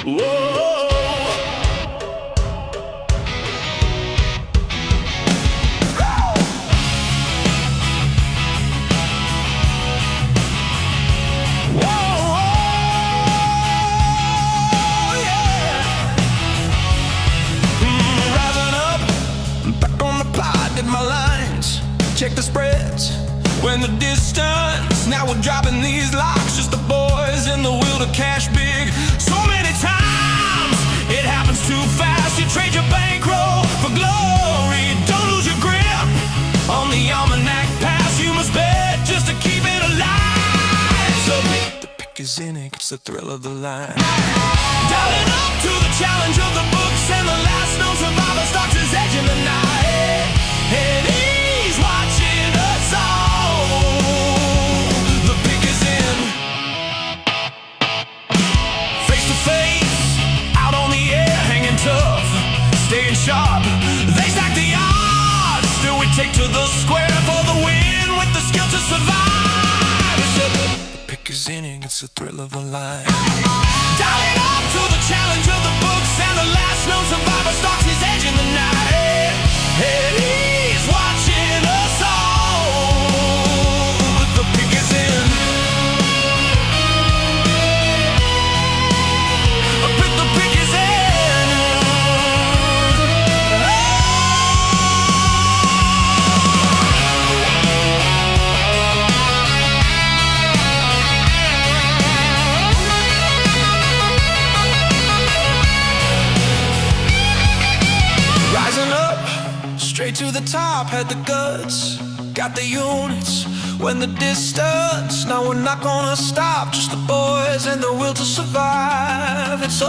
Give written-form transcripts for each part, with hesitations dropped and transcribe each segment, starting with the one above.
Whoa. Check the spreads when the distance. Now we're dropping these locks. Just the boys in the wheel to cash big. So many times it happens too fast. You trade your bankroll for glory. Don't lose your grip on the almanac pass. You must bet just to keep it alive. So the pick is in it, it's the thrill of the line. Dialing up to the challenge of the books, and the last known survivor stalks his edge in the night. And he's watching us all. The pick is in. Face to face, out on the air, hanging tough, staying sharp. They stack the odds, still we take to the square for the win with the skill to survive. The pick is in, it's the thrill of a line. Dialing up to the challenge of the books, and the last known survivor stalks his edge in the night. And he's watching us all. The pick is in. The pick is in. Rising up, straight to the top, had the guts, got the units. When the distance, now we're not gonna stop. Just the boys and the will to survive. It's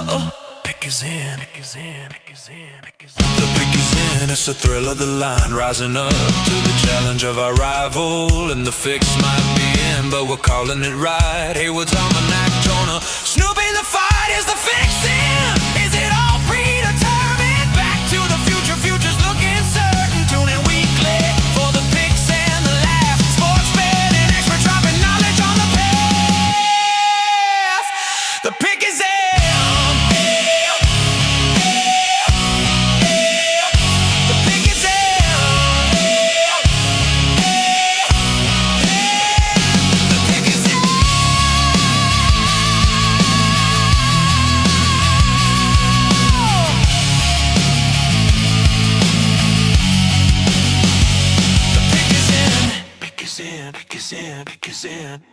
pick is in, pick is in, pick is in, pick is in. The pick is in, it's the thrill of the line. Rising up to the challenge of our rival, and the fix might be in, but we're calling it right. Heywood's almanac, Jonah, Snoop in the fight, is the fix in? Is it all predetermined? Back to the future, future's looking certain. Tune in weekly for the picks and the laughs. Sports betting expert dropping knowledge on the path. The pick is in. The pick is in. The pick is in. The pick is in. Pick is in. Pick is in. Pick is in.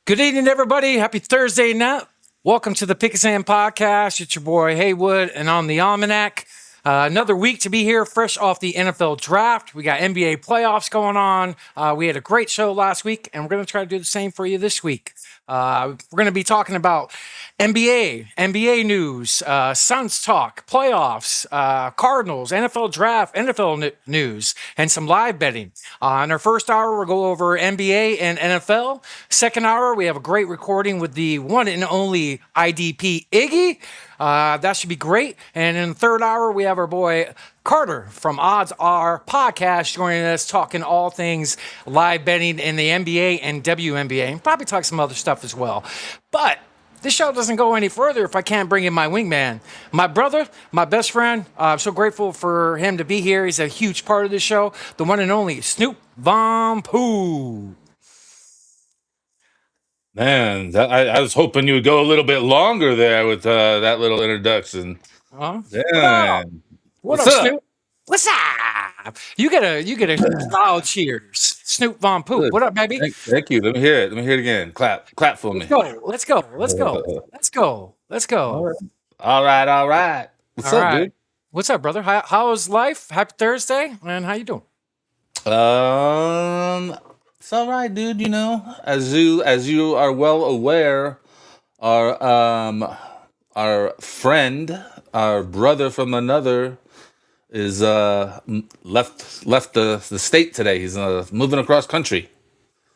Good evening, everybody. Happy Thursday night. Welcome to the Pick is In podcast. It's your boy Heywood, and on the Almanac. Another week to be here, fresh off the NFL draft. We got NBA playoffs going on. We had a great show last week, and we're going to try to do the same for you this week. We're going to be talking about NBA news, Suns talk, playoffs, Cardinals, NFL draft, NFL news, and some live betting. In our first hour, we'll go over NBA and NFL. Second hour, we have a great recording with the one and only IDP IGGY. That should be great. And in the third hour, we have our boy Carter from OddsArePodcast joining us, talking all things live betting in the NBA and WNBA, and probably talk some other stuff as well. But this show doesn't go any further if I can't bring in my wingman, my brother, my best friend. I'm so grateful for him to be here. He's a huge part of the show, the one and only Snoop Poo. Man, I was hoping you would go a little bit longer there with that little introduction. Damn. What's up, Snoop? What's up? You get a loud cheers. Snoop Poo. What up, baby? Thank you. Let me hear it. Let me hear it again. Clap for me. Let's go. All right. What's up, dude? What's up, brother? How's life? Happy Thursday, and how you doing? It's all right, dude. You know, as you are well aware, our friend, our brother from another, is left the state today. He's moving across country.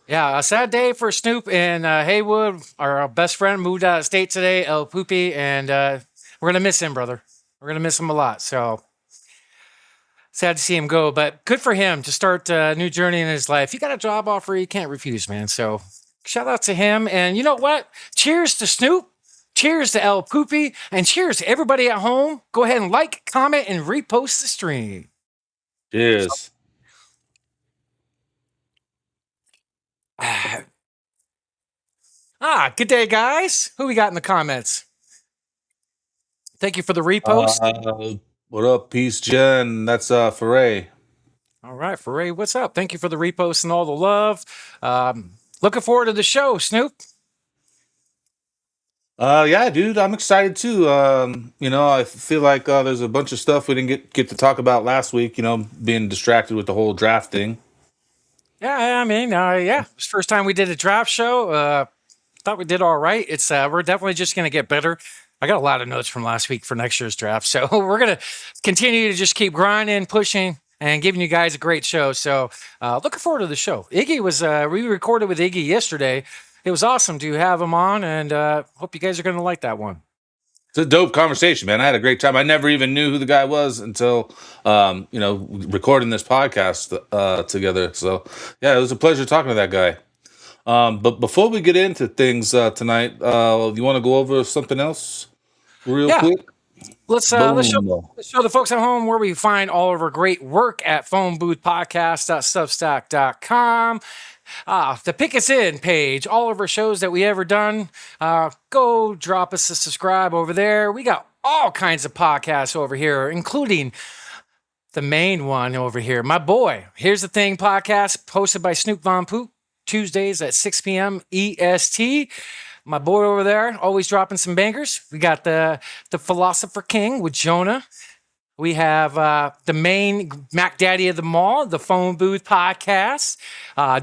Yeah, a sad day for Snoop and Heywood. Our best friend moved out of state today, El Poopy, and we're gonna miss him, brother. We're gonna miss him a lot. So sad to see him go, but good for him to start a new journey in his life. You got a job offer you can't refuse, man. So Shout out to him. And you know what? Cheers to Snoop. Cheers to El Poopy. And cheers to everybody at home. Go ahead and like, comment, and repost the stream. Cheers. Good day, guys. Who we got in the comments? Thank you for the repost. What up, Peace Jen? That's Foray. All right, Foray, what's up? Thank you for the repost and all the love. Looking forward to the show, Snoop. Yeah, dude, I'm excited too. I feel like there's a bunch of stuff we didn't get to talk about last week. Being distracted with the whole draft thing. Yeah, I mean, it's the first time we did a draft show. Thought we did all right. It's we're definitely just gonna get better. I got a lot of notes from last week for next year's draft, so we're gonna continue to just keep grinding, pushing, and giving you guys a great show. So looking forward to the show. Iggy was we recorded with Iggy yesterday. It was awesome to have him on, and hope you guys are going to like that one. It's a dope conversation, man. I had a great time. I never even knew who the guy was until, recording this podcast together. So, yeah, it was a pleasure talking to that guy. But before we get into things tonight, you want to go over something else real quick? Let's show the folks at home where we find all of our great work at phoneboothpodcast.substack.com. The Pick Us In page, all of our shows that we ever done. Go drop us a subscribe over there. We got all kinds of podcasts over here, including the main one over here. My boy, Here's the Thing podcast, hosted by Snoop Von Poop, Tuesdays at 6 p.m. EST. My boy over there, always dropping some bangers. We got the Philosopher King with Jonah. We have the main Mac Daddy of them all, the Phone Booth podcast,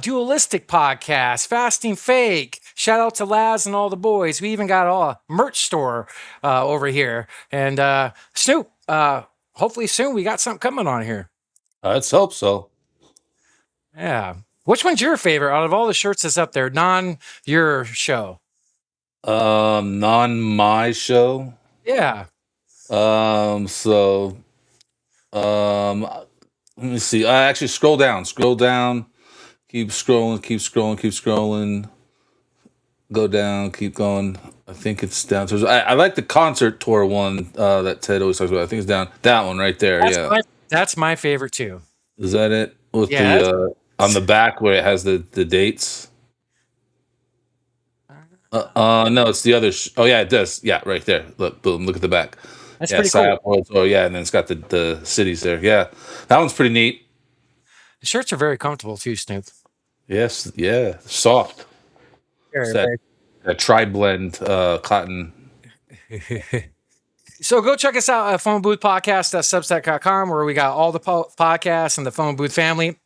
Dualistic podcast, Fasting Fake. Shout out to Laz and all the boys. We even got a merch store over here. And Snoop, hopefully soon we got something coming on here. Let's hope so. Yeah. Which one's your favorite out of all the shirts that's up there? Non-your show. Non my show. Yeah. Let me see. I actually scroll down, keep scrolling, go down, keep going. I think it's down. I like the concert tour one that Ted always talks about. I think it's down that one right there. That's my favorite too. Is that it? With the on the back where it has the dates. No, it's the other. Oh yeah, it does. Yeah, right there. Look, boom. Look at the back. That's pretty cool. Oh yeah, and then it's got the cities there. Yeah, that one's pretty neat. The shirts are very comfortable too, Snoop. Yes, yeah, soft. That tri-blend cotton. So go check us out at phoneboothpodcast.substack.com, where we got all the podcasts and the Phone Booth family.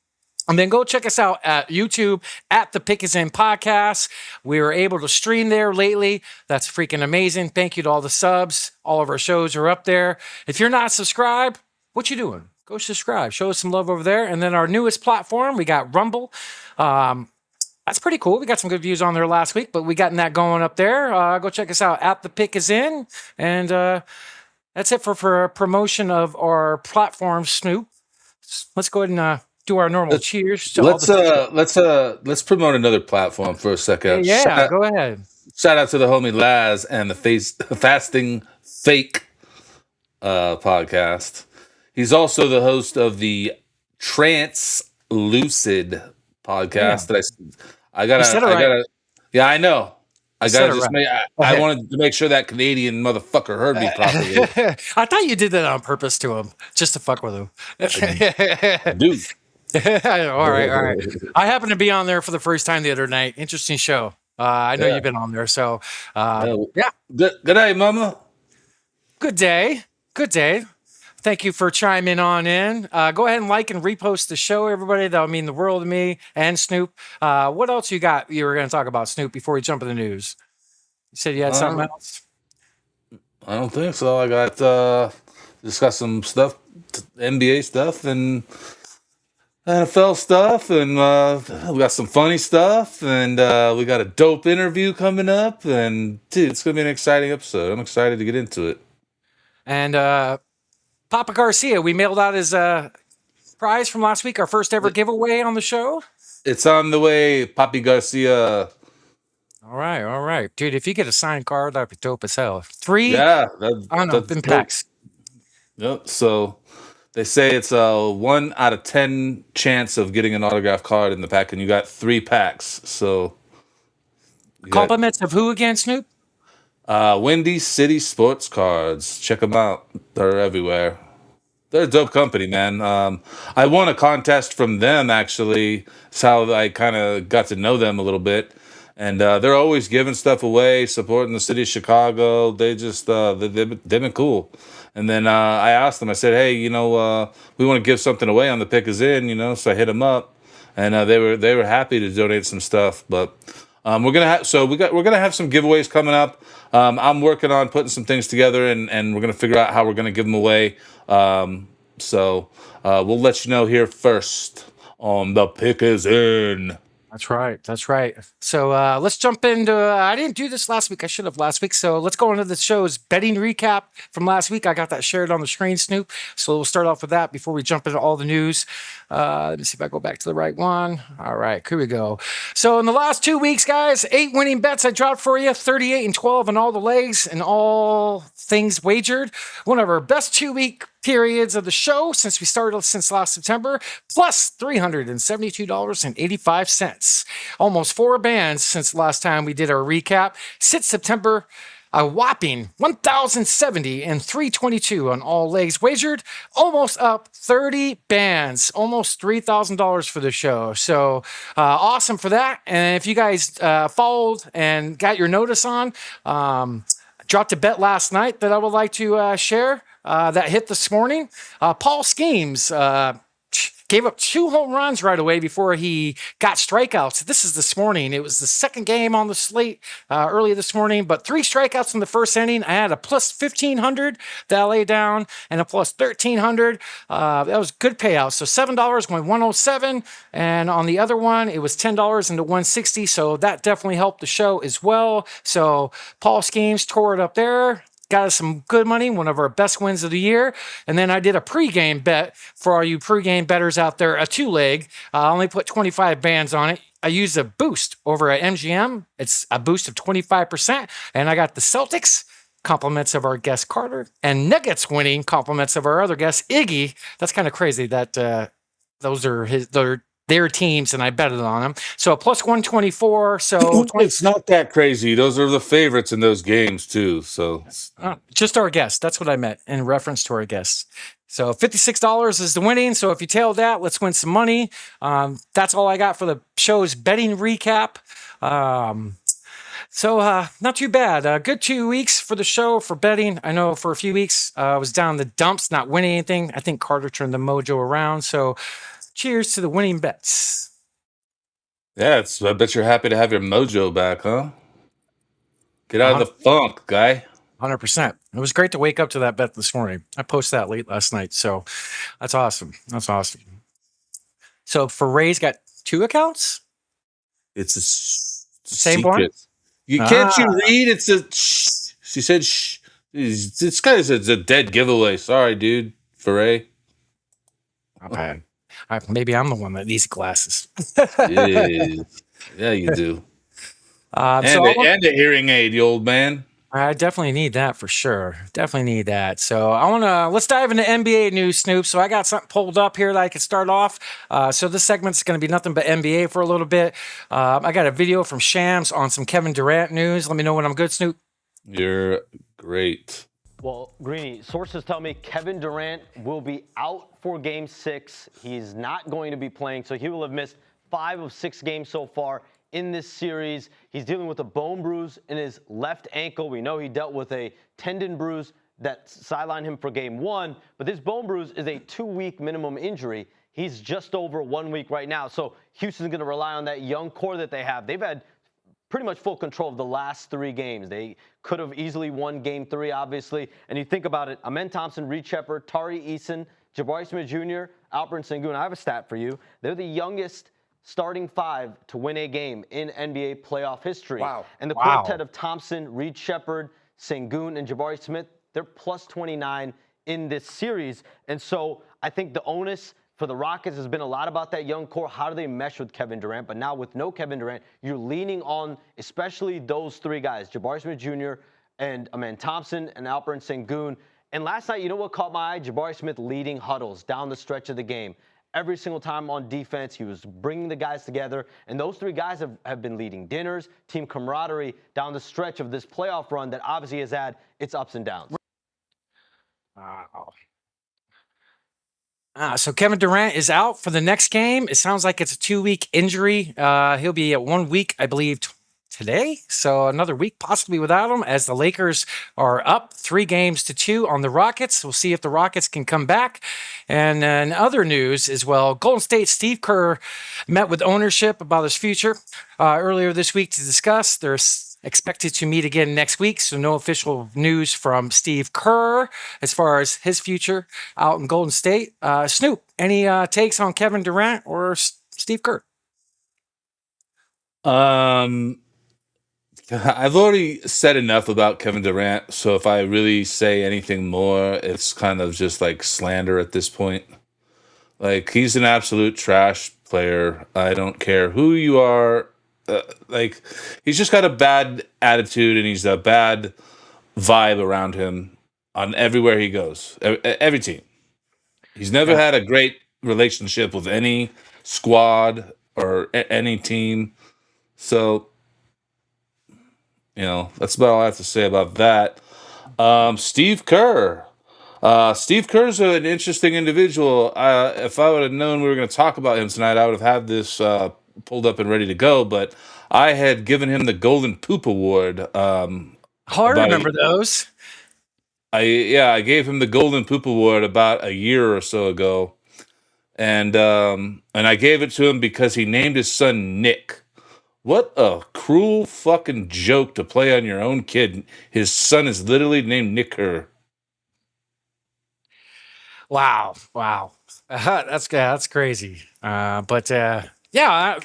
And then go check us out at YouTube at the Pick Us In Podcast. We were able to stream there lately. That's freaking amazing. Thank you to all the subs. All of our shows are up there. If you're not subscribed, what you doing? Go subscribe. Show us some love over there. And then our newest platform, we got Rumble. That's pretty cool. We got some good views on there last week, but we got that going up there. Go check us out at the Pick Us In. And that's it for promotion of our platform, Snoop. Let's go ahead and do our normal cheers. To let's promote another platform for a second. Yeah, go ahead. Shout out to the homie Laz and the Fasting Fake podcast. He's also the host of the Translucid podcast. That I gotta. Yeah, I know. I wanted to make sure that Canadian motherfucker heard me properly. I thought you did that on purpose to him, just to fuck with him. Dude. All right. I happened to be on there for the first time the other night. Interesting show. I know you've been on there, so yeah. Good day, mama. Good day. Thank you for chiming on in. Go ahead and like and repost the show, everybody. That'll mean the world to me and Snoop. What else you got you were going to talk about, Snoop, before we jump in the news? You said you had something else? I don't think so. I got discuss some stuff, NBA stuff and NFL stuff, and we got some funny stuff, and we got a dope interview coming up, and dude, it's gonna be an exciting episode. I'm excited to get into it. And Papi Garcia, we mailed out his prize from last week, our first ever giveaway on the show. It's on the way. Papi Garcia All right, all right, dude. If you get a signed card, that'd be dope as hell. Three, Yeah, I don't know, that's in dope. packs. Yep. So they say it's a 1 out of 10 chance of getting an autograph card in the pack, and you got 3 packs. So you got Compliments of who again, Snoop? Windy City Sports Cards. Check them out. They're everywhere. They're a dope company, man. I won a contest from them, actually. It's how I kind of got to know them a little bit. And they're always giving stuff away, supporting the city of Chicago. They just, they've been cool. And then I asked them, I said, hey, we want to give something away on the Pick Is In, so I hit them up. And they were happy to donate some stuff. But we're gonna have some giveaways coming up. I'm working on putting some things together, and we're gonna figure out how we're gonna give them away. So we'll let you know here first on the Pick Is In. That's right. That's right. So let's jump into. I didn't do this last week. I should have last week. So let's go into the show's betting recap from last week. I got that shared on the screen, Snoop. So we'll start off with that before we jump into all the news. Let me see if I go back to the right one. All right, here we go. So in the last 2 weeks, guys, 8 winning bets I dropped for you, 38 and 12 on all the legs and all things wagered. One of our best 2-week periods of the show since we started since last September, plus $372.85. Almost 4 bands since the last time we did our recap. Since September, a whopping 1,070 and 322 on all legs wagered, almost up 30 bands, almost $3,000 for the show. So awesome for that. And if you guys followed and got your notice on, dropped a bet last night that I would like to share that hit this morning. Paul Schemes gave up 2 home runs right away before he got strikeouts. This is this morning. It was the second game on the slate early this morning, but 3 strikeouts in the first inning. I had a plus 1,500 that I laid down and a plus 1,300. That was good payout. So $7 going 107. And on the other one, it was $10 into 160. So that definitely helped the show as well. So Paul Schemes tore it up there. Got us some good money, one of our best wins of the year. And then I did a pregame bet for all you pregame bettors out there, a 2-leg. I only put 25 bands on it. I used a boost over at MGM. It's a boost of 25%. And I got the Celtics, compliments of our guest Carter, and Nuggets winning, compliments of our other guest Iggy. That's kind of crazy that those are their teams, and I betted on them. So a plus 124. So It's not that crazy. Those are the favorites in those games too. So just our guests. That's what I meant in reference to our guests. So $56 is the winning. So if you tail that, let's win some money. That's all I got for the show's betting recap. So not too bad. Good 2 weeks for the show for betting. I know for a few weeks I was down the dumps, not winning anything. I think Carter turned the mojo around. So cheers to the winning bets. yeah, I bet you're happy to have your mojo back, huh? Get out of the funk, guy. 100%. It was great to wake up to that bet this morning. I posted that late last night. So that's awesome. That's awesome. So for Ray's got 2 accounts? It's a Same secret. one? Can't you read? It's a shh. She said shh. This guy is a dead giveaway. Sorry, dude. For Ray. Okay. Maybe I'm the one that needs glasses. Yeah, you do. And a hearing aid, you old man. I definitely need that for sure. Definitely need that. So let's dive into NBA news, Snoop. So I got something pulled up here that I can start off. So this segment's going to be nothing but NBA for a little bit. I got a video from Shams on some Kevin Durant news. Let me know when I'm good, Snoop. You're great. Well, Greeny, sources tell me Kevin Durant will be out for Game 6. He's not going to be playing, so he will have missed 5 of 6 games so far in this series. He's dealing with a bone bruise in his left ankle. We know he dealt with a tendon bruise that sidelined him for Game 1, but this bone bruise is a 2-week minimum injury. He's just over 1 week right now, so Houston's going to rely on that young core that they have. They've had pretty much full control of the last 3 games. They could have easily won Game 3, obviously. And you think about it, Amen Thompson, Reed Shepard, Tari Eason, Jabari Smith Jr., Alperen Sengun. I have a stat for you. They're the youngest starting 5 to win a game in NBA playoff history. Wow. And the quartet of Thompson, Reed Shepard, Sengun, and Jabari Smith, they're plus 29 in this series. And so I think the onus for the Rockets, has been a lot about that young core. How do they mesh with Kevin Durant? But now with no Kevin Durant, you're leaning on especially those three guys, Jabari Smith Jr. and Amen Thompson and Alperen Sengun. And last night, you know what caught my eye? Jabari Smith leading huddles down the stretch of the game. Every single time on defense, he was bringing the guys together. And those three guys have been leading dinners, team camaraderie down the stretch of this playoff run that obviously has had its ups and downs. Wow. So Kevin Durant is out for the next game. It sounds like it's a 2-week injury. He'll be at 1 week, I believe, today. So another week possibly without him, as the Lakers are up 3-2 on the Rockets. We'll see if the Rockets can come back. And in other news as well, Golden State Steve Kerr met with ownership about his future earlier this week to discuss. There's expected to meet again next week, so no official news from Steve Kerr as far as his future out in Golden State. Snoop, any takes on Kevin Durant or Steve Kerr? I've already said enough about Kevin Durant, so if I really say anything more, it's kind of just like slander at this point. Like, he's an absolute trash player. I don't care who you are. Like, he's just got a bad attitude, and he's a bad vibe around him on everywhere he goes. Every team. He's never had a great relationship with any squad or any team. So, that's about all I have to say about that. Steve Kerr. Steve Kerr's an interesting individual. If I would have known we were going to talk about him tonight, I would have had this pulled up and ready to go, but I had given him the Golden Poop Award. I remember those. I gave him the Golden Poop Award about a year or so ago, and I gave it to him because he named his son Nick. What a cruel fucking joke to play on your own kid. His son is literally named Nick Kerr. Wow. That's crazy. Yeah,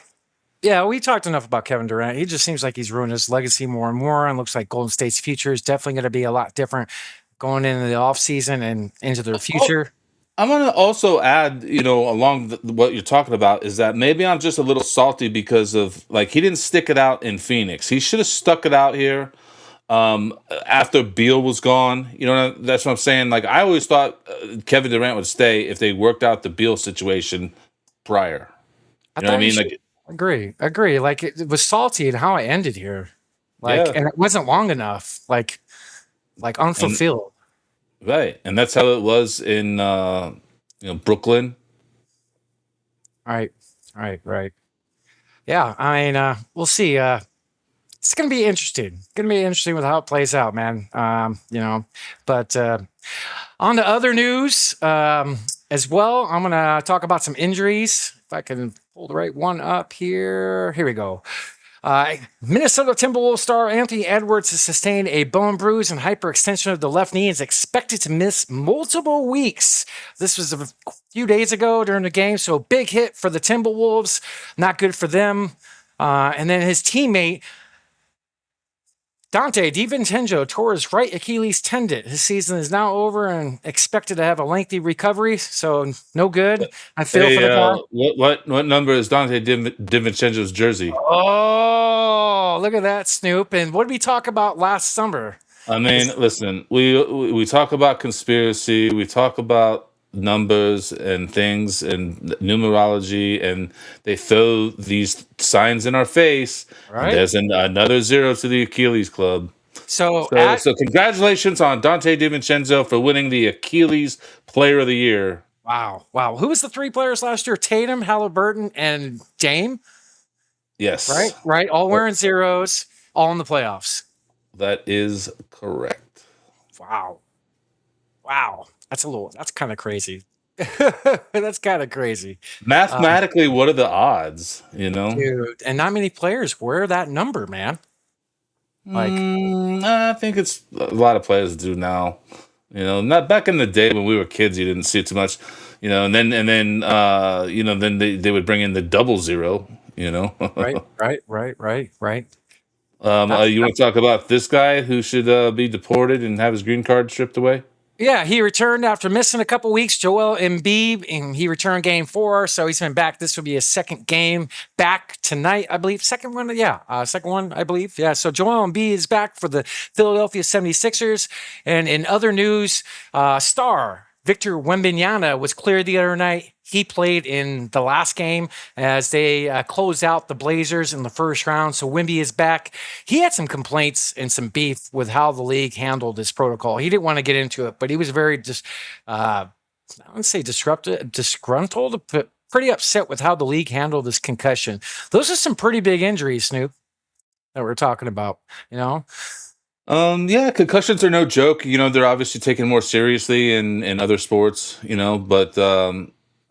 we talked enough about Kevin Durant. He just seems like he's ruined his legacy more and more, and looks like Golden State's future is definitely going to be a lot different going into the offseason and into their future. I'm going to also add, along what you're talking about, is that maybe I'm just a little salty because of, he didn't stick it out in Phoenix. He should have stuck it out here after Beal was gone. That's what I'm saying. I always thought Kevin Durant would stay if they worked out the Beal situation prior. You know what I mean? Agree. It was salty in how it ended here. And it wasn't long enough. Unfulfilled. Right. And that's how it was in Brooklyn. Right. Yeah, I mean, we'll see. It's going to be interesting. With how it plays out, man. But on to other news as well. I'm going to talk about some injuries. If I can pull the right one up here. Here we go. Minnesota Timberwolves star Anthony Edwards has sustained a bone bruise and hyperextension of the left knee and is expected to miss multiple weeks. This was a few days ago during the game, so big hit for the Timberwolves. Not good for them. And then his teammate, Donte DiVincenzo, tore his right Achilles tendon. His season is now over and expected to have a lengthy recovery, so no good. I feel for the guy. What number is Donte DiVincenzo's jersey? Oh, look at that, Snoop. And what did we talk about last summer? I mean, listen, we talk about conspiracy, we talk about numbers and things and numerology, and they throw these signs in our face. Right. There's another 0 to the Achilles club. So congratulations on Donte DiVincenzo for winning the Achilles Player of the Year. Wow. Who was the 3 players last year? Tatum, Halliburton, and Dame? Yes. Right. All wearing 0s, all in the playoffs. That is correct. Wow. That's kind of crazy. That's kind of crazy. Mathematically, what are the odds, Dude, and not many players wear that number, man. I think it's a lot of players do now. Not back in the day when we were kids, you didn't see it too much. And then they would bring in the 00, Right. You want to talk about this guy who should be deported and have his green card stripped away? Yeah, he returned after missing a couple weeks. Joel Embiid, and he returned game 4, so he's been back. This will be his second game back tonight, I believe. Second one, second one, I believe. Yeah, so Joel Embiid is back for the Philadelphia 76ers. And in other news, star Victor Wembanyama was cleared the other night. He played in the last game as they closed out the Blazers in the first round. So Wemby is back. He had some complaints and some beef with how the league handled this protocol. He didn't want to get into it, but he was very I wouldn't say disgruntled, but pretty upset with how the league handled this concussion. Those are some pretty big injuries, Snoop, that we're talking about, you know? Yeah, concussions are no joke. You know, they're obviously taken more seriously in other sports, you know, but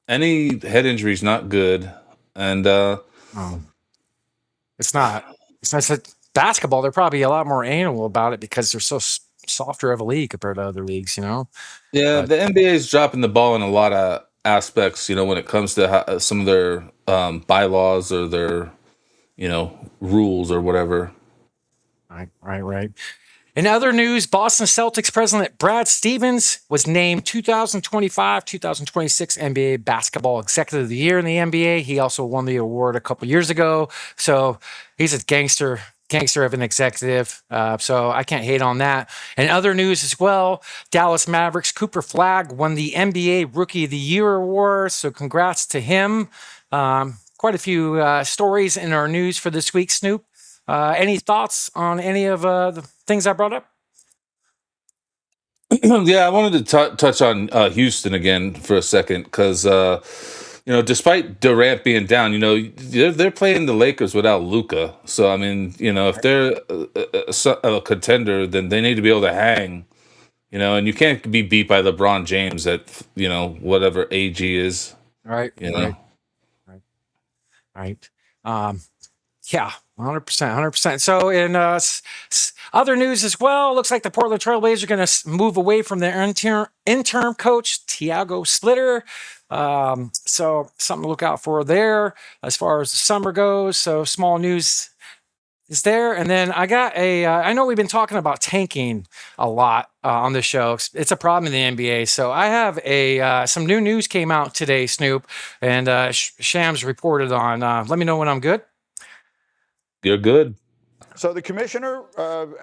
any head injury is not good. And it's not. It's not basketball. They're probably a lot more anal about it because they're so softer of a league compared to other leagues, you know? yeah, the NBA is dropping the ball in a lot of aspects, you know, when it comes to some of their bylaws or their, you know, rules or whatever. Right. In other news, Boston Celtics president Brad Stevens was named 2025-2026 NBA Basketball Executive of the Year in the NBA. He also won the award a couple years ago. So he's a gangster of an executive. So I can't hate on that. And other news as well, Dallas Mavericks Cooper Flagg won the NBA Rookie of the Year award. So congrats to him. Quite a few stories in our news for this week, Snoop. Any thoughts on any of the things I brought up? Yeah, I wanted to touch on Houston again for a second because, you know, despite Durant being down, you know, they're playing the Lakers without Luka. So, I mean, you know, if they're a contender, then they need to be able to hang, you know, and you can't be beat by LeBron James at, you know, whatever age he is. Right. You know? Right. Yeah, 100%. So in other news as well, looks like the Portland Trailblazers are going to move away from their interim coach, Tiago Splitter. So something to look out for there as far as the summer goes. So small news is there. And then I got I know we've been talking about tanking a lot on the show. It's a problem in the NBA. So I have some new news came out today, Snoop, and Shams reported on. Let me know when I'm good. You're good. So the commissioner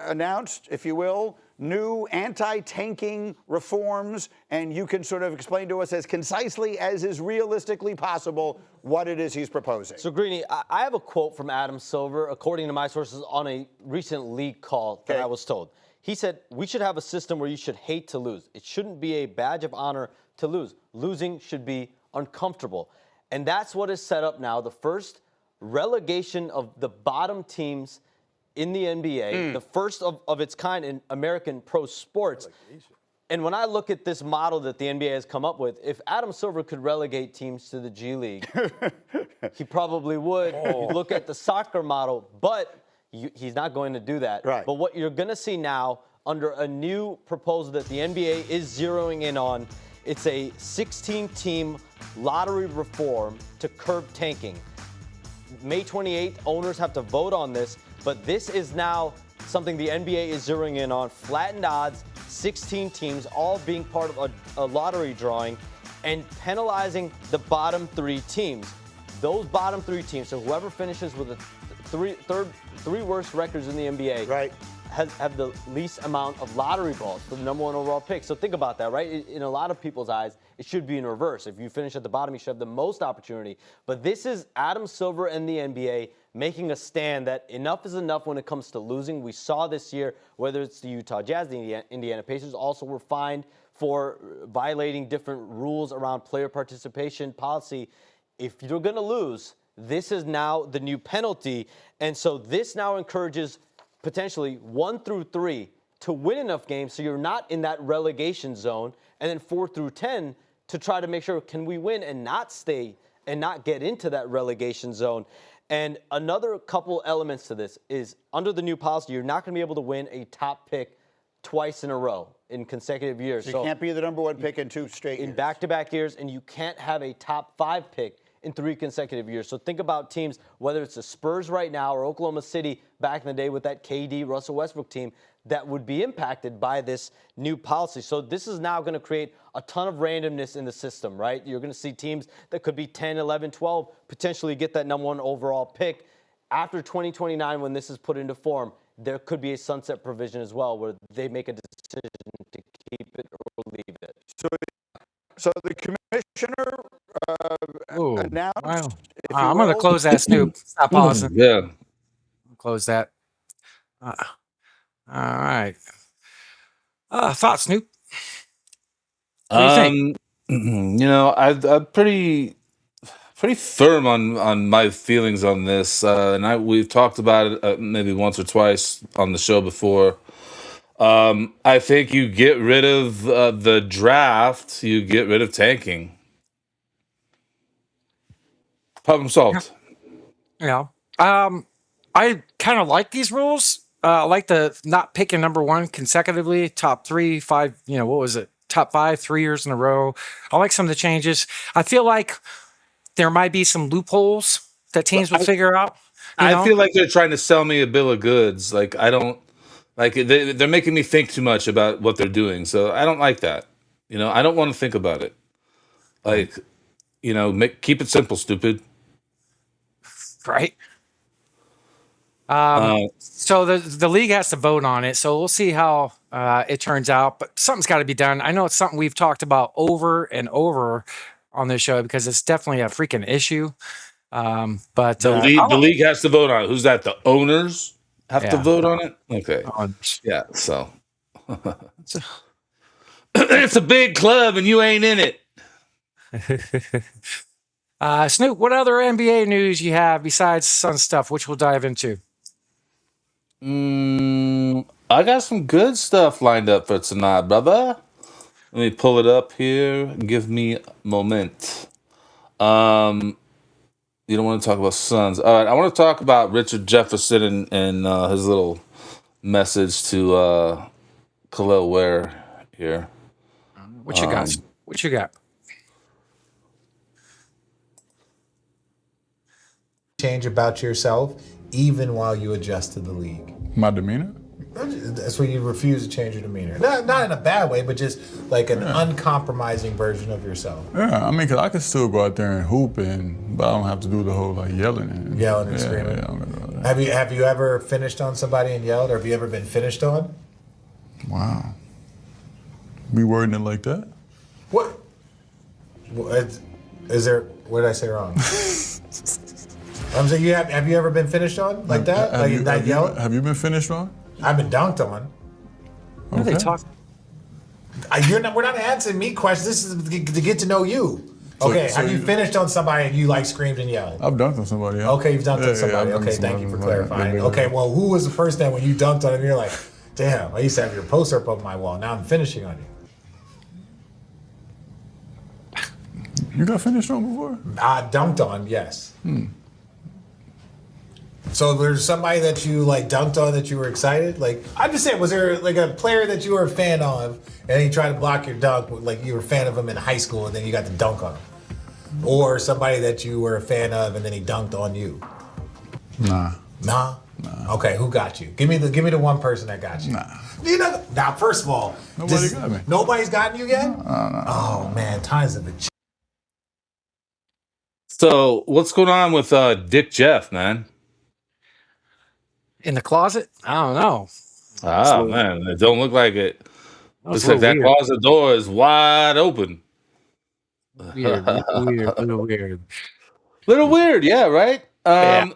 announced, if you will, new anti-tanking reforms, and you can sort of explain to us as concisely as is realistically possible what it is he's proposing. So, Greeny, I have a quote from Adam Silver, according to my sources, on a recent league call that I was told. He said, we should have a system where you should hate to lose. It shouldn't be a badge of honor to lose. Losing should be uncomfortable. And that's what is set up now. The first relegation of the bottom teams in the NBA, the first of its kind in American pro sports. And when I look at this model that the NBA has come up with, if Adam Silver could relegate teams to the G League, he probably would. You look at the soccer model, but he's not going to do that. Right. But what you're going to see now under a new proposal that the NBA is zeroing in on, it's a 16-team lottery reform to curb tanking. May 28th, owners have to vote on this, but this is now something the NBA is zeroing in on. Flattened odds, 16 teams, all being part of a lottery drawing, and penalizing the bottom 3 teams. Those bottom 3 teams, so whoever finishes with the three worst records in the NBA, right, have the least amount of lottery balls for the number 1 overall pick. So think about that, right? In a lot of people's eyes, it should be in reverse. If you finish at the bottom, you should have the most opportunity. But this is Adam Silver and the NBA making a stand that enough is enough when it comes to losing. We saw this year, whether it's the Utah Jazz, the Indiana Pacers, also were fined for violating different rules around player participation policy. If you're going to lose, this is now the new penalty. And so this now encourages potentially 1 through 3 to win enough games so you're not in that relegation zone, and then 4 through 10 to try to make sure, can we win and not stay and not get into that relegation zone? And another couple elements to this is under the new policy, you're not going to be able to win a top pick twice in a row in consecutive years. So you can't be the number 1 pick in 2 straight years. In back-to-back years, and you can't have a top 5 pick in 3 consecutive years. So think about teams, whether it's the Spurs right now or Oklahoma City back in the day with that KD Russell Westbrook team, that would be impacted by this new policy. So this is now going to create a ton of randomness in the system, right? You're going to see teams that could be 10, 11, 12, potentially get that number 1 overall pick. After 2029, when this is put into form, there could be a sunset provision as well where they make a decision to keep it or leave it. So the commissioner announced. Wow. if you I'm going to will, close that, Snoop. Stop pausing. Yeah. Close that. All right. Thoughts, Snoop? What do you think? I'm pretty firm on my feelings on this, and we've talked about it maybe once or twice on the show before. I think you get rid of the draft, you get rid of tanking. Problem solved. Yeah. I kind of like these rules. I like the not picking number 1 consecutively, top 3, 5, what was it? Top 5, 3 years in a row. I like some of the changes. I feel like there might be some loopholes that teams will figure out. I feel like they're trying to sell me a bill of goods. Like, I don't like they're making me think too much about what they're doing. So I don't like that. I don't want to think about it. Like, keep it simple, stupid. Right. So the league has to vote on it. So we'll see how it turns out. But something's got to be done. I know it's something we've talked about over and over on this show because it's definitely a freaking issue. But the league has to vote on it. Who's that? The owners have to vote on it? Okay. Yeah, so it's a big club and you ain't in it. Snoop, what other NBA news you have besides Sun stuff, which we'll dive into? I got some good stuff lined up for tonight, brother. Let me pull it up here. Give me a moment. You don't want to talk about Suns. All right, I want to talk about Richard Jefferson and his little message to Khalil Ware here. What you got? What you got? Change about yourself even while you adjust to the league. My demeanor? That's when you refuse to change your demeanor. Not in a bad way, but just like an uncompromising version of yourself. Yeah, I mean, because I can still go out there and hoop, but I don't have to do the whole like yelling and Screaming. Yeah, Have you ever finished on somebody and yelled, or have you ever been finished on? Wow. We wording it like that? What? Is there? What did I say wrong? I'm saying, have you ever been finished on like that? Have you been finished on? I've been dunked on. What are they talking? We're not answering me questions. This is to get to know you. Okay, So have you finished on somebody and you like screamed and yelled? I've dunked on somebody. Yeah. Okay, you've dunked on somebody. I've dunked Okay, on thank you for somebody. clarifying. Okay, well, who was the first time when you dunked on him? You're like, damn, I used to have your poster up on my wall. Now I'm finishing on you. You got finished on before? I dunked on, yes. So there's somebody that you like dunked on that you were excited? Like, I'm just saying, was there like a player that you were a fan of and he tried to block your dunk, like you were a fan of him in high school and then you got to dunk on him? Or somebody that you were a fan of and then he dunked on you? Nah. Nah? Okay, who got you? Give me the one person that got you. Nah. Now, first of all, Nobody got me. Nobody's gotten you yet? No. Oh man, times have been. So what's going on with Dick Jeff, man? In the closet? I don't know. Man, it don't look like it. Looks a like that little closet door is wide open. Weird, little weird. Little weird, yeah, right? Yeah.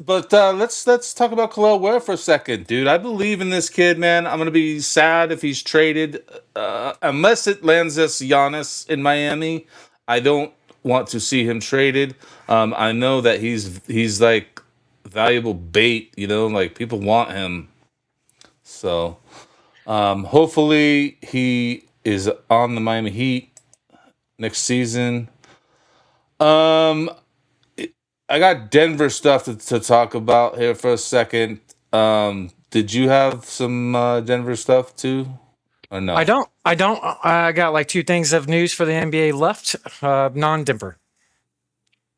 But let's talk about Khalil Ware for a second, dude. I believe in this kid, man. I'm gonna be sad if he's traded, unless it lands us Giannis in Miami. I don't want to see him traded. I know that he's like valuable bait, like people want him. So hopefully he is on the Miami Heat next season. I got Denver stuff to talk about here for a second. Did you have some Denver stuff too, or no? I don't. I got like 2 things of news for the NBA left, non-Denver.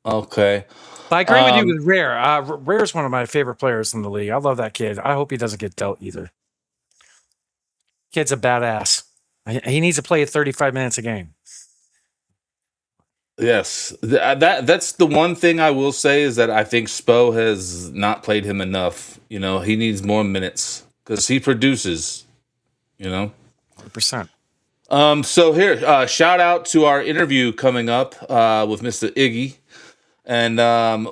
Okay. But I agree with you with Rare. Rare's one of my favorite players in the league. I love that kid. I hope he doesn't get dealt either. Kid's a badass. He needs to play 35 minutes a game. Yes, that's the one thing I will say is that I think Spo has not played him enough. You know, he needs more minutes because he produces. You know, 100%. So here, shout out to our interview coming up with Mr. Iggy, and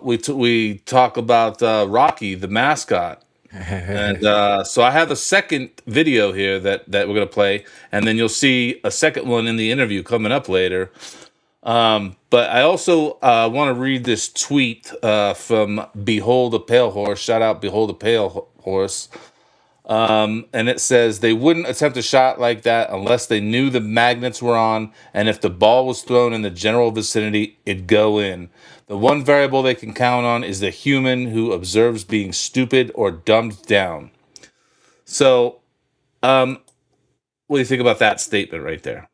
we talk about Rocky, the mascot. And so I have a second video here that we're gonna play, and then you'll see a second one in the interview coming up later. But I also want to read this tweet from Behold a Pale Horse. Shout out Behold a Pale Horse. And it says they wouldn't attempt a shot like that unless they knew the magnets were on, and if the ball was thrown in the general vicinity, it'd go in. The one variable they can count on is the human who observes being stupid or dumbed down. So, what do you think about that statement right there?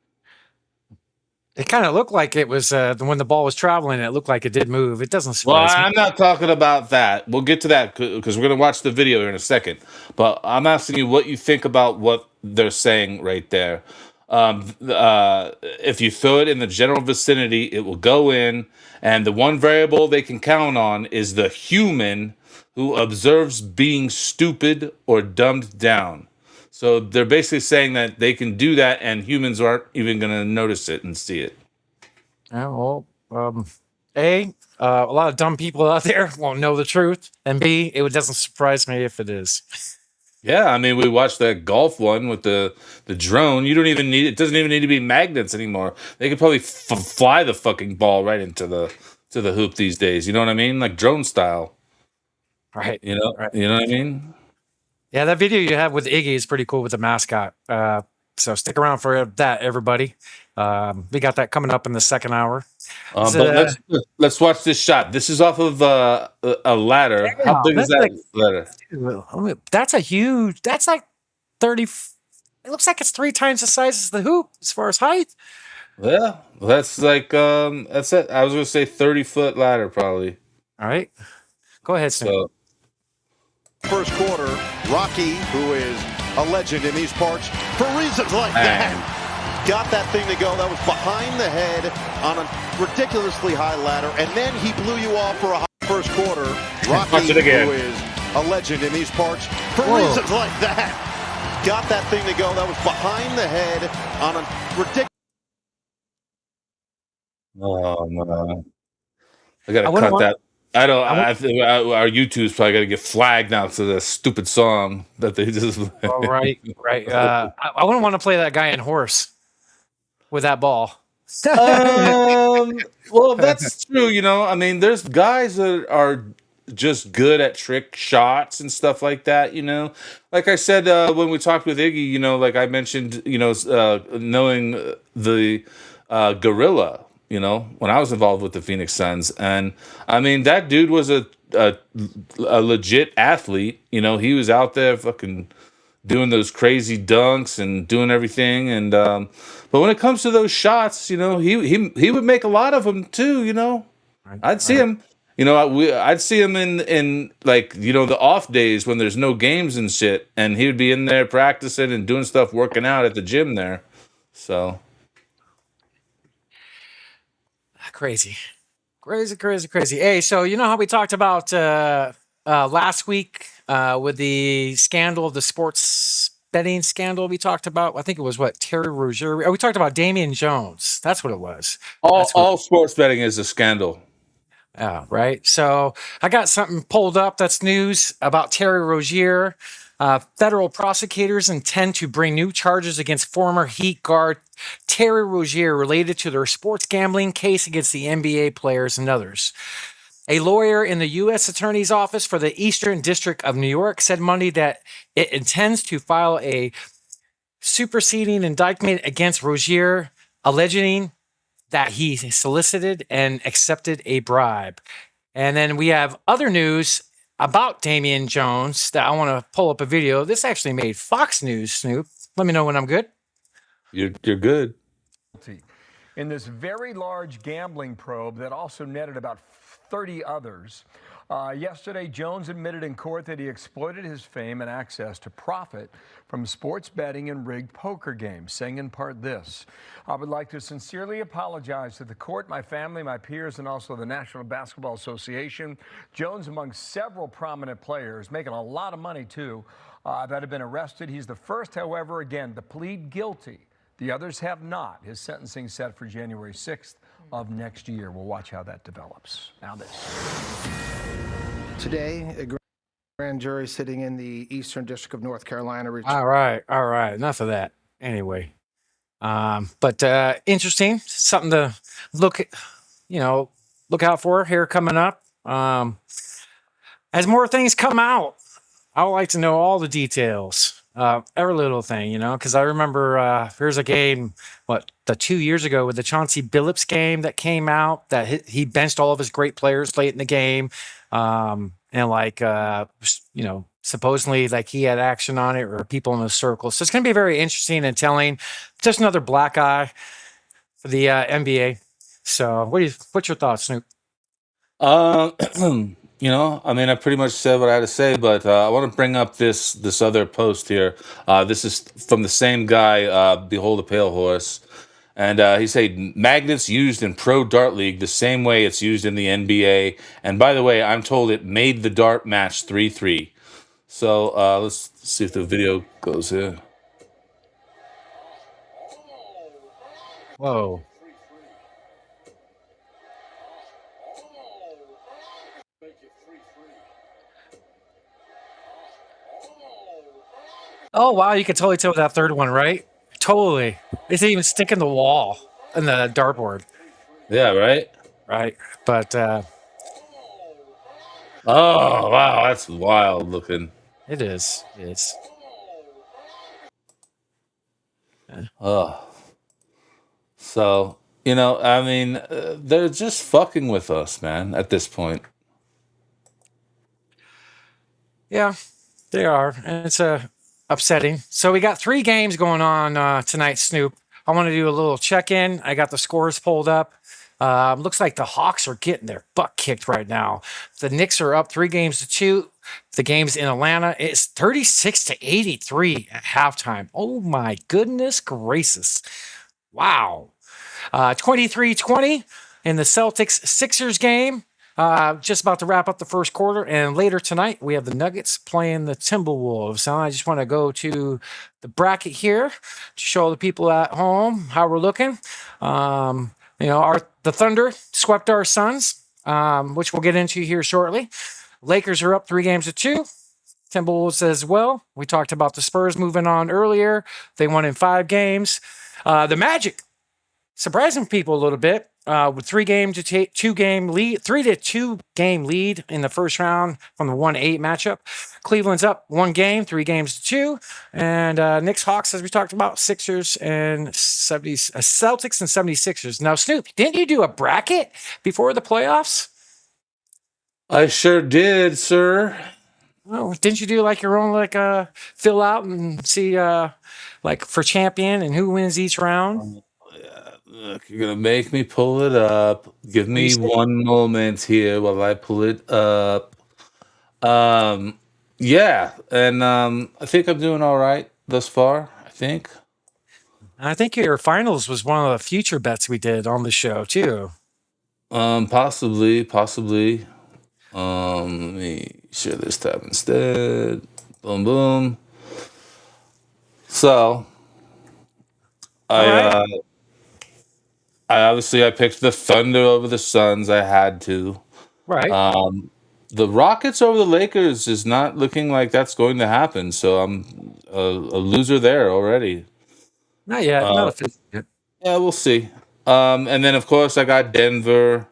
It kind of looked like it was when the ball was traveling. It looked like it did move. It doesn't surprise me. I'm not talking about that. We'll get to that because we're going to watch the video here in a second. But I'm asking you what you think about what they're saying right there. If you throw it in the general vicinity, it will go in. And the one variable they can count on is the human who observes being stupid or dumbed down. So they're basically saying that they can do that and humans aren't even going to notice it and see it. Yeah, well, A, a lot of dumb people out there won't know the truth. And B, it doesn't surprise me if it is. Yeah, I mean, we watched that golf one with the drone. You don't even need it. Doesn't even need to be magnets anymore. They could probably fly the fucking ball right into the hoop these days. You know what I mean? Like drone style. Right. You know, right. You know what I mean? Yeah, that video you have with Iggy is pretty cool with the mascot. So stick around for that, everybody. We got that coming up in the second hour. But let's watch this shot. This is off of a ladder. Yeah, how big is that ladder? That's a huge. That's like 30. It looks like it's 3 times the size as the hoop as far as height. Yeah, that's like that's it. I was gonna say 30-foot ladder probably. All right, go ahead, Snoop. So, first quarter, Rocky, who is a legend in these parts for reasons like that, got that thing to go. That was behind the head on a ridiculously high ladder, and then he blew you off for a first quarter. Rocky, who is a legend in these parts for reasons like that, got that thing to go. That was behind the head on a ridiculous. oh man, I gotta cut that. I don't. Our YouTube's probably got to get flagged now to the stupid song that they just. Oh, right. I wouldn't want to play that guy in horse with that ball. Well, that's true. You know, I mean, there's guys that are just good at trick shots and stuff like that. You know, like I said when we talked with Iggy. You know, like I mentioned. You know, knowing the gorilla. You know, when I was involved with the Phoenix Suns, and I mean that dude was a legit athlete. You know, he was out there fucking doing those crazy dunks and doing everything. And but when it comes to those shots, you know, he would make a lot of them too. You know, I'd see him. You know, I'd see him in like, you know, the off days when there's no games and shit, and he would be in there practicing and doing stuff, working out at the gym there. So. Crazy. Hey, so you know how we talked about last week with the scandal of the sports betting scandal we talked about? I think it was TerryRozier. We talked about DamonJones. That's what it was. All sports betting is a scandal. Yeah, right. So I got something pulled up that's news about TerryRozier. Federal prosecutors intend to bring new charges against former Heat guard TerryRozier related to their sports gambling case against the NBA players and others. A lawyer in the U.S. Attorney's Office for the Eastern District of New York said Monday that it intends to file a superseding indictment against Rozier, alleging that he solicited and accepted a bribe. And then we have other news about DamonJones that I want to pull up a video. This actually made Fox News, Snoop. Let me know when I'm good. You're good. in this very large gambling probe that also netted about 30 others. Yesterday, Jones admitted in court that he exploited his fame and access to profit from sports betting and rigged poker games, saying in part this: "I would like to sincerely apologize to the court, my family, my peers, and also the National Basketball Association." Jones, among several prominent players, making a lot of money too, that have been arrested. He's the first, however, again, to plead guilty. The others have not. His sentencing set for January 6th of next year. We'll watch how that develops. Now this. Today, a grand jury sitting in the Eastern District of North Carolina. All right. Enough of that. Anyway, but interesting. Something to look out for here coming up. As more things come out, I would like to know all the details. Every little thing, because I remember there's a game, 2 years ago with the Chauncey Billups game that came out that he benched all of his great players late in the game. Supposedly like he had action on it or people in the circle. So it's going to be very interesting and telling. Just another black eye for the NBA. So what's your thoughts, Snoop? I pretty much said what I had to say, but I want to bring up this other post here. This is from the same guy, Behold a Pale Horse. And he said, magnets used in Pro Dart League the same way it's used in the NBA. And by the way, I'm told it made the dart match 3-3. So let's see if the video goes here. Whoa. Oh, wow. You can totally tell with that third one, right? Totally. It's even sticking the wall in the dartboard. Yeah, right? Right. But, oh, wow. That's wild looking. It is. It's. Oh. So, they're just fucking with us, man, at this point. Yeah, they are. And it's upsetting. So we got 3 games going on tonight, Snoop. I want to do a little check-in. I got the scores pulled up. Looks like the Hawks are getting their butt kicked right now. The Knicks are up 3-2. The game's in Atlanta. It's 36-83 at halftime. Oh my goodness gracious. Wow. 23-20 in the Celtics-Sixers game. Just about to wrap up the first quarter, and later tonight we have the Nuggets playing the Timberwolves. So I just want to go to the bracket here to show the people at home how we're looking. The Thunder swept our Suns, which we'll get into here shortly. Lakers are up 3-2. Timberwolves as well. We talked about the Spurs moving on earlier. They won in 5 games. The Magic surprising people a little bit. With 3-2 game lead in the first round from the 1-8 matchup. Cleveland's up 1 game, 3-2. And Knicks Hawks, as we talked about, Celtics and 76ers. Now, Snoop, didn't you do a bracket before the playoffs? I sure did, sir. Oh, didn't you do like your own fill out and see for champion and who wins each round? Look, you're gonna make me pull it up. Give me one moment here while I pull it up. Yeah, and I think I'm doing all right thus far. I think your finals was one of the future bets we did on the show too. Possibly. Let me share this tab instead. Boom, boom. So, I picked the Thunder over the Suns. I had to. Right. The Rockets over the Lakers is not looking like that's going to happen. So I'm a loser there already. Not yet. Not yet. Yeah, we'll see. And then of course I got Denver.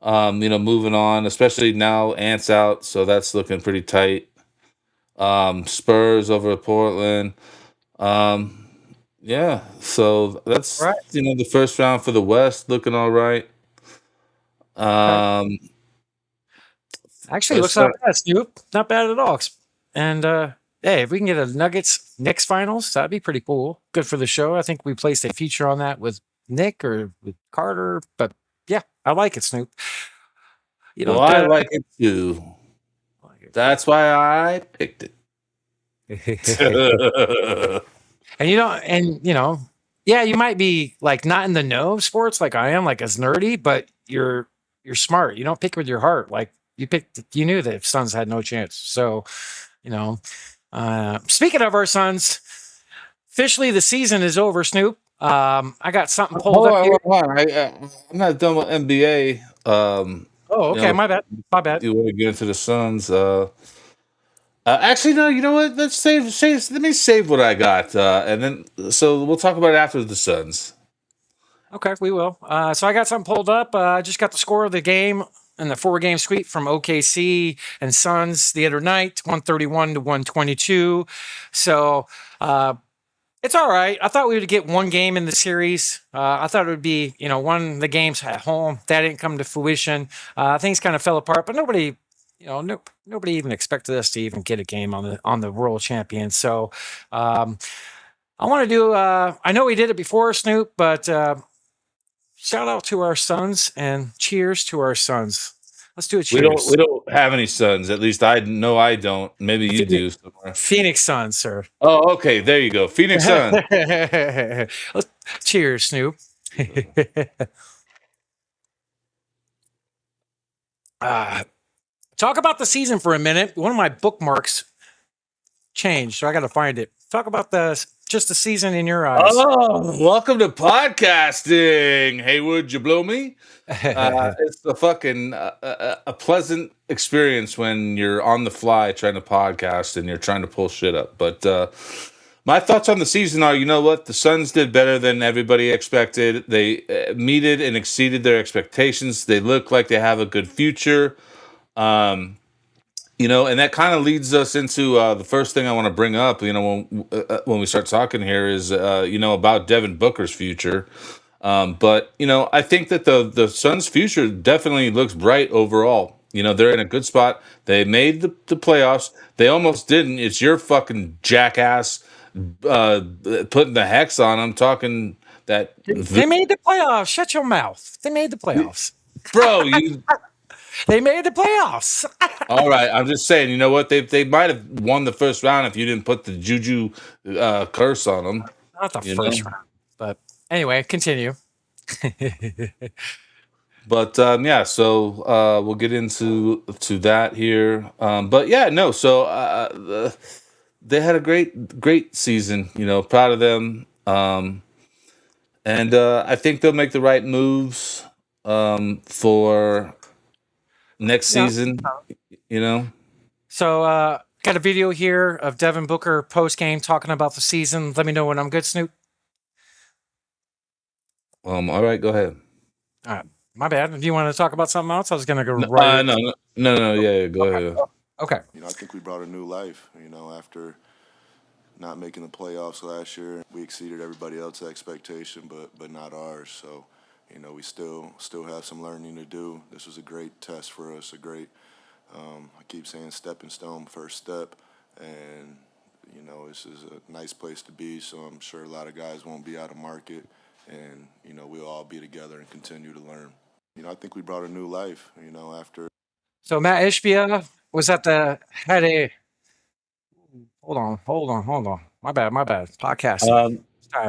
Moving on, especially now Ant's out, so that's looking pretty tight. Spurs over Portland. Yeah, so that's right. The first round for the West looking all right. Actually, looks not bad, Snoop. Not bad at all. And hey, if we can get a Nuggets Knicks finals, that'd be pretty cool. Good for the show. I think we placed a feature on that with Nick or with Carter, but yeah, I like it, Snoop. You know, Well, I like it too. That's why I picked it. And yeah, you might be like not in the know of sports like I am, like as nerdy, but you're smart. You don't pick with your heart. Like you knew that Suns had no chance. So, speaking of our Suns, officially the season is over, Snoop. I got something pulled up here. Hold on. I'm not done with NBA. Oh, okay, my bad. My bad. You want to get into the Suns? Actually, no. You know what? Let's save. Let me save what I got, and then so we'll talk about it after the Suns. Okay, we will. So I got something pulled up. I just got the score of the game in the 4-game sweep from OKC and Suns the other night, 131 to 122. So it's all right. I thought we would get one game in the series. I thought it would be, one of the games at home. That didn't come to fruition. Things kind of fell apart, but nobody even expected us to even get a game on the world champion. So I want to do. I know we did it before, Snoop, but shout out to our Suns and cheers to our Suns. Let's do a cheers. We don't have any Suns. At least I know I don't. Maybe you do somewhere. Phoenix Suns, sir. Oh, okay. There you go. Phoenix Suns. Cheers, Snoop. Talk about the season for a minute. One of my bookmarks changed, so I got to find it. Talk about just the season in your eyes. Oh, welcome to podcasting. Heywood, you blow me? It's a fucking a pleasant experience when you're on the fly trying to podcast and you're trying to pull shit up. But my thoughts on the season are, you know what? The Suns did better than everybody expected. They meted and exceeded their expectations. They look like they have a good future. And that kind of leads us into the first thing I want to bring up, when we start talking here is, about Devin Booker's future. But I think that the Suns' future definitely looks bright overall. They're in a good spot. They made the playoffs. They almost didn't. It's your fucking jackass putting the hex on them, talking that... They made the playoffs. Shut your mouth. They made the playoffs. Bro, you... They made the playoffs. All right, I'm just saying. You know what? They might have won the first round if you didn't put the juju curse on them. Not the first round, but anyway, continue. But yeah, so we'll get into that here. But yeah, no. So they had a great season. Proud of them. And I think they'll make the right moves for next season, So, got a video here of Devin Booker post-game talking about the season. Let me know when I'm good, Snoop. All right, go ahead. All right, my bad. Do you want to talk about something else? I was going to go right. No, yeah, go ahead. Okay. I think we brought a new life, after not making the playoffs last year. We exceeded everybody else's expectation, but not ours. So, we still have some learning to do. This was a great test for us, a great, I keep saying stepping stone, first step. And, this is a nice place to be, so I'm sure a lot of guys won't be out of market. And, we'll all be together and continue to learn. I think we brought a new life, after. So Matt Ishbia was at had a, hold on. My bad. Podcast.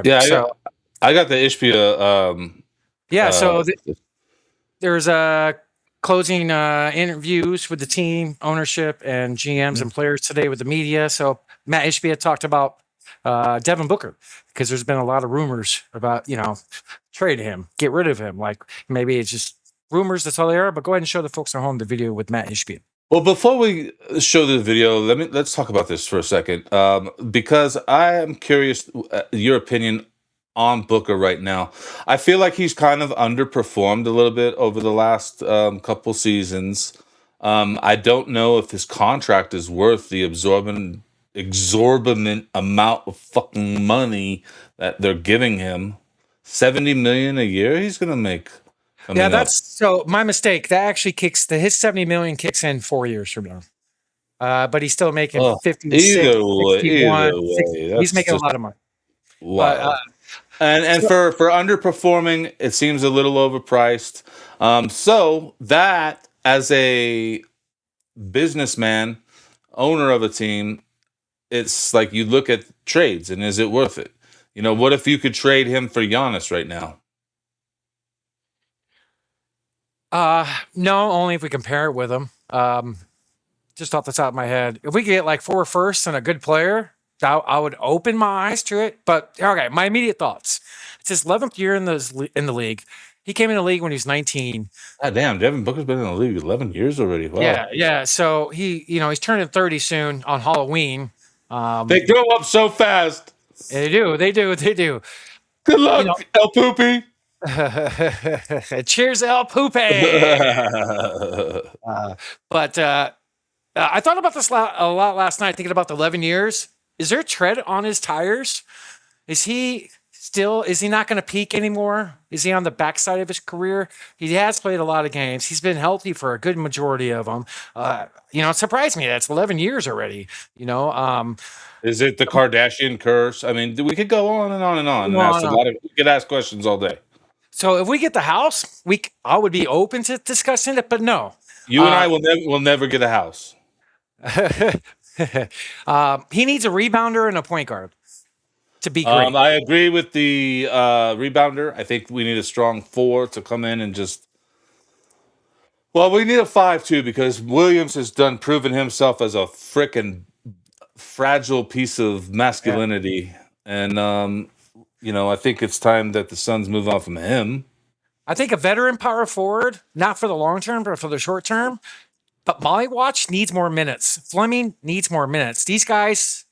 Yeah, so, I got the Ishbia. So there's closing interviews with the team, ownership, and GMs and players today with the media. So Matt Ishbia talked about Devin Booker because there's been a lot of rumors about, trade him, get rid of him. Like maybe it's just rumors, that's all they are. But go ahead and show the folks at home the video with Matt Ishbia. Well, before we show the video, let's talk about this for a second, because I am curious your opinion on Booker right now. I feel like he's kind of underperformed a little bit over the last couple seasons. I don't know if his contract is worth the exorbitant amount of fucking money that they're giving him. $70 million a year he's gonna make. So my mistake. That actually his $70 million kicks in 4 years from now. But he's still making 56, 61, 60. He's making a lot of money. Wow. And for underperforming, it seems a little overpriced. So that as a businessman, owner of a team, it's like you look at trades and is it worth it? You know, what if you could trade him for Giannis right now? No, only if we compare it with him. Just off the top of my head, if we could get like 4 firsts and a good player, I would open my eyes to it. But okay, my immediate thoughts. It's his 11th year in the league. He came in the league when he was 19. God damn, Devin Booker's been in the league 11 years already. Wow. Yeah. So he's turning 30 soon on Halloween. They grow up so fast. They do. Good luck, El Poopy. Cheers, El Poopy. But I thought about this a lot last night, thinking about the 11 years. Is there tread on his tires? Is he not going to peak anymore? Is he on the backside of his career? He has played a lot of games. He's been healthy for a good majority of them. It surprised me. That's 11 years already. Is it the Kardashian curse? I mean, we could go on and on and on. We could ask questions all day. So if we get the house, I would be open to discussing it, but no. You and I will never get a house. He needs a rebounder and a point guard to be great. I agree with the rebounder. I think we need a strong 4 to come in and just. Well, we need a 5 too, because Williams has proven himself as a frickin' fragile piece of masculinity, and I think it's time that the Suns move on from him. I think a veteran power forward, not for the long term, but for the short term. But Molly Watch needs more minutes. Fleming needs more minutes. These guys'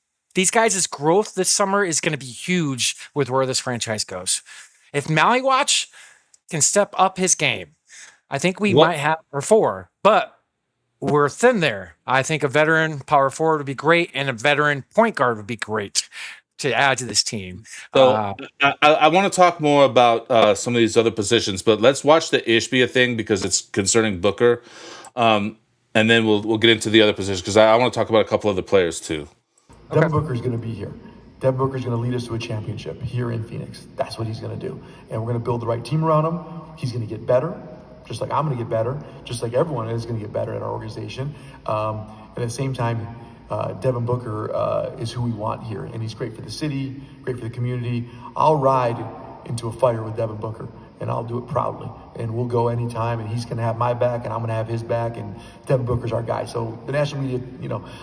growth this summer is going to be huge with where this franchise goes. If Molly Watch can step up his game, I think we might have 4. But we're thin there. I think a veteran power forward would be great, and a veteran point guard would be great to add to this team. So I want to talk more about some of these other positions, but let's watch the Ishbia thing because it's concerning Booker. And then we'll get into the other positions because I want to talk about a couple other players too. Okay. Devin Booker's going to be here. Devin Booker's going to lead us to a championship here in Phoenix. That's what he's going to do. And we're going to build the right team around him. He's going to get better, just like I'm going to get better, just like everyone is going to get better at our organization. And at the same time, Devin Booker is who we want here. And he's great for the city, great for the community. I'll ride into a fire with Devin Booker, and I'll do it proudly. And we'll go anytime, and he's going to have my back, and I'm going to have his back, and Devin Booker's our guy. So the national media,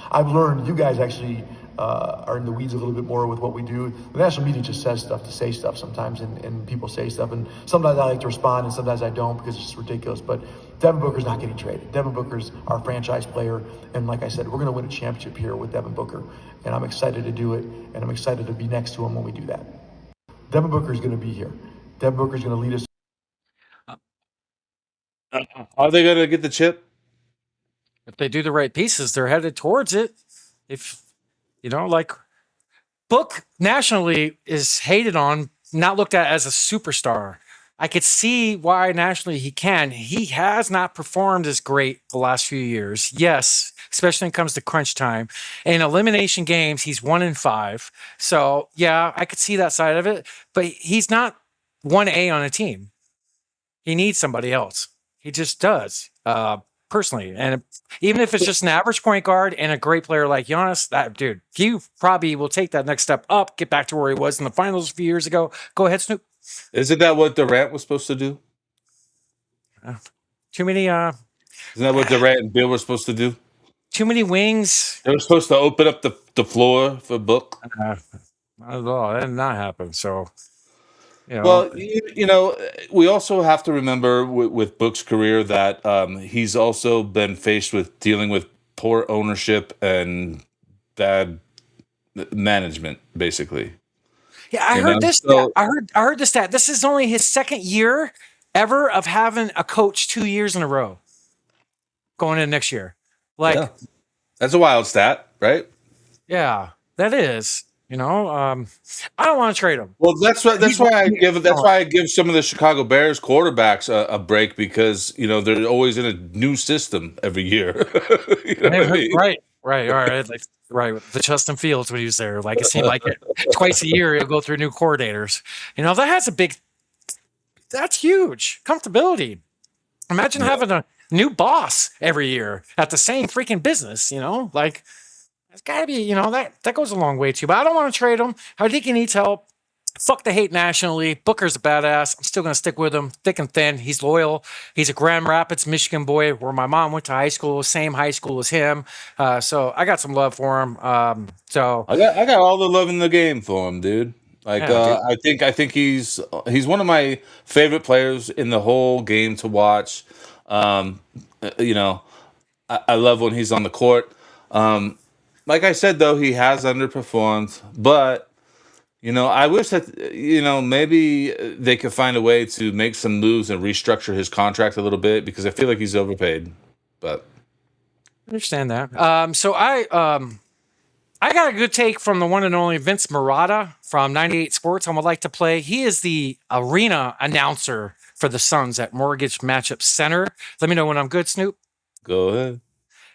I've learned you guys actually are in the weeds a little bit more with what we do. The national media just says stuff to say stuff sometimes, and people say stuff, and sometimes I like to respond, and sometimes I don't because it's just ridiculous. But Devin Booker's not getting traded. Devin Booker's our franchise player, and like I said, we're going to win a championship here with Devin Booker, and I'm excited to do it, and I'm excited to be next to him when we do that. Devin Booker's going to be here. Devin Booker's going to lead us. Are they going to get the chip? If they do the right pieces, they're headed towards it. If, Book nationally is hated on, not looked at as a superstar. I could see why nationally he can. He has not performed as great the last few years. Yes, especially when it comes to crunch time. In elimination games, he's 1-5. So, yeah, I could see that side of it. But he's not 1A on a team. He needs somebody else. He just does, personally. And even if it's just an average point guard and a great player like Giannis, that dude, he probably will take that next step up, get back to where he was in the finals a few years ago. Go ahead, Snoop. Isn't that what Durant was supposed to do? Too many. Isn't that what Durant and Bill were supposed to do? Too many wings. They were supposed to open up the floor for Book. Not at all. That did not happen. So, Well, we also have to remember with Book's career that he's also been faced with dealing with poor ownership and bad management, basically. Yeah, I heard this. I heard the stat. This is only his second year ever of having a coach 2 years in a row going into next year. That's a wild stat, right? Yeah, that is. I don't want to trade him. Well, that's why I give some of the Chicago Bears quarterbacks a break because they're always in a new system every year. Right. Right, all right, like right with the Justin Fields when he was there. Like it seemed like twice a year he'll go through new coordinators. That's huge comfortability. Imagine having a new boss every year at the same freaking business. Like it's got to be. That goes a long way too. But I don't want to trade him. I think he needs help. Fuck the hate nationally. Booker's a badass. I'm still going to stick with him thick and thin. He's loyal. He's a Grand Rapids, Michigan boy where my mom went to high school, same high school as him. So I got some love for him. So I got all the love in the game for him, dude. Like I think he's one of my favorite players in the whole game to watch. I love when he's on the court. Like I said, though, he has underperformed, but I wish that, maybe they could find a way to make some moves and restructure his contract a little bit because I feel like he's overpaid. But I understand that. So I got a good take from the one and only Vince Marotta from 98 Sports on Would Like to Play. He is the arena announcer for the Suns at Mortgage Matchup Center. Let me know when I'm good, Snoop. Go ahead.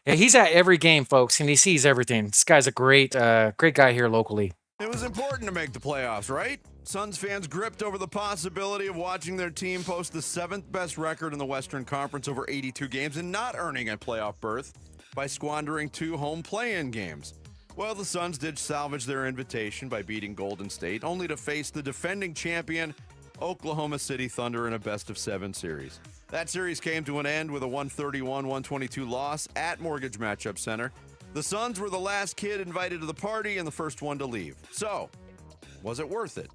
Yeah, he's at every game, folks, and he sees everything. This guy's a great guy here locally. It was important to make the playoffs, right? Suns fans gripped over the possibility of watching their team post the 7th best record in the Western Conference over 82 games and not earning a playoff berth by squandering 2 home play-in games. Well, the Suns did salvage their invitation by beating Golden State, only to face the defending champion Oklahoma City Thunder in a best-of-7 series. That series came to an end with a 131-122 loss at Mortgage Matchup Center. The Suns were the last kid invited to the party and the first one to leave. So, was it worth it?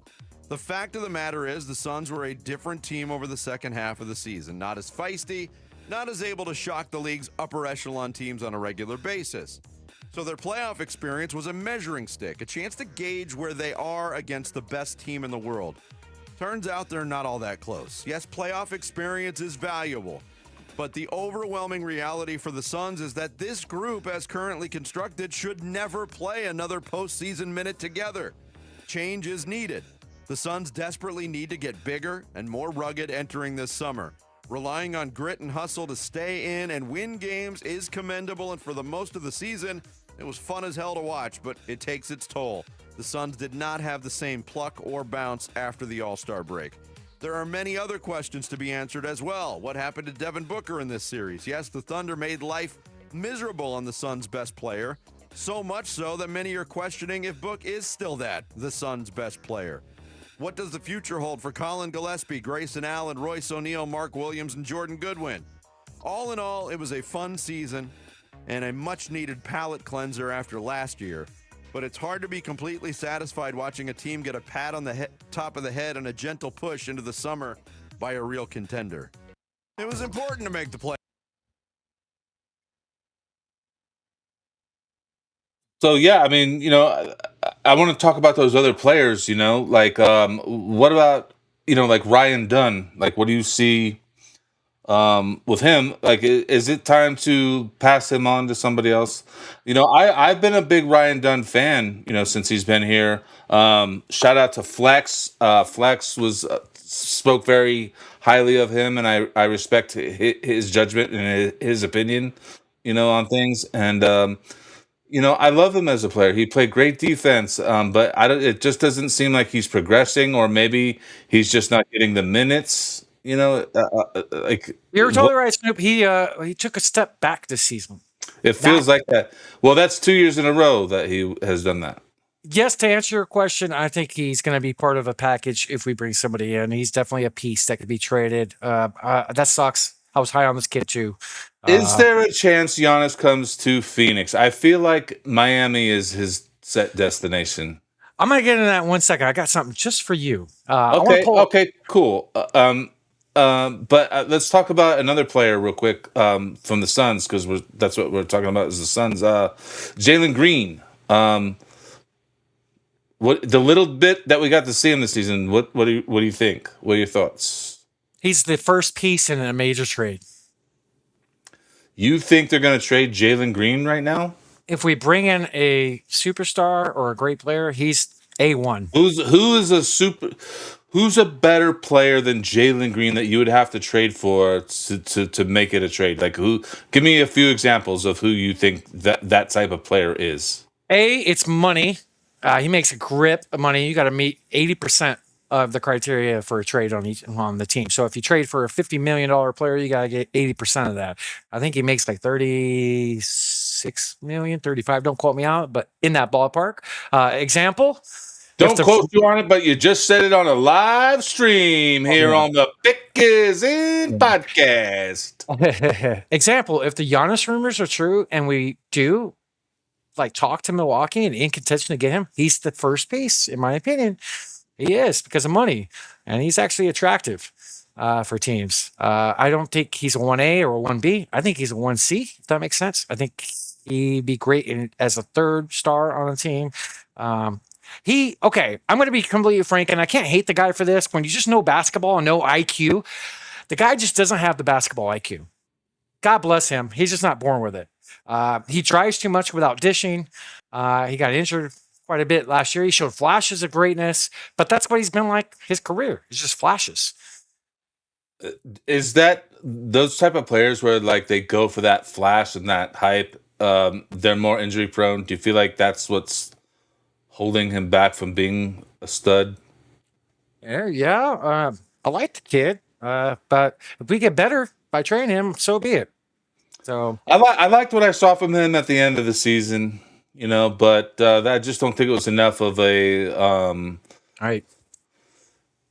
The fact of the matter is the Suns were a different team over the second half of the season. Not as feisty, not as able to shock the league's upper echelon teams on a regular basis. So their playoff experience was a measuring stick, a chance to gauge where they are against the best team in the world. Turns out they're not all that close. Yes, playoff experience is valuable. But the overwhelming reality for the Suns is that this group, as currently constructed, should never play another postseason minute together. Change is needed. The Suns desperately need to get bigger and more rugged entering this summer. Relying on grit and hustle to stay in and win games is commendable, and for the most of the season, it was fun as hell to watch, but it takes its toll. The Suns did not have the same pluck or bounce after the All-Star break. There are many other questions to be answered as well. What happened to Devin Booker in this series? Yes, the Thunder made life miserable on the Suns' best player. So much so that many are questioning if Book is still the Suns' best player. What does the future hold for Colin Gillespie, Grayson Allen, Royce O'Neal, Mark Williams, and Jordan Goodwin? All in all, it was a fun season and a much-needed palate cleanser after last year. But it's hard to be completely satisfied watching a team get a pat on the top of the head and a gentle push into the summer by a real contender. It was important to make the play. So, yeah, I mean, I want to talk about those other players, like what about, like Ryan Dunn? Like, what do you see with him? Like, is it time to pass him on to somebody else? I've been a big Ryan Dunn fan, since he's been here. Shout out to Flex. Flex spoke very highly of him, and I respect his judgment and his opinion, on things. And I love him as a player. He played great defense, but it just doesn't seem like he's progressing, or maybe he's just not getting the minutes. Like You're totally right, Snoop. He took a step back this season. It feels like that. Well, that's 2 years in a row that he has done that. Yes, to answer your question, I think he's going to be part of a package if we bring somebody in. He's definitely a piece that could be traded. That sucks. I was high on this kid too. Is there a chance Giannis comes to Phoenix? I feel like Miami is his set destination. I'm going to get into that in 1 second. I got something just for you. Okay, cool. But let's talk about another player real quick from the Suns, because that's what we're talking about is the Suns. Jalen Green. What the little bit that we got to see him this season? What do you think? What are your thoughts? He's the first piece in a major trade. You think they're going to trade Jalen Green right now? If we bring in a superstar or a great player, he's A1. Who who's a better player than Jalen Green that you would have to trade for to make it a trade? Like, who? Give me a few examples of who you think that type of player is. It's money. He makes a grip of money. You got to meet 80% of the criteria for a trade on the team. So if you trade for a $50 million player, you got to get 80% of that. I think he makes like 36 million, 35. Don't quote me out, but in that ballpark. Example. Don't quote you on it, but you just said it on a live stream here on the Pickers In podcast. Example, if the Giannis rumors are true and we do talk to Milwaukee and in contention to get him, he's the first piece, in my opinion. He is, because of money, and he's actually attractive for teams. I don't think he's a 1A or a 1B. I think he's a 1C, if that makes sense. I think he'd be great as a third star on a team. I'm going to be completely frank, and I can't hate the guy for this. When you just know basketball and know IQ, the guy just doesn't have the basketball IQ. God bless him. He's just not born with it. He drives too much without dishing. He got injured quite a bit last year. He showed flashes of greatness, but that's what he's been like his career. It's just flashes. Is that those type of players where they go for that flash and that hype? They're more injury prone. Do you feel like that's what's holding him back from being a stud? Yeah. I like the kid, but if we get better by training him, so be it. So I liked what I saw from him at the end of the season, but I just don't think it was enough of a. Right.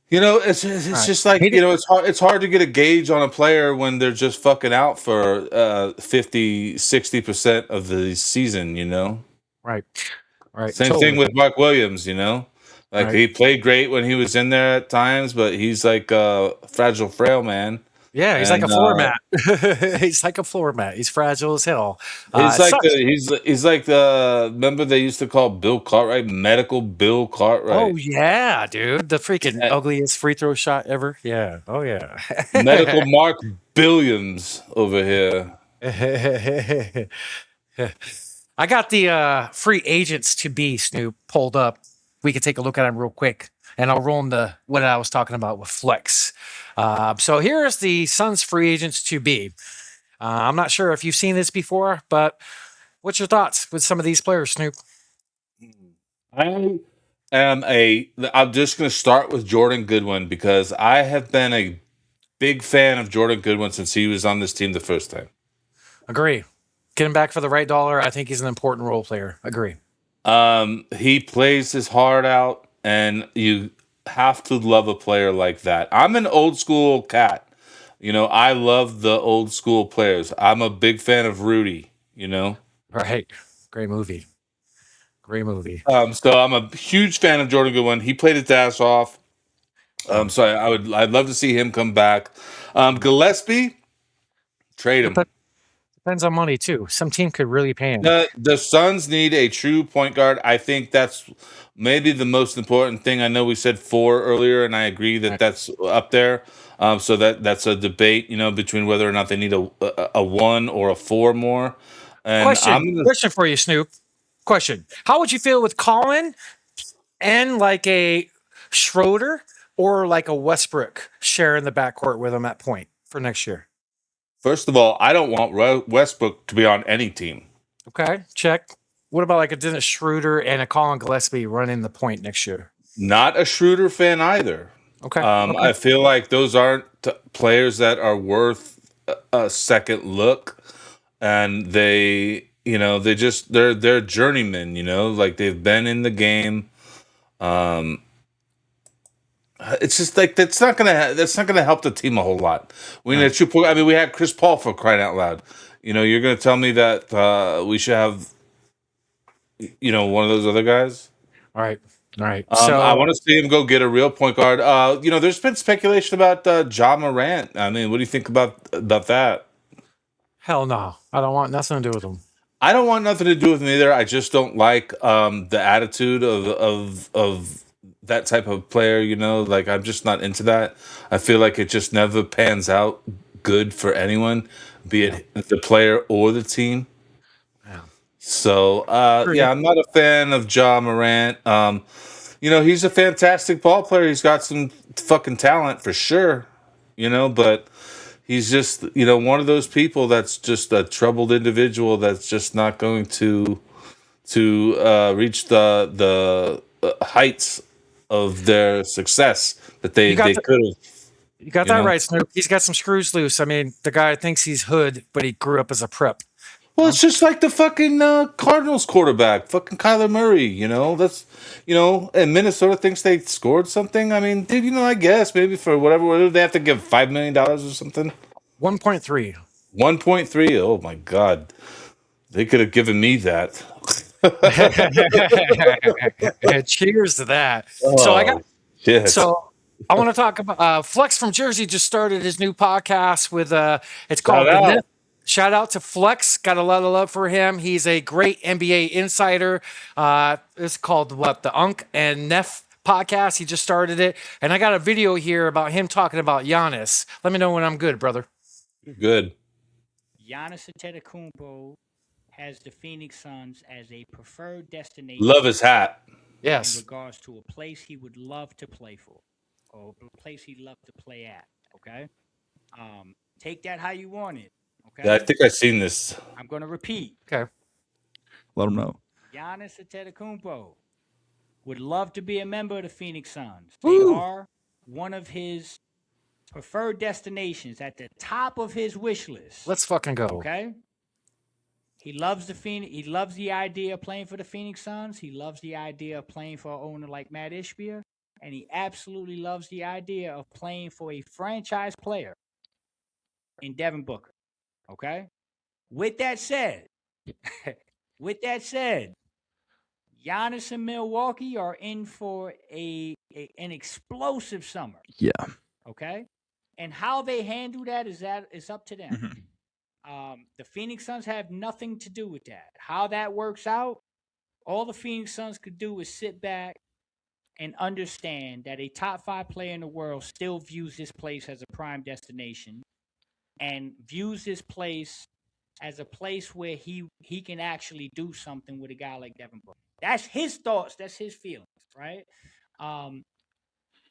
It's just like it's hard to get a gauge on a player when they're just fucking out for 50-60% of the season. Right. Same thing with Mark Williams. Right. He played great when he was in there at times, but he's like a fragile, frail man. Yeah, he's like a floor mat. He's like a floor mat. He's fragile as hell. He's like remember they used to call Bill Cartwright Medical Bill Cartwright. Oh yeah, dude, the freaking ugliest free throw shot ever. Yeah. Oh yeah. Medical Mark Billions over here. I got the free agents to be, Snoop, pulled up. We can take a look at them real quick, and I'll roll in what I was talking about with Flex. So here's the Suns free agents to be. I'm not sure if you've seen this before, but what's your thoughts with some of these players, Snoop? I'm just going to start with Jordan Goodwin because I have been a big fan of Jordan Goodwin since he was on this team the first time. Agree. Get him back for the right dollar. I think he's an important role player. Agree. He plays his heart out, and you have to love a player like that. I'm an old school cat. I love the old school players. I'm a big fan of ROTY, Right. Great movie. So I'm a huge fan of Jordan Goodwin. He played his ass off. So I'd love to see him come back. Gillespie, trade him. Depends on money too. Some team could really pay him. The Suns need a true point guard. I think that's maybe the most important thing. I know we said 4 earlier, and I agree that that's up there. So that's a debate, between whether or not they need a 1 or a 4 more. And Question for you, Snoop. Question: how would you feel with Colin and a Schroeder or like a Westbrook sharing the backcourt with him at point for next year? First of all, I don't want Westbrook to be on any team. Okay, check. What about a Dennis Schroeder and a Colin Gillespie running the point next year? Not a Schroeder fan either. Okay. I feel like those aren't players that are worth a second look, and they're journeymen. They've been in the game. It's just that's not gonna help the team a whole lot. We had Chris Paul, for crying out loud. You're gonna tell me that we should have one of those other guys. All right. So I want to see him go get a real point guard. There's been speculation about Ja Morant. I mean, what do you think about that? Hell no, I don't want nothing to do with him. I don't want nothing to do with him either. I just don't like the attitude of that type of player. I'm just not into that. I feel like it just never pans out good for anyone, be it the player or the team. Yeah. So I'm not a fan of Ja Morant. he's a fantastic ball player. He's got some fucking talent for sure, but he's just, one of those people that's just a troubled individual that's just not going to reach the heights of their success that they could have. You got that right, Snoop. He's got some screws loose. I mean, the guy thinks he's hood, but he grew up as a prep. Well, it's just like the fucking Cardinals quarterback, fucking Kyler Murray. That's and Minnesota thinks they scored something. I mean, dude, I guess maybe for whatever they have to give $5 million or something. 1.3. 1.3. Oh my God, they could have given me that. Cheers to that. Oh, So I want to talk about Flex from Jersey just started his new podcast with it's called Shout out to Flex. Got a lot of love for him. He's a great NBA insider. It's called the Unc&NephPodcast. He just started it. And I got a video here about him talking about Giannis. Let me know when I'm good, brother. Good. Giannis Antetokounmpo has the Phoenix Suns as a preferred destination. Love his hat. Yes. In regards to a place he would love to play for, or a place he'd love to play at. Okay. Take that how you want it. Okay. Yeah, I think I've seen this. I'm going to repeat. Okay. Let him know. Giannis Antetokounmpo would love to be a member of the Phoenix Suns. They are one of his preferred destinations at the top of his wish list. Let's fucking go. Okay. He loves the Phoenix. He loves the idea of playing for the Phoenix Suns. He loves the idea of playing for an owner like Matt Ishbia, and he absolutely loves the idea of playing for a franchise player in Devin Booker. Okay. With that said, Giannis and Milwaukee are in for an explosive summer. Yeah. Okay. And how they handle that is up to them. The Phoenix Suns have nothing to do with that. How that works out, all the Phoenix Suns could do is sit back and understand that a top 5 player in the world still views this place as a prime destination and views this place as a place where he can actually do something with a guy like Devin Booker. That's his thoughts. That's his feelings, right?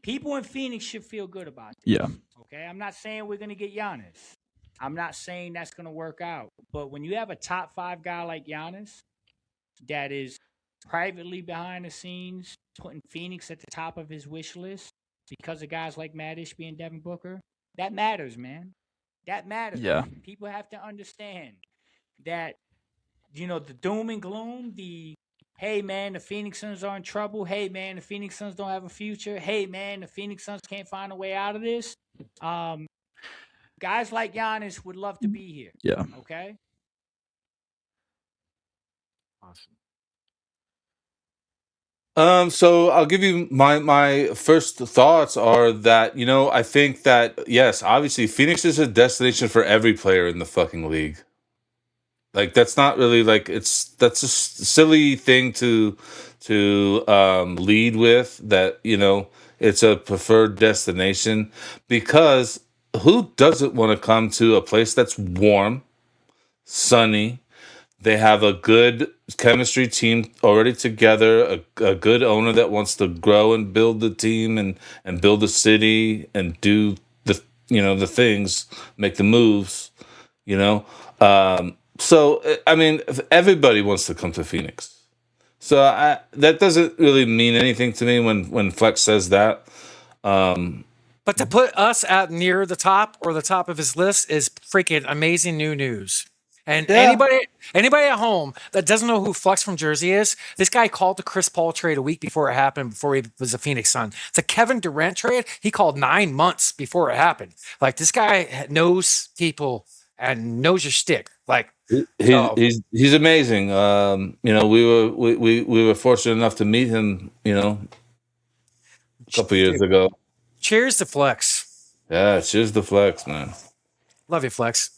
People in Phoenix should feel good about this. Yeah. Okay? I'm not saying we're going to get Giannis. I'm not saying that's going to work out. But when you have a top 5 guy like Giannis that is privately behind the scenes putting Phoenix at the top of his wish list because of guys like Matt Ishbia and Devin Booker, that matters, man. That matters. Yeah. People have to understand that, the doom and gloom, hey, man, the Phoenix Suns are in trouble. Hey, man, the Phoenix Suns don't have a future. Hey, man, the Phoenix Suns can't find a way out of this. Guys like Giannis would love to be here. Yeah. Okay? Awesome. So I'll give you my first thoughts are that, I think that, yes, obviously Phoenix is a destination for every player in the fucking league. Like, that's not really that's a silly thing to lead with, that, it's a preferred destination, because who doesn't want to come to a place that's warm, sunny? They have a good chemistry team already together, a good owner that wants to grow and build the team and build the city and do the things, make the moves, So, I mean, everybody wants to come to Phoenix. So that doesn't really mean anything to me when Flex says that. But to put us at near the top or the top of his list is freaking amazing new news. And anybody at home that doesn't know who Flex from Jersey is, this guy called the Chris Paul trade a week before it happened, before he was a Phoenix Sun. The Kevin Durant trade, he called 9 months before it happened. Like, this guy knows people and knows your shtick. Like, he's amazing. We were fortunate enough to meet him, a couple years ago. Cheers to Flex. Yeah, cheers to Flex, man. Love you, Flex.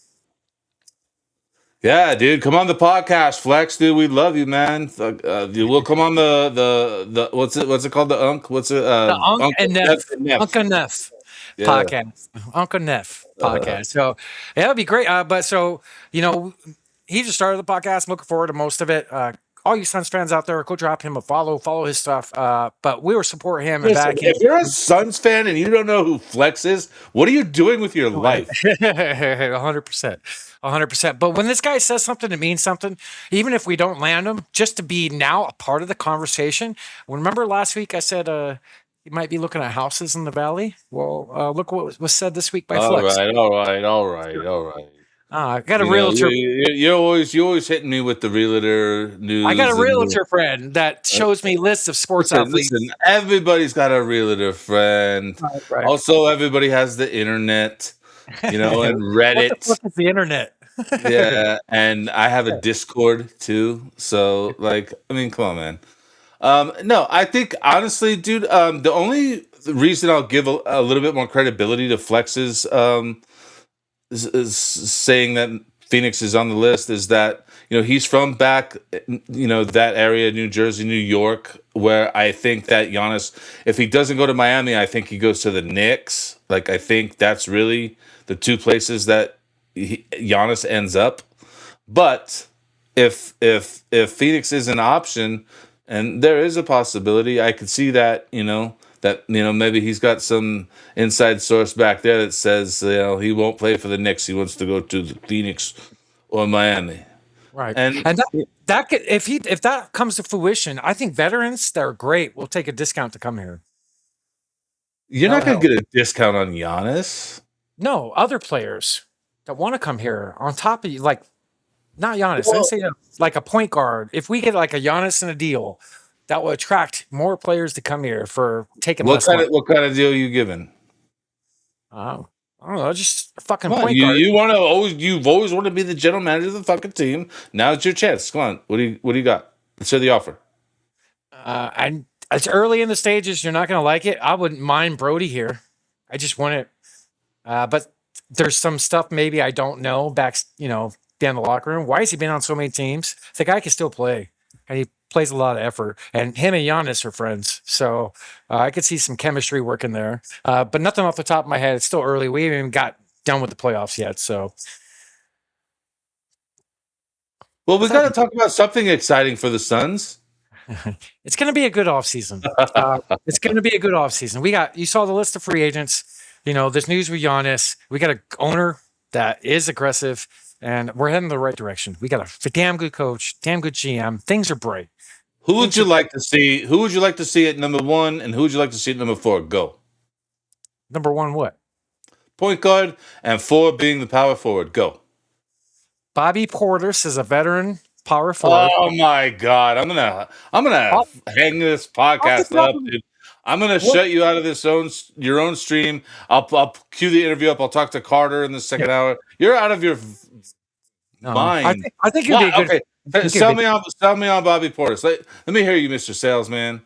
Yeah, dude, come on the podcast, Flex, dude. We love you, man. We'll come on the what's it called? The Unc? What's it? The Unc&Neph podcast. Unc&Neph podcast. So yeah, that'd be great. But so he just started the podcast. I'm looking forward to most of it. all you Suns fans out there, go drop him a follow his stuff. But we will support him. And Listen, back if you're a Suns fan and you don't know who Flex is, what are you doing with your life? 100%. 100%. But when this guy says something, it means something. Even if we don't land him, just to be now a part of the conversation. Remember last week I said you might be looking at houses in the valley? Well, look what was said this week by Flex. All right. I got a realtor. You're always hitting me with the realtor news. I got a realtor friend that shows me lists of sports athletes. Listen, everybody's got a realtor friend. Right. Also, everybody has the internet, and Reddit. What the fuck is the internet? Yeah, and I have a Discord too. So, come on, man. No, I think honestly, dude, the only reason I'll give a little bit more credibility to Flex's is saying that Phoenix is on the list is that he's from back that area, New Jersey, New York, where I think that Giannis, if he doesn't go to Miami, I think he goes to the Knicks. I think that's really the two places that Giannis ends up. But if Phoenix is an option, and there is a possibility, I could see that maybe he's got some inside source back there that says he won't play for the Knicks. He wants to go to the Phoenix or Miami. Right. And that could, if that comes to fruition, I think veterans that are great will take a discount to come here. You're not going to get a discount on Giannis. No, other players that want to come here on top of you, not Giannis. Well, I'd say a point guard. If we get a Giannis in a deal, that will attract more players to come here for taking less money. What kind of deal are you giving? I don't know, just a fucking Come on, point guard. You've always wanted to be the general manager of the fucking team. Now it's your chance. Come on, what do you got? Let's hear the offer. And it's early in the stages. You're not going to like it. I wouldn't mind Brody here. I just want it. But there's some stuff maybe I don't know back, down the locker room. Why has he been on so many teams? The guy can still play, and he plays a lot of effort. And him and Giannis are friends, so I could see some chemistry working there. But nothing off the top of my head. It's still early. We haven't even got done with the playoffs yet. So, well, we got to talk about something exciting for the Suns. It's going to be a good offseason. It's going to be a good offseason. You saw the list of free agents. There's news with Giannis. We got an owner that is aggressive. And we're heading in the right direction. We got a damn good coach, damn good GM. Things are bright. Who would you like to see? Who would you like to see at number 1, and who would you like to see at number 4? Go. Number 1, what? Point guard, and 4 being the power forward. Go. Bobby Portis is a veteran power forward. Oh my God! I'm gonna hang this podcast up, dude. I'm gonna shut you out of your own stream. I'll cue the interview up. I'll talk to Carter in the second hour. You're out of your mind. I think you'd be a good. Okay. Sell me on Bobby Portis. Let me hear you, Mr. Salesman.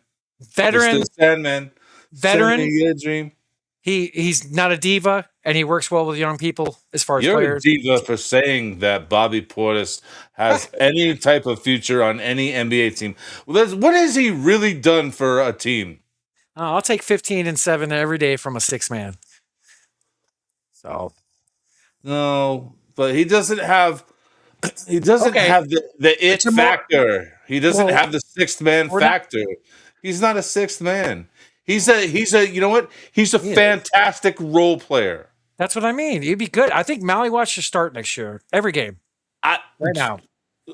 Veteran, Mr. Sandman. Veteran. Your dream. He's not a diva, and he works well with young people as far as players. You're a diva for saying that Bobby Portis has any type of future on any NBA team. What has he really done for a team? I'll take 15 and 7 every day from a 6-man. So, no, but he doesn't have. He doesn't have the it factor. He doesn't have the 6th man factor. He's not a 6th man. He's a you know what? He's a fantastic role player. That's what I mean. He'd be good. I think Mally should start next year. Every game. Right now.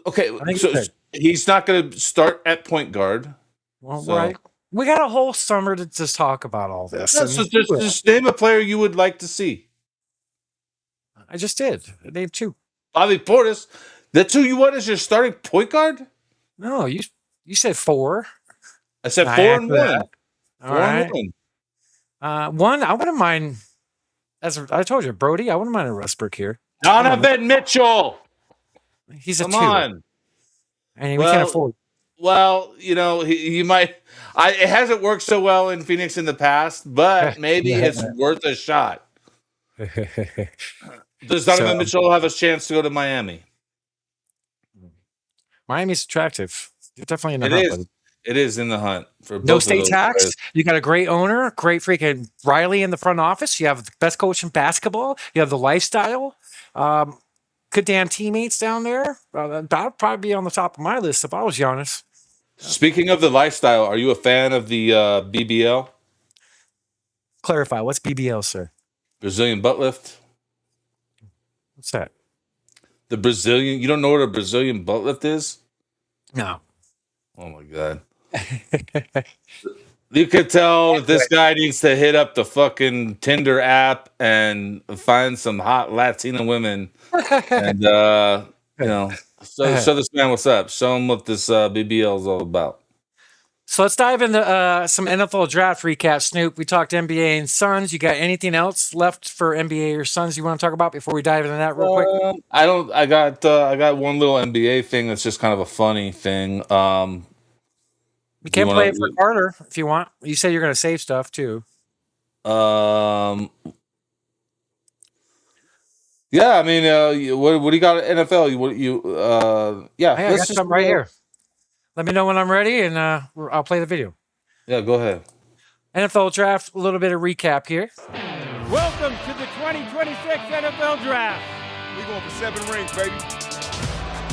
Okay, so he's not going to start at point guard. Well, right. We got a whole summer to just talk about all this. Yeah, so just name a player you would like to see. I just did. I named 2. Bobby Portis. That's who you want as your starting point guard? No, you said 4. I said 4 and 1. All right. 1, I wouldn't mind. As I told you, Brody, I wouldn't mind a Westbrook here. Donovan Mitchell. He's a 2. Come on. And we can't afford. Well, he might. It hasn't worked so well in Phoenix in the past, but maybe it's worth a shot. Does Donovan Mitchell have a chance to go to Miami? Miami's attractive. You're definitely in the hunt. It is in the hunt for no state tax. Players. You got a great owner, great freaking Riley in the front office. You have the best coach in basketball. You have the lifestyle. good damn teammates down there. That would probably be on the top of my list if I was Giannis. Speaking of the lifestyle, are you a fan of the BBL? Clarify, what's BBL, sir? Brazilian butt lift? What's that? The Brazilian, you don't know what a Brazilian butt lift is? No. Oh my God. You could tell that this guy needs to hit up the fucking Tinder app and find some hot Latina women and, show this man what's up. Show him what this BBL is all about. So let's dive into some NFL draft recap, Snoop. We talked NBA and Suns. You got anything else left for NBA or Suns you want to talk about before we dive into that real quick? I got one little NBA thing that's just kind of a funny thing. You can play it for Carter if you want. You said you're going to save stuff too. Yeah, I mean, what do you got at NFL? I got something right here. Let me know when I'm ready, and I'll play the video. Yeah, go ahead. NFL draft, a little bit of recap here. Welcome to the 2026 NFL Draft. We're going for 7 rings, baby.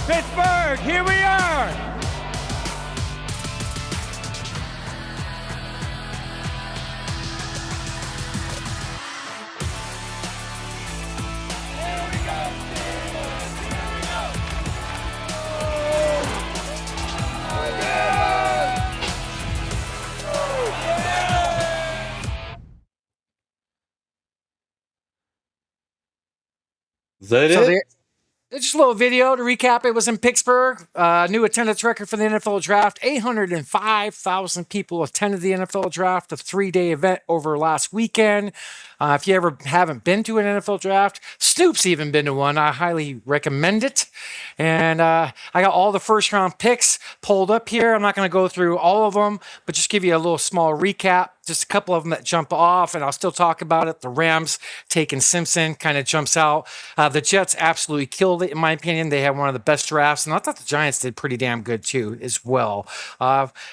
Pittsburgh, here we are. Is that it? Just a little video to recap. It was in Pittsburgh. New attendance record for the NFL Draft. 805,000 people attended the NFL Draft, a 3-day event over last weekend. If you ever haven't been to an NFL Draft, Snoop's even been to one. I highly recommend it. And I got all the first-round picks pulled up here. I'm not going to go through all of them, but just give you a little small recap. Just a couple of them that jump off, and I'll still talk about it. The Rams taking Simpson kind of jumps out. The Jets absolutely killed it, in my opinion. They had one of the best drafts, and I thought the Giants did pretty damn good, too, as well.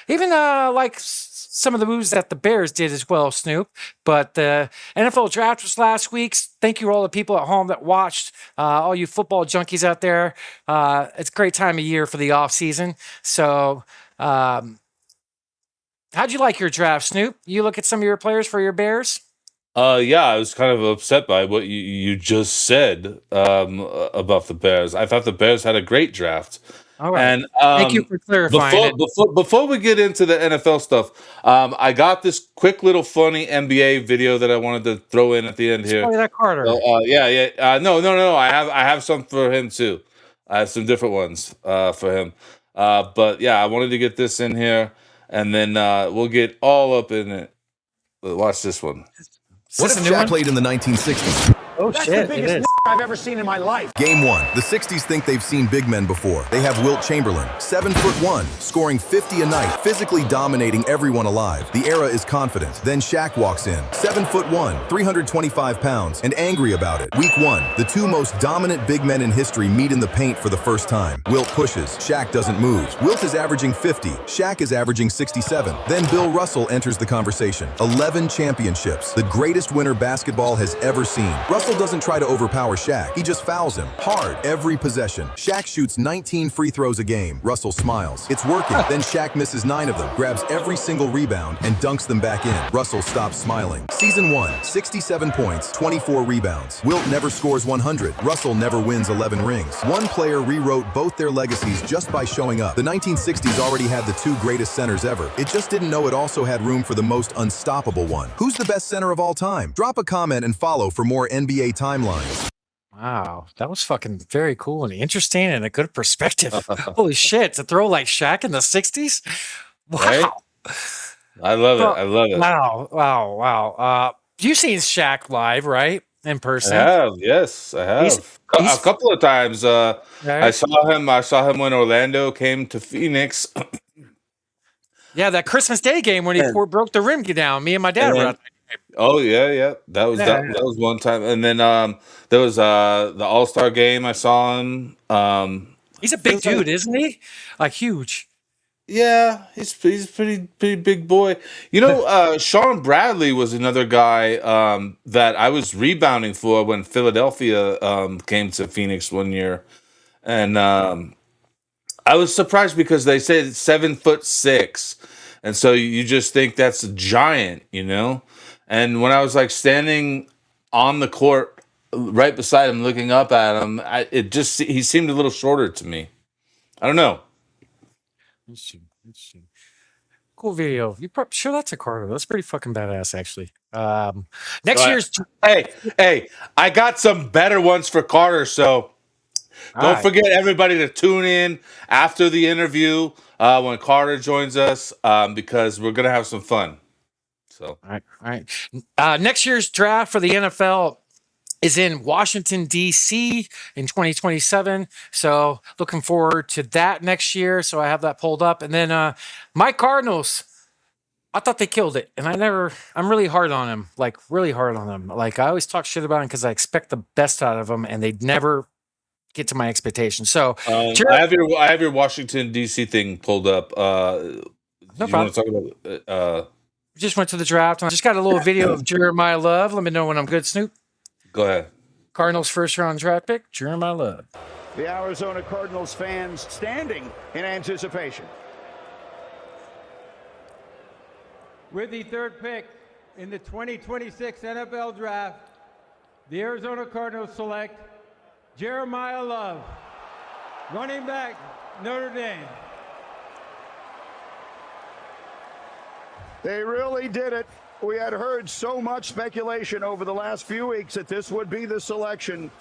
Even like some of the moves that the Bears did as well, Snoop. But the NFL Draft was last week. Thank you to all the people at home that watched, all you football junkies out there. It's a great time of year for the offseason. So, how'd you like your draft, Snoop? You look at some of your players for your Bears? Yeah, I was kind of upset by what you just said about the Bears. I thought the Bears had a great draft. All right. And thank you for clarifying before we get into the NFL stuff, I got this quick little funny NBA video that I wanted to throw in at the end here. Play that Carter. No. I have some for him too. I have some different ones for him. But yeah, I wanted to get this in here, and then we'll get all up in it. Watch this one. What if Shaq played in the 1960s? Oh, That's shit. the biggest I've ever seen in my life. Game 1. The 60s think they've seen big men before. They have Wilt Chamberlain, 7'1", scoring 50 a night, physically dominating everyone alive. The era is confident. Then Shaq walks in, 7'1", 325 pounds, and angry about it. Week 1. The two most dominant big men in history meet in the paint for the first time. Wilt pushes. Shaq doesn't move. Wilt is averaging 50. Shaq is averaging 67. Then Bill Russell enters the conversation. 11 championships. The greatest winner basketball has ever seen. Russell doesn't try to overpower Shaq. He just fouls him hard every possession. Shaq shoots 19 free throws a game. Russell smiles. It's working. Then Shaq misses 9 of them, grabs every single rebound, and dunks them back in. Russell stops smiling. Season 1, 67 points, 24 rebounds. Wilt never scores 100. Russell never wins 11 rings. One player rewrote both their legacies just by showing up. The 1960s already had the two greatest centers ever. It just didn't know it also had room for the most unstoppable one. Who's the best center of all time? Drop a comment and follow for more NBA timelines. Wow, that was fucking very cool and interesting and a good perspective. Holy shit, to throw like Shaq in the 60s? Wow. Right? I love it. I love it. Wow. You've seen Shaq live, right? In person? I have, yes, I have. A couple of times. I saw him when Orlando came to Phoenix. Yeah, that Christmas Day game when he broke the rim down. Me and my dad were out there. Oh yeah. That was one time. And then there was the All-Star game. I saw him. He's a big dude, isn't he? Like huge. Yeah, he's pretty big boy. You know, Sean Bradley was another guy that I was rebounding for when Philadelphia came to Phoenix one year, and I was surprised because they said 7'6", and so you just think that's a giant, you know. And when I was like standing on the court right beside him, looking up at him, he seemed a little shorter to me. I don't know. Interesting. Cool video. You sure that's a Carter? That's pretty fucking badass, actually. Next year's. Hey, I got some better ones for Carter, so don't forget everybody to tune in after the interview when Carter joins us because we're gonna have some fun. So, all right. Next year's draft for the NFL is in Washington, D.C. in 2027. So looking forward to that next year. So I have that pulled up. And then my Cardinals, I thought they killed it. And I'm really hard on them. Like, really hard on them. Like, I always talk shit about them because I expect the best out of them, and they never get to my expectations. So I have your Washington, D.C. thing pulled up. No problem. Want to talk about just went to the draft. And I just got a little video of Jeremiah Love. Let me know when I'm good, Snoop. Go ahead. Cardinals first round draft pick, Jeremiah Love. The Arizona Cardinals fans standing in anticipation. With the third pick in the 2026 NFL Draft, the Arizona Cardinals select Jeremiah Love, running back, Notre Dame. They really did it. We had heard so much speculation over the last few weeks that this would be the selection.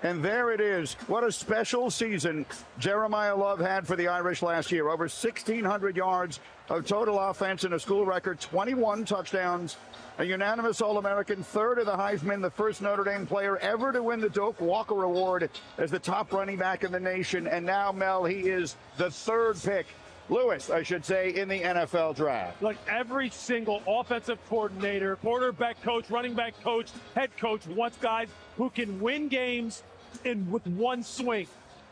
And there it is. What a special season Jeremiah Love had for the Irish last year. Over 1,600 yards of total offense and a school record, 21 touchdowns, a unanimous All-American, third of the Heisman, the first Notre Dame player ever to win the Doak Walker Award as the top running back in the nation. And now, Mel, he is the third pick. Lewis, I should say, in the NFL draft. Like every single offensive coordinator, quarterback coach, running back coach, head coach wants guys who can win games with one swing.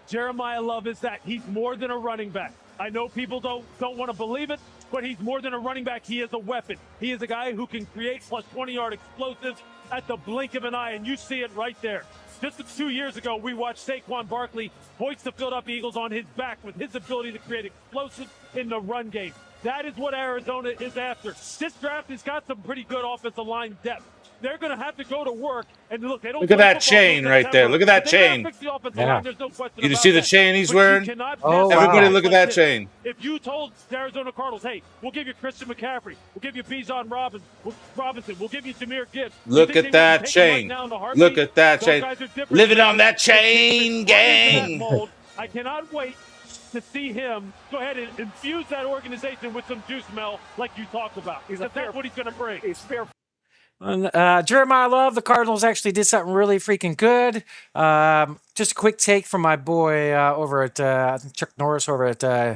Jeremiah Love is that. He's more than a running back. I know people don't want to believe it, but he's more than a running back. He is a weapon. He is a guy who can create plus 20-yard explosives at the blink of an eye, and you see it right there. Just 2 years ago, we watched Saquon Barkley hoist the Philadelphia Eagles on his back with his ability to create explosives in the run game. That is what Arizona is after. This draft has got some pretty good offensive line depth. They're going to have to go to work. And look, they don't look at that chain right there. Look at that chain. Yeah. You see the chain he's wearing? Everybody look at that chain. If you told the Arizona Cardinals, hey, we'll give you Christian McCaffrey, we'll give you Bijan Robinson, we'll give you Jameer Gibbs. Look at that chain. Look at that chain. Living on that chain, gang. I cannot wait to see him go ahead and infuse that organization with some juice, Mel, like you talked about. That's what he's going to bring. He's fair. Jeremiah Love, the Cardinals actually did something really freaking good. Just a quick take from my boy over at Chuck Norris over at. No.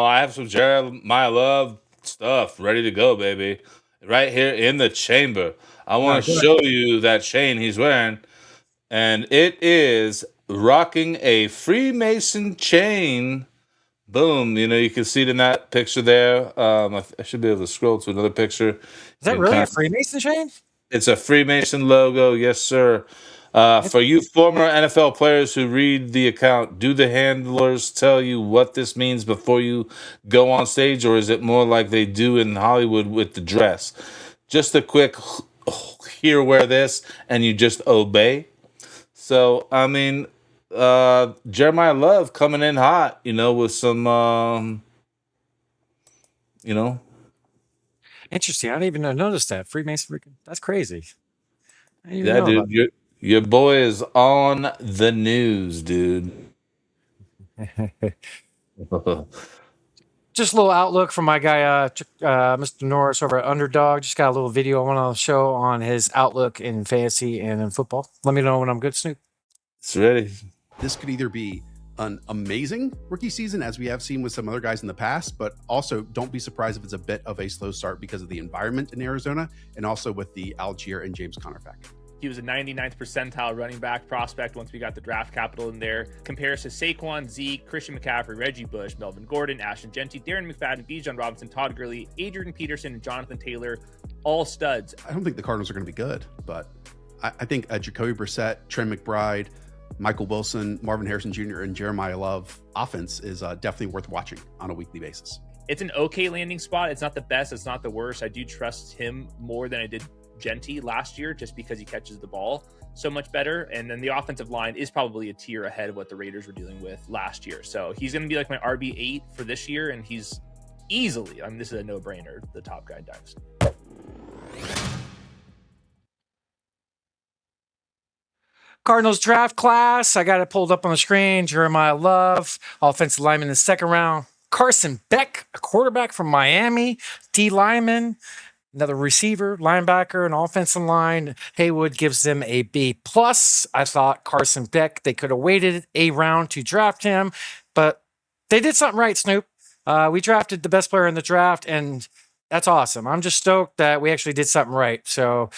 I have some Jeremiah Love stuff ready to go, baby. Right here in the chamber. I want to show you that chain he's wearing, and it is rocking a Freemason chain. Boom. You know, you can see it in that picture there. I should be able to scroll to another picture. Is that really a Freemason chain? It's a Freemason logo. Yes, sir. For you former NFL players who read the account, do the handlers tell you what this means before you go on stage, or is it more like they do in Hollywood with the dress? Just a quick here, wear this, and you just obey. So, I mean, Jeremiah Love coming in hot, you know, with some, you know. Interesting. I didn't even notice that. Freemason, that's crazy. Yeah, dude, your boy is on the news, dude. Just a little outlook from my guy, Mr. Norris over at Underdog. Just got a little video I want to show on his outlook in fantasy and in football. Let me know when I'm good, Snoop. It's ready. This could either be an amazing rookie season, as we have seen with some other guys in the past, but also don't be surprised if it's a bit of a slow start because of the environment in Arizona and also with the Algier and James Conner fact. He was a 99th percentile running back prospect once we got the draft capital in there. Compares to Saquon, Zeke, Christian McCaffrey, Reggie Bush, Melvin Gordon, Ashton Genty, Darren McFadden, Bijan Robinson, Todd Gurley, Adrian Peterson, and Jonathan Taylor, all studs. I don't think the Cardinals are going to be good, but I think Jacoby Brissett, Trey McBride, Michael Wilson, Marvin Harrison Jr., and Jeremiah Love offense is definitely worth watching on a weekly basis. It's an okay landing spot. It's not the best. It's not the worst. I do trust him more than I did Genty last year just because he catches the ball so much better. And then the offensive line is probably a tier ahead of what the Raiders were dealing with last year. So he's going to be like my RB8 for this year. And he's easily, I mean, this is a no-brainer, the top guy in Dynasty. Cardinals draft class. I got it pulled up on the screen. Jeremiah Love, offensive lineman in the second round. Carson Beck, a quarterback from Miami. D lineman, another receiver, linebacker, and offensive line. Heywood gives them a B+. I thought Carson Beck, they could have waited a round to draft him, but they did something right, Snoop. We drafted the best player in the draft, and that's awesome. I'm just stoked that we actually did something right. So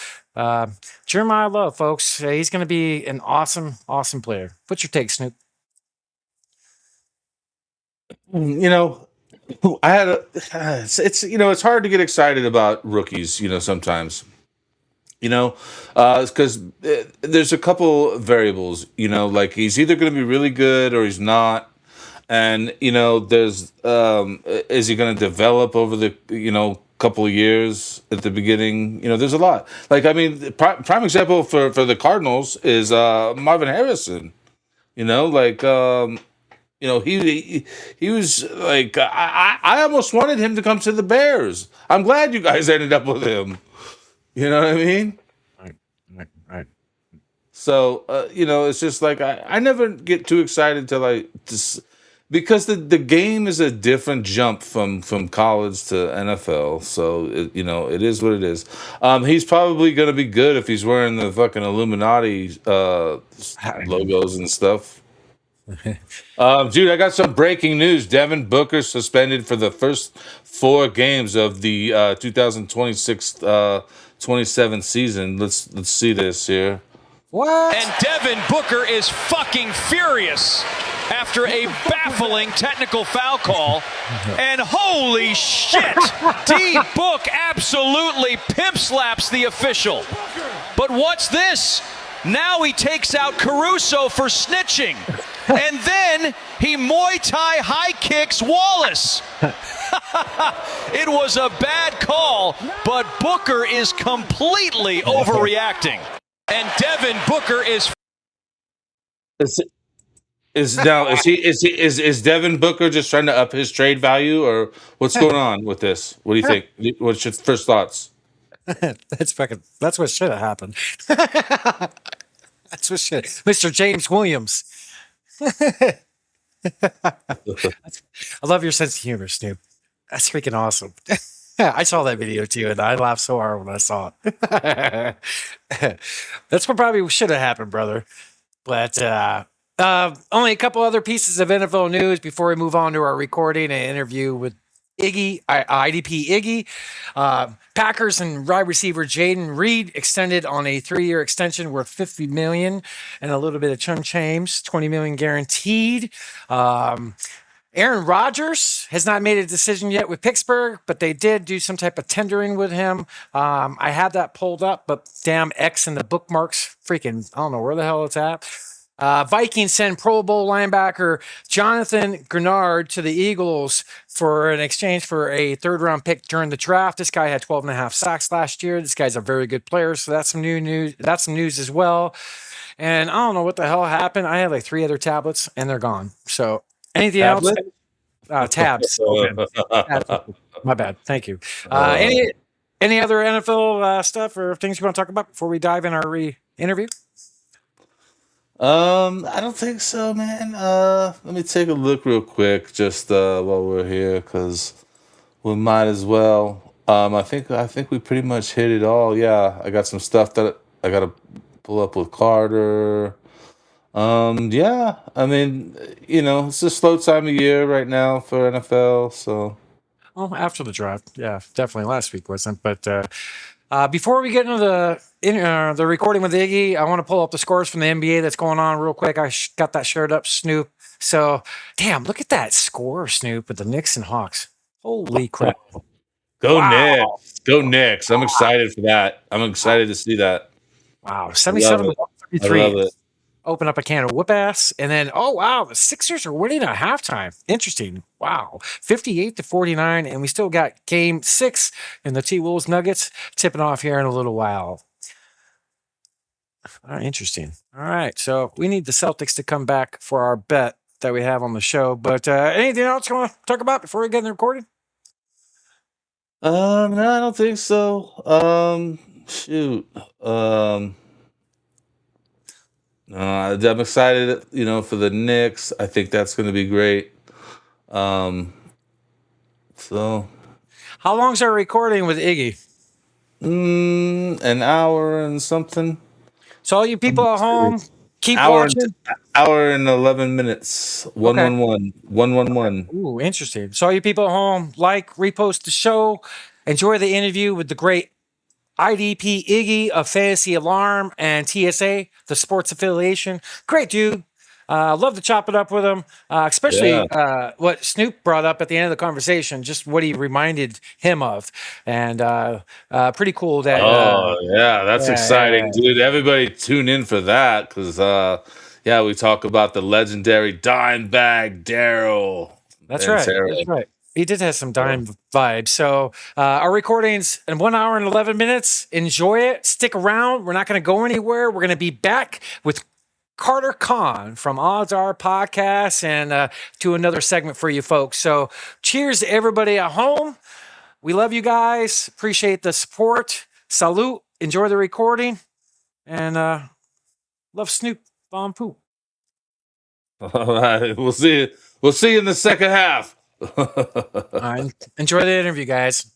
Jeremiah Love, folks, he's going to be an awesome, awesome player. What's your take, Snoop? You know, it's hard to get excited about rookies, sometimes, because there's a couple variables, like he's either going to be really good or he's not. And, there's, is he going to develop over the, couple of years at the beginning? There's a lot. Like, I mean, the prime example for the Cardinals is Marvin Harrison, he was like, I almost wanted him to come to the Bears. I'm glad you guys ended up with him. You know what I mean? Right. So, it's just like, I never get too excited because the game is a different jump from college to NFL. So, it is what it is. He's probably going to be good if he's wearing the fucking Illuminati logos and stuff. Dude, I got some breaking news. Devin Booker suspended for the first 4 games of the 2026-27 season. Let's see this here. What? And Devin Booker is fucking furious after a baffling technical foul call. And holy shit, D-Book absolutely pimp slaps the official. But what's this? Now he takes out Caruso for snitching. And then he Muay Thai high kicks Wallace. It was a bad call, but Booker is completely overreacting. And Devin Booker is Devin Booker just trying to up his trade value, or what's going on with this? What do you think? What's your first thoughts? That's what should have happened. That's what should. Mr. James Williams. I love your sense of humor, Snoop. That's freaking awesome. I saw that video too, and I laughed so hard when I saw it. That's what probably should have happened, brother. But only a couple other pieces of NFL news before we move on to our recording and interview with IDP IGGY. Packers and wide receiver Jaden Reed extended on a 3-year extension worth $50 million and a little bit of chum change, $20 million guaranteed. Aaron Rodgers has not made a decision yet with Pittsburgh, but they did do some type of tendering with him. I had that pulled up, but damn X and the bookmarks, freaking, I don't know where the hell it's at. Vikings send Pro Bowl linebacker Jonathan Grenard to the Eagles for an exchange for a 3rd-round pick during the draft. This guy had 12.5 sacks last year. This guy's a very good player, so that's some new news. That's some news as well. And I don't know what the hell happened. I had like 3 other tablets, and they're gone. So anything else? Tabs. Okay. My bad. Thank you. Any other NFL stuff or things you want to talk about before we dive in our interview? I don't think so, man. Let me take a look real quick, just while we're here, because we might as well. I think we pretty much hit it all. Yeah, I got some stuff that I got to pull up with Carter. Yeah, I mean, it's a slow time of year right now for NFL. So, after the draft, yeah, definitely last week wasn't. But before we get into the the recording with Iggy. I want to pull up the scores from the NBA that's going on real quick. I got that shared up, Snoop. So, damn, look at that score, Snoop, with the Knicks and Hawks. Holy crap. Go Knicks. Go Knicks. I'm excited for that. I'm excited to see that. Wow. 77 to 33. I love it. Open up a can of whoop ass. And then, oh, wow, the Sixers are winning at halftime. Interesting. Wow. 58 to 49. And we still got game 6 in the T-Wolves Nuggets tipping off here in a little while. Interesting. All right. So we need the Celtics to come back for our bet that we have on the show. But anything else you want to talk about before we get in the recording? No, I don't think so. Shoot. No, I'm excited, for the Knicks. I think that's going to be great. So. How long's our recording with Iggy? An hour and something. So all you people at home, keep watching. Hour and 11 minutes. 111. 111. Ooh, interesting. So all you people at home, repost the show. Enjoy the interview with the great IDP Iggy of Fantasy Alarm and TSA, the sports affiliation. Great dude. Love to chop it up with him, especially what Snoop brought up at the end of the conversation, just what he reminded him of. And pretty cool that. That's exciting, dude. Everybody tune in for that because, we talk about the legendary DimeBagDarrel. That's right. That's right. He did have some dime vibes. So our recording's in 1 hour and 11 minutes. Enjoy it. Stick around. We're not going to go anywhere. We're going to be back with Carter from OddsArePodcast and to another segment for you folks. So cheers to everybody at home. We love you guys. Appreciate the support. Salute. Enjoy the recording. And love Snoop Bomb Poop. All right. We'll see you. We'll see you in the second half. All right. Enjoy the interview, guys.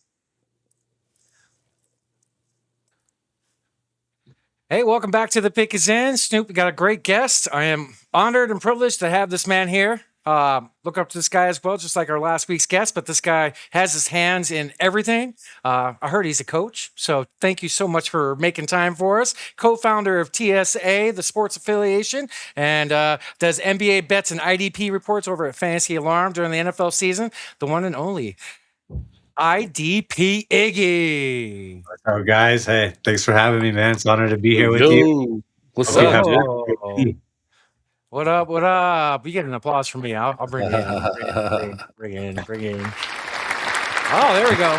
Hey, welcome back to the Pick is In. Snoop, we got a great guest. I am honored and privileged to have this man here. Look up to this guy as well, just like our last week's guest, but this guy has his hands in everything. I heard he's a coach, so thank you so much for making time for us. Co-founder of TSA, the sports affiliation, and does NBA bets and IDP reports over at Fantasy Alarm during the NFL season. The one and only IDP Iggy. What's up, guys? Hey, thanks for having me, man. It's an honor to be here with you. What's up? What up? What up? You get an applause from me. I'll bring it in. Bring it in. Oh, there we go.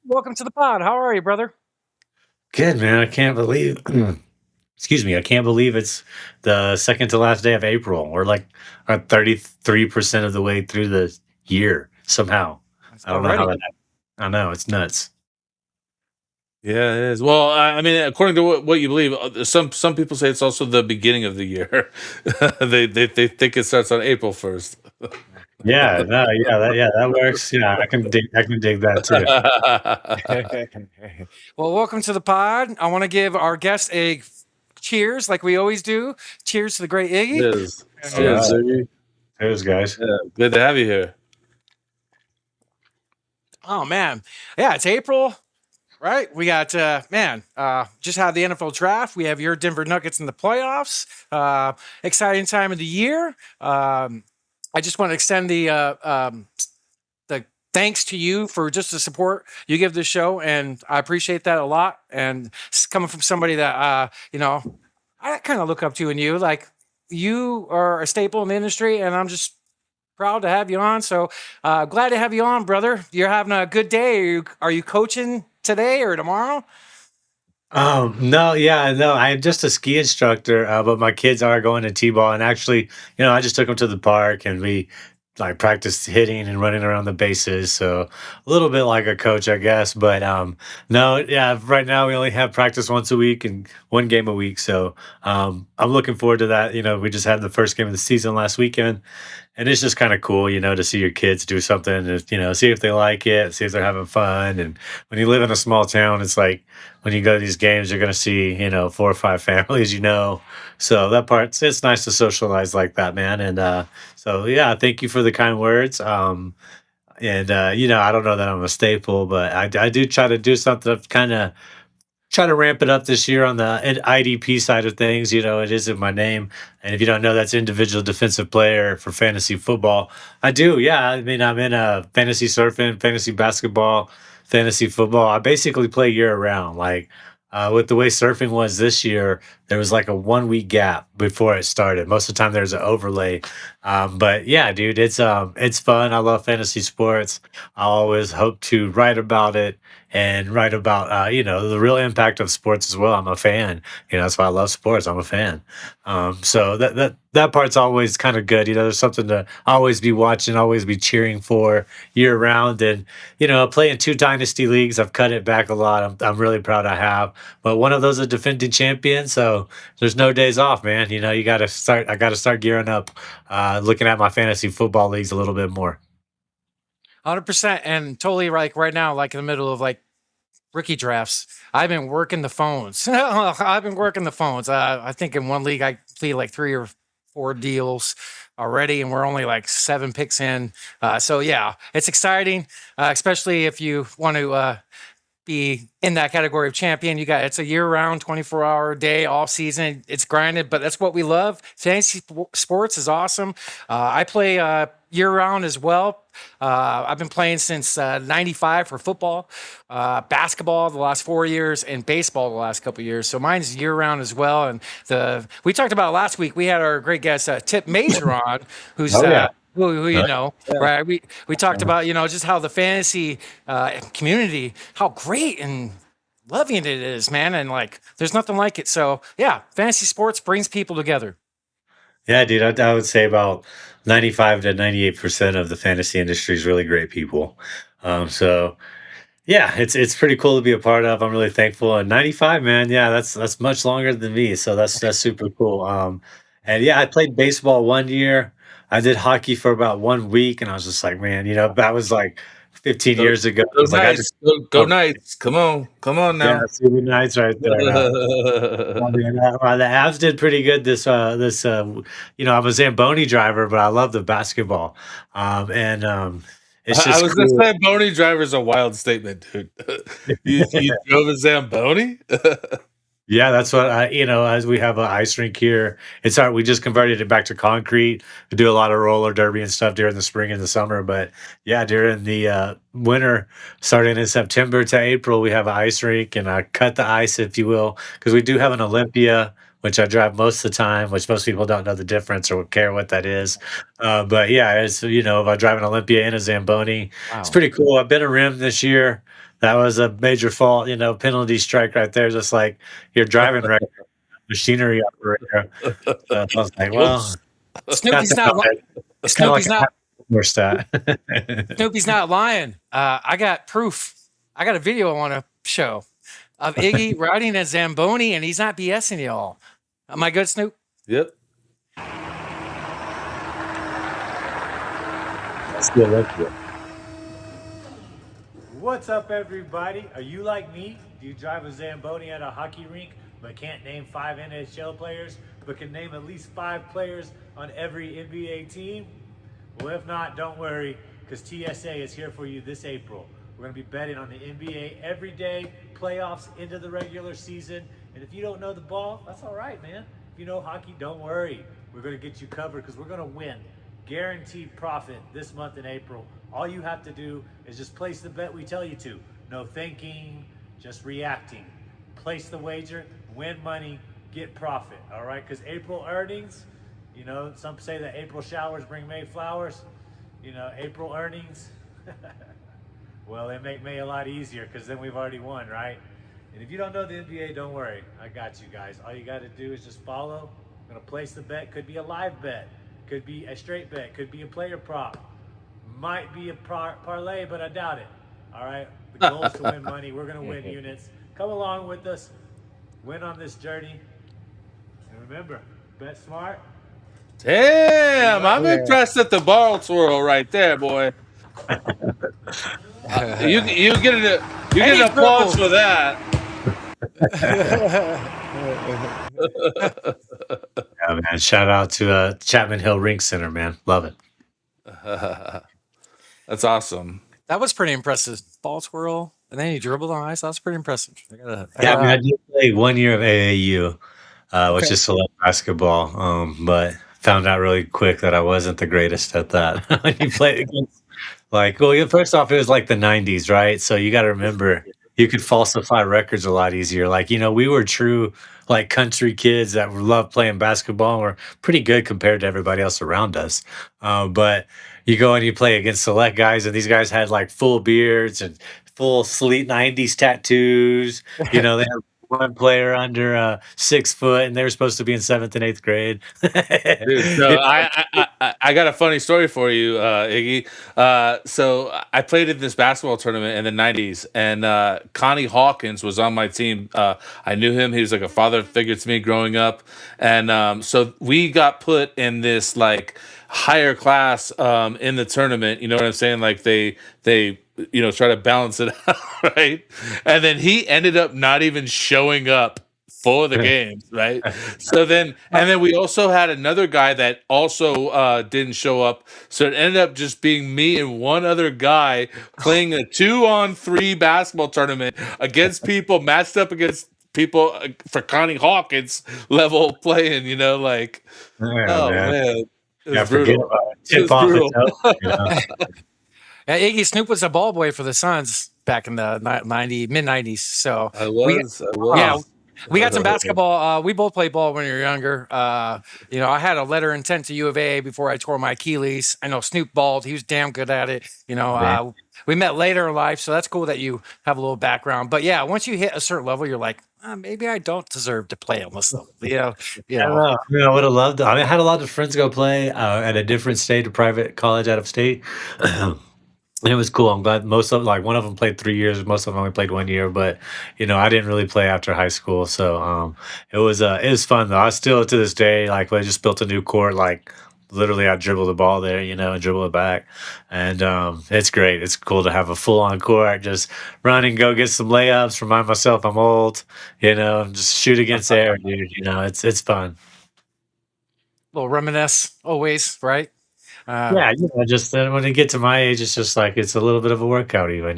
Welcome to the pod. How are you, brother? Good, man. I can't believe. Excuse me. I can't believe it's the second to last day of April. We're like 33% of the way through the year somehow. I don't know how that happened. I know it's nuts. Yeah, it is. Well, I mean, according to what you believe, some people say it's also the beginning of the year. they think it starts on April 1st. That works. Yeah, I can dig that too. Well, welcome to the pod. I want to give our guest a cheers, like we always do. Cheers to the great Iggy. Cheers, Iggy. Cheers, guys. Yeah, good to have you here. Oh man, yeah, it's April. Right, we got just had the NFL draft. We have your Denver Nuggets in the playoffs. Exciting time of the year. I just want to extend the thanks to you for just the support you give the show, and I appreciate that a lot. And it's coming from somebody that I kind of look up to in you. Like, you are a staple in the industry, and I'm just proud to have you on. So glad to have you on, brother. You're having a good day. Are you coaching today or tomorrow? No, I'm just a ski instructor, but my kids are going to T-ball, and actually, I just took them to the park and we practiced hitting and running around the bases. So a little bit like a coach, I guess, but right now we only have practice once a week and one game a week. So I'm looking forward to that. We just had the first game of the season last weekend. And it's just kind of cool, to see your kids do something, and, see if they like it, see if they're having fun. And when you live in a small town, it's like when you go to these games, you're going to see, 4 or 5 families, So that part, it's nice to socialize like that, man. And thank you for the kind words. And I don't know that I'm a staple, but I do try to do something to kind of try to ramp it up this year on the IDP side of things. It is in my name. And if you don't know, that's individual defensive player for fantasy football. I do. Yeah. I mean, I'm in fantasy surfing, fantasy basketball, fantasy football. I basically play year round. Like, with the way surfing was this year, there was like a 1 week gap before it started. Most of the time there's an overlay. But yeah, dude, it's fun. I love fantasy sports. I always hope to write about it and write about the real impact of sports as well. I'm a fan. That's why I love sports. I'm a fan. So that part's always kind of good. There's something to always be watching, always be cheering for year round. And playing 2 dynasty leagues, I've cut it back a lot. I'm really proud I have. But one of those is a defending champion, so there's no days off, man. I got to start gearing up, looking at my fantasy football leagues a little bit more. 100%. And totally like right now, like in the middle of like rookie drafts, I've been working the phones. I think in one league I played like 3 or 4 deals already, and we're only like 7 picks in. So yeah, it's exciting, especially if you want to be in that category of champion. It's a year-round, 24-hour day, all season. It's grinded, but that's what we love. Fantasy sports is awesome. I play year-round as well. I've been playing since 95 for football, basketball the last 4 years, and baseball the last couple of years. So mine's year-round as well. And we talked about it last week. We had our great guest, Tip Major, on, who's who you know, right? We talked about, just how the fantasy community, how great and loving it is, man. And like, there's nothing like it. So yeah, fantasy sports brings people together. Yeah, dude, I would say about 95 to 98% of the fantasy industry is really great people. So yeah, it's pretty cool to be a part of. I'm really thankful. And 95, man, yeah, that's much longer than me. So that's super cool. And yeah, I played baseball 1 year. I did hockey for about 1 week, and I was just like, man, that was like 15 years ago. Go Like, Knights. Go Knights. Come on now. Yeah, see the Knights right there. The Avs did pretty good this. I'm a Zamboni driver, but I love the basketball. It's just I was cool. gonna say Zamboni driver is a wild statement, dude. you drove a Zamboni? Yeah, that's what as we have an ice rink here. It's hard. We just converted it back to concrete. We do a lot of roller derby and stuff during the spring and the summer. But yeah, during the winter, starting in September to April, we have an ice rink, and I cut the ice, if you will, because we do have an Olympia, which I drive most of the time, which most people don't know the difference or care what that is. But yeah, if I drive an Olympia and a Zamboni, It's pretty cool. I've been a rim this year. That was a major fault, penalty strike right there, just like your driving record, machinery operator. So I was like, well, Snoopy's not more stat. Snoopy's not lying. I got proof. I got a video I want to show of Iggy riding a Zamboni, and he's not BSing y'all. Am I good, Snoop? Yep. Let's get Olympia. What's up, everybody? Are you like me? Do you drive a Zamboni at a hockey rink but can't name 5 NHL players, but can name at least 5 players on every NBA team? Well, if not, don't worry, because TSA is here for you this April. We're going to be betting on the NBA every day, playoffs into the regular season. And if you don't know the ball, that's all right, man. If you know hockey, don't worry. We're going to get you covered because we're going to win. Guaranteed profit this month in April. All you have to do is just place the bet we tell you to. No thinking, just reacting. Place the wager, win money, get profit, all right? Because April earnings, some say that April showers bring May flowers. April earnings, well, they make May a lot easier because then we've already won, right? And if you don't know the NBA, don't worry. I got you guys. All you got to do is just follow. I'm going to place the bet. Could be a live bet. Could be a straight bet. Could be a player prop. Might be a parlay, but I doubt it. All right? The goal is to win money. We're going to win units. Come along with us. Win on this journey. And remember, bet smart. Damn, I'm impressed at the ball twirl right there, boy. You get an applause for that. Yeah, man. Shout out to Chapman Hill Rink Center, man. Love it. That's awesome. That was pretty impressive. Ball twirl, and then he dribbled on ice. That was pretty impressive. Yeah, I mean, I did play 1 year of AAU, which Okay. is select basketball, but found out really quick that I wasn't the greatest at that. When you play against, first off, it was like the 90s, right? So you got to remember, you could falsify records a lot easier. We were true, country kids that love playing basketball and were pretty good compared to everybody else around us. But you go and you play against select guys, and these guys had full beards and full sleek 90s tattoos. They had one player under 6 foot, and they were supposed to be in 7th and 8th grade. Dude, so I got a funny story for you, Iggy. So I played in this basketball tournament in the 90s, and Connie Hawkins was on my team. I knew him. He was like a father figure to me growing up. And so we got put in this higher class in the tournament. You know what I'm saying? They try to balance it out, right? And then he ended up not even showing up for the games, right? So then we also had another guy that also didn't show up. So it ended up just being me and one other guy playing a 2-on-3 basketball tournament against people, matched up against people for Connie Hawkins level playing, Man. Man. It was forget brutal. about it. Tip off Yeah, Iggy Snoop was a ball boy for the Suns back in the mid 90s. So I was. Yeah, we got some basketball. We both played ball when we were younger. I had a letter of intent to U of A before I tore my Achilles. I know Snoop balled. He was damn good at it. We met later in life, so that's cool that you have a little background. But yeah, once you hit a certain level, you're like, maybe I don't deserve to play on this level. I would have loved to. I had a lot of friends go play at a different state, a private college out of state. And it was cool. I'm glad most of one of them played 3 years, most of them only played 1 year. But I didn't really play after high school, so it was fun though. I still to this day I just built a new court. Literally, I dribble the ball there, and dribble it back, and it's great. It's cool to have a full on court, just run and go get some layups. Remind myself I'm old, just shoot against air, dude. It's fun. Little reminisce always, right? Just when you get to my age, it's just it's a little bit of a workout, even,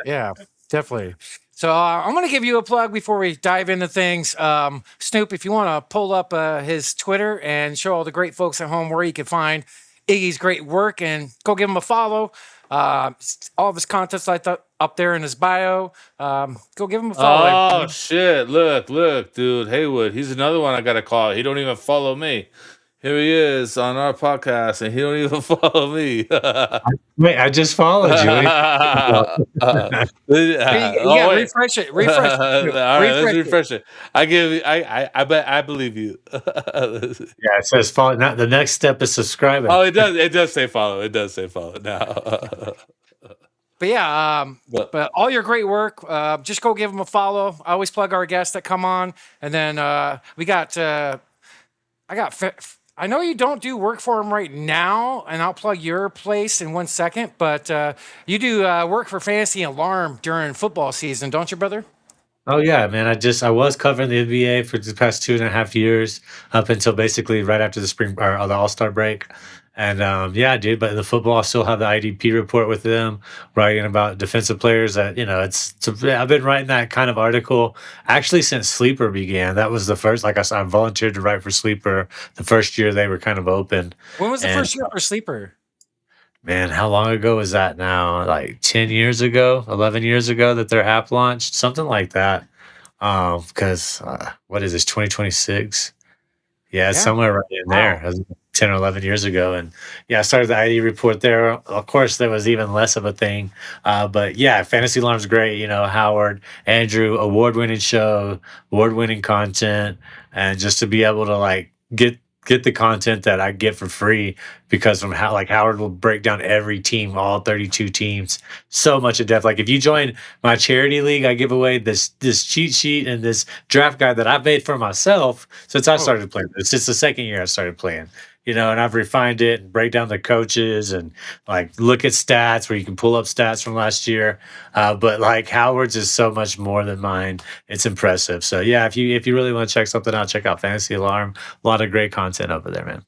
Yeah, definitely. So I'm going to give you a plug before we dive into things. Snoop, if you want to pull up his Twitter and show all the great folks at home where you can find Iggy's great work, and go give him a follow. All of his content's up there in his bio. Go give him a follow. Oh, shit. Look, dude. Heywood, he's another one I got to call. He don't even follow me. Here he is on our podcast, and he don't even follow me. Wait, I just followed you. Refresh it. Refresh it. All right, let's refresh it. I believe you. Yeah, it says follow. Now the next step is subscribing. Oh, it does. It does say follow. It does say follow now. But yeah, but all your great work, just go give them a follow. I always plug our guests that come on, and then I know you don't do work for him right now, and I'll plug your place in 1 second, but you do work for FantasyAlarm during football season, don't you, brother? Oh yeah, man. I was covering the NBA for the past 2.5 years, up until basically right after the spring or the All-Star break. And yeah, dude, but in the football, I still have the IDP report with them, writing about defensive players that, I've been writing that kind of article actually since Sleeper began. That was the first, like I said, I volunteered to write for Sleeper the first year they were kind of open. When was the first year for Sleeper? Man, how long ago was that now? 10 years ago, 11 years ago that their app launched, something like that. Because what is this, 2026? Yeah, it's somewhere right in there. It was 10 or 11 years ago. And yeah, I started the ID report there. Of course, there was even less of a thing. But yeah, Fantasy Alarm's great. Howard, Andrew, award-winning show, award-winning content. And just to be able to get the content that I get for free, because from Howard will break down every team, all 32 teams, so much in depth. If you join my charity league, I give away this cheat sheet and this draft guide that I made for myself since I started playing. It's just the second year I started playing, and I've refined it and break down the coaches and look at stats where you can pull up stats from last year. But Howard's is so much more than mine. It's impressive. So yeah, if you really want to check something out, check out Fantasy Alarm. A lot of great content over there, man.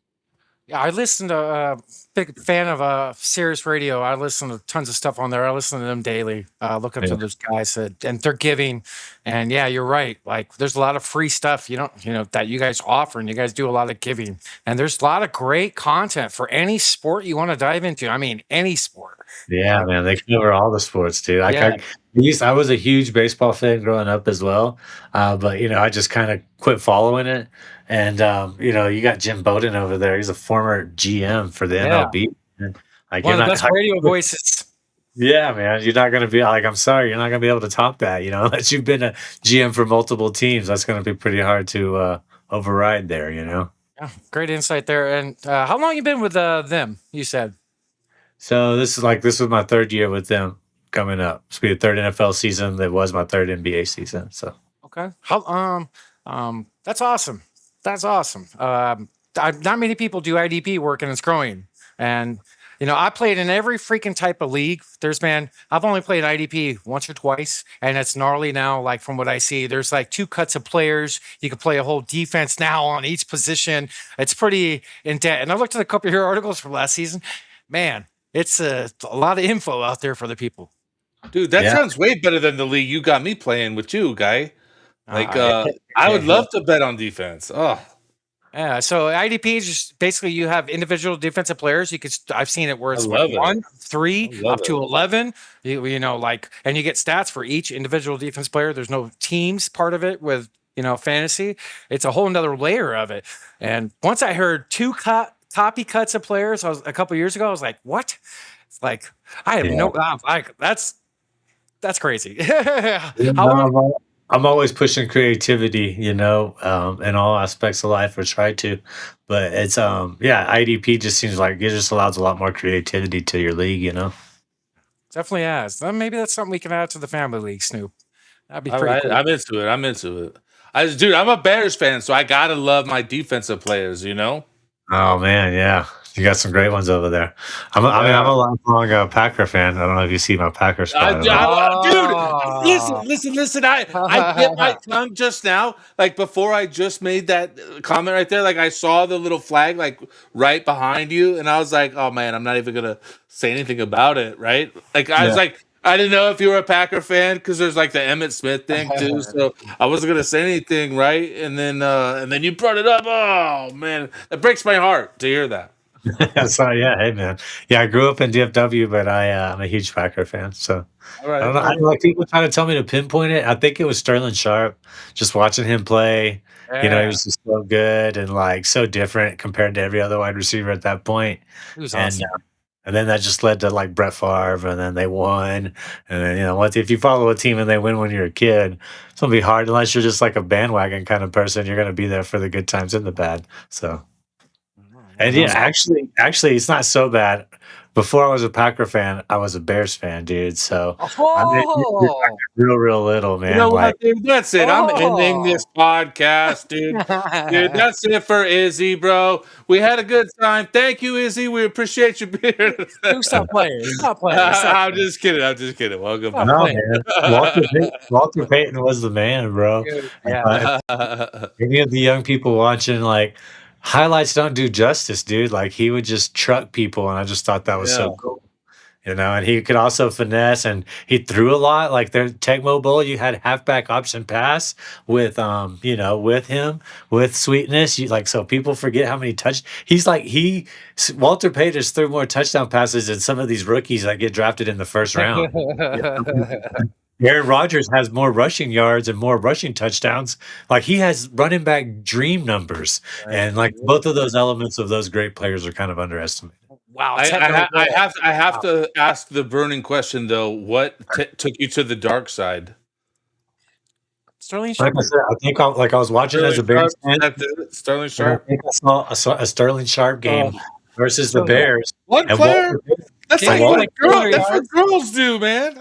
Yeah, I listen to big fan of Sirius Radio. I listen to tons of stuff on there. I listen to them daily. Look up to those guys and they're giving. And yeah, you're right. Like there's a lot of free stuff that you guys offer, and you guys do a lot of giving. And there's a lot of great content for any sport you want to dive into. I mean, any sport. Yeah, man, they cover all the sports, dude. I was a huge baseball fan growing up as well, but I just kind of quit following it. And you got Jim Bowden over there. He's a former GM for the MLB. And, like, One of the best radio voices. Yeah, man. You're not gonna be like, I'm sorry, you're not gonna be able to top that. Unless you've been a GM for multiple teams, that's gonna be pretty hard to override there. Yeah, great insight there. And how long you been with them? You said. So this was my third year with them coming up. It's be the third NFL season. That was my third NBA season. So okay, that's awesome. That's awesome. Not many people do IDP work, and it's growing. And I played in every freaking type of league. I've only played IDP once or twice, and it's gnarly now. Like from what I see, there's like 2 cuts of players. You can play a whole defense now on each position. It's pretty in depth. And I looked at a couple of your articles from last season. Man, it's a lot of info out there for the people. Dude, that sounds way better than the league you got me playing with you, guy. Like, I would love to bet on defense. Oh, yeah. So IDP is just basically you have individual defensive players. I've seen it where it's 1, 3, up to 11. And you get stats for each individual defense player. There's no teams part of it with fantasy. It's a whole nother layer of it. And once I heard 2 copy cuts of players, a couple years ago, I was like, what? It's like I have that's crazy. I'm always pushing creativity, in all aspects of life, or try to. But it's IDP just seems like it just allows a lot more creativity to your league, Definitely has. Maybe that's something we can add to the family league, Snoop. That'd be pretty cool. I'm into it. Dude, I'm a Bears fan, so I gotta love my defensive players, Oh man, yeah, you got some great ones over there. I'm a lifelong Packer fan. I don't know if you see my Packers. Dude, listen. I bit my tongue just now. Like before, I just made that comment right there. Like I saw the little flag like right behind you, and I was like, oh man, I'm not even gonna say anything about it. Right? Like I was like. I didn't know if you were a Packer fan because there's like the Emmitt Smith thing too, so I wasn't gonna say anything, right? And then you brought it up. Oh man, it breaks my heart to hear that. So hey man, I grew up in DFW, but I'm a huge Packer fan. So all right, I don't know. I like people trying to tell me to pinpoint it. I think it was Sterling Sharp. Just watching him play, he was just so good and like so different compared to every other wide receiver at that point. He was awesome. And then that just led to like Brett Favre, and then they won. And then, once if you follow a team and they win when you're a kid, it's gonna be hard unless you're just like a bandwagon kind of person. You're gonna be there for the good times and the bad. So, and actually, it's not so bad. Before I was a Packer fan, I was a Bears fan, dude. So real little, man. You know what, dude? That's it. I'm ending this podcast, dude. Dude, that's it for Izzy, bro. We had a good time. Thank you, Izzy. We appreciate you being here. Stop playing. I'm just kidding. Welcome. No, man. Walter Payton was the man, bro. Yeah. Any of the young people watching, like, highlights don't do justice, dude. Like he would just truck people, and I just thought that was so cool. And he could also finesse, and he threw a lot. Like their Tecmo Bowl, you had halfback option pass with with him with sweetness. So people forget how many Walter Payton threw more touchdown passes than some of these rookies that get drafted in the first round. Aaron Rodgers has more rushing yards and more rushing touchdowns. Like he has running back dream numbers, and like both of those elements of those great players are kind of underestimated. Wow, I have to ask the burning question though. What took you to the dark side? Sterling Sharp. Like I said, I think I was watching as a Bears fan. Sterling Sharp. I think I saw a Sterling Sharp game versus the Bears. One player. That's like what girls do, man.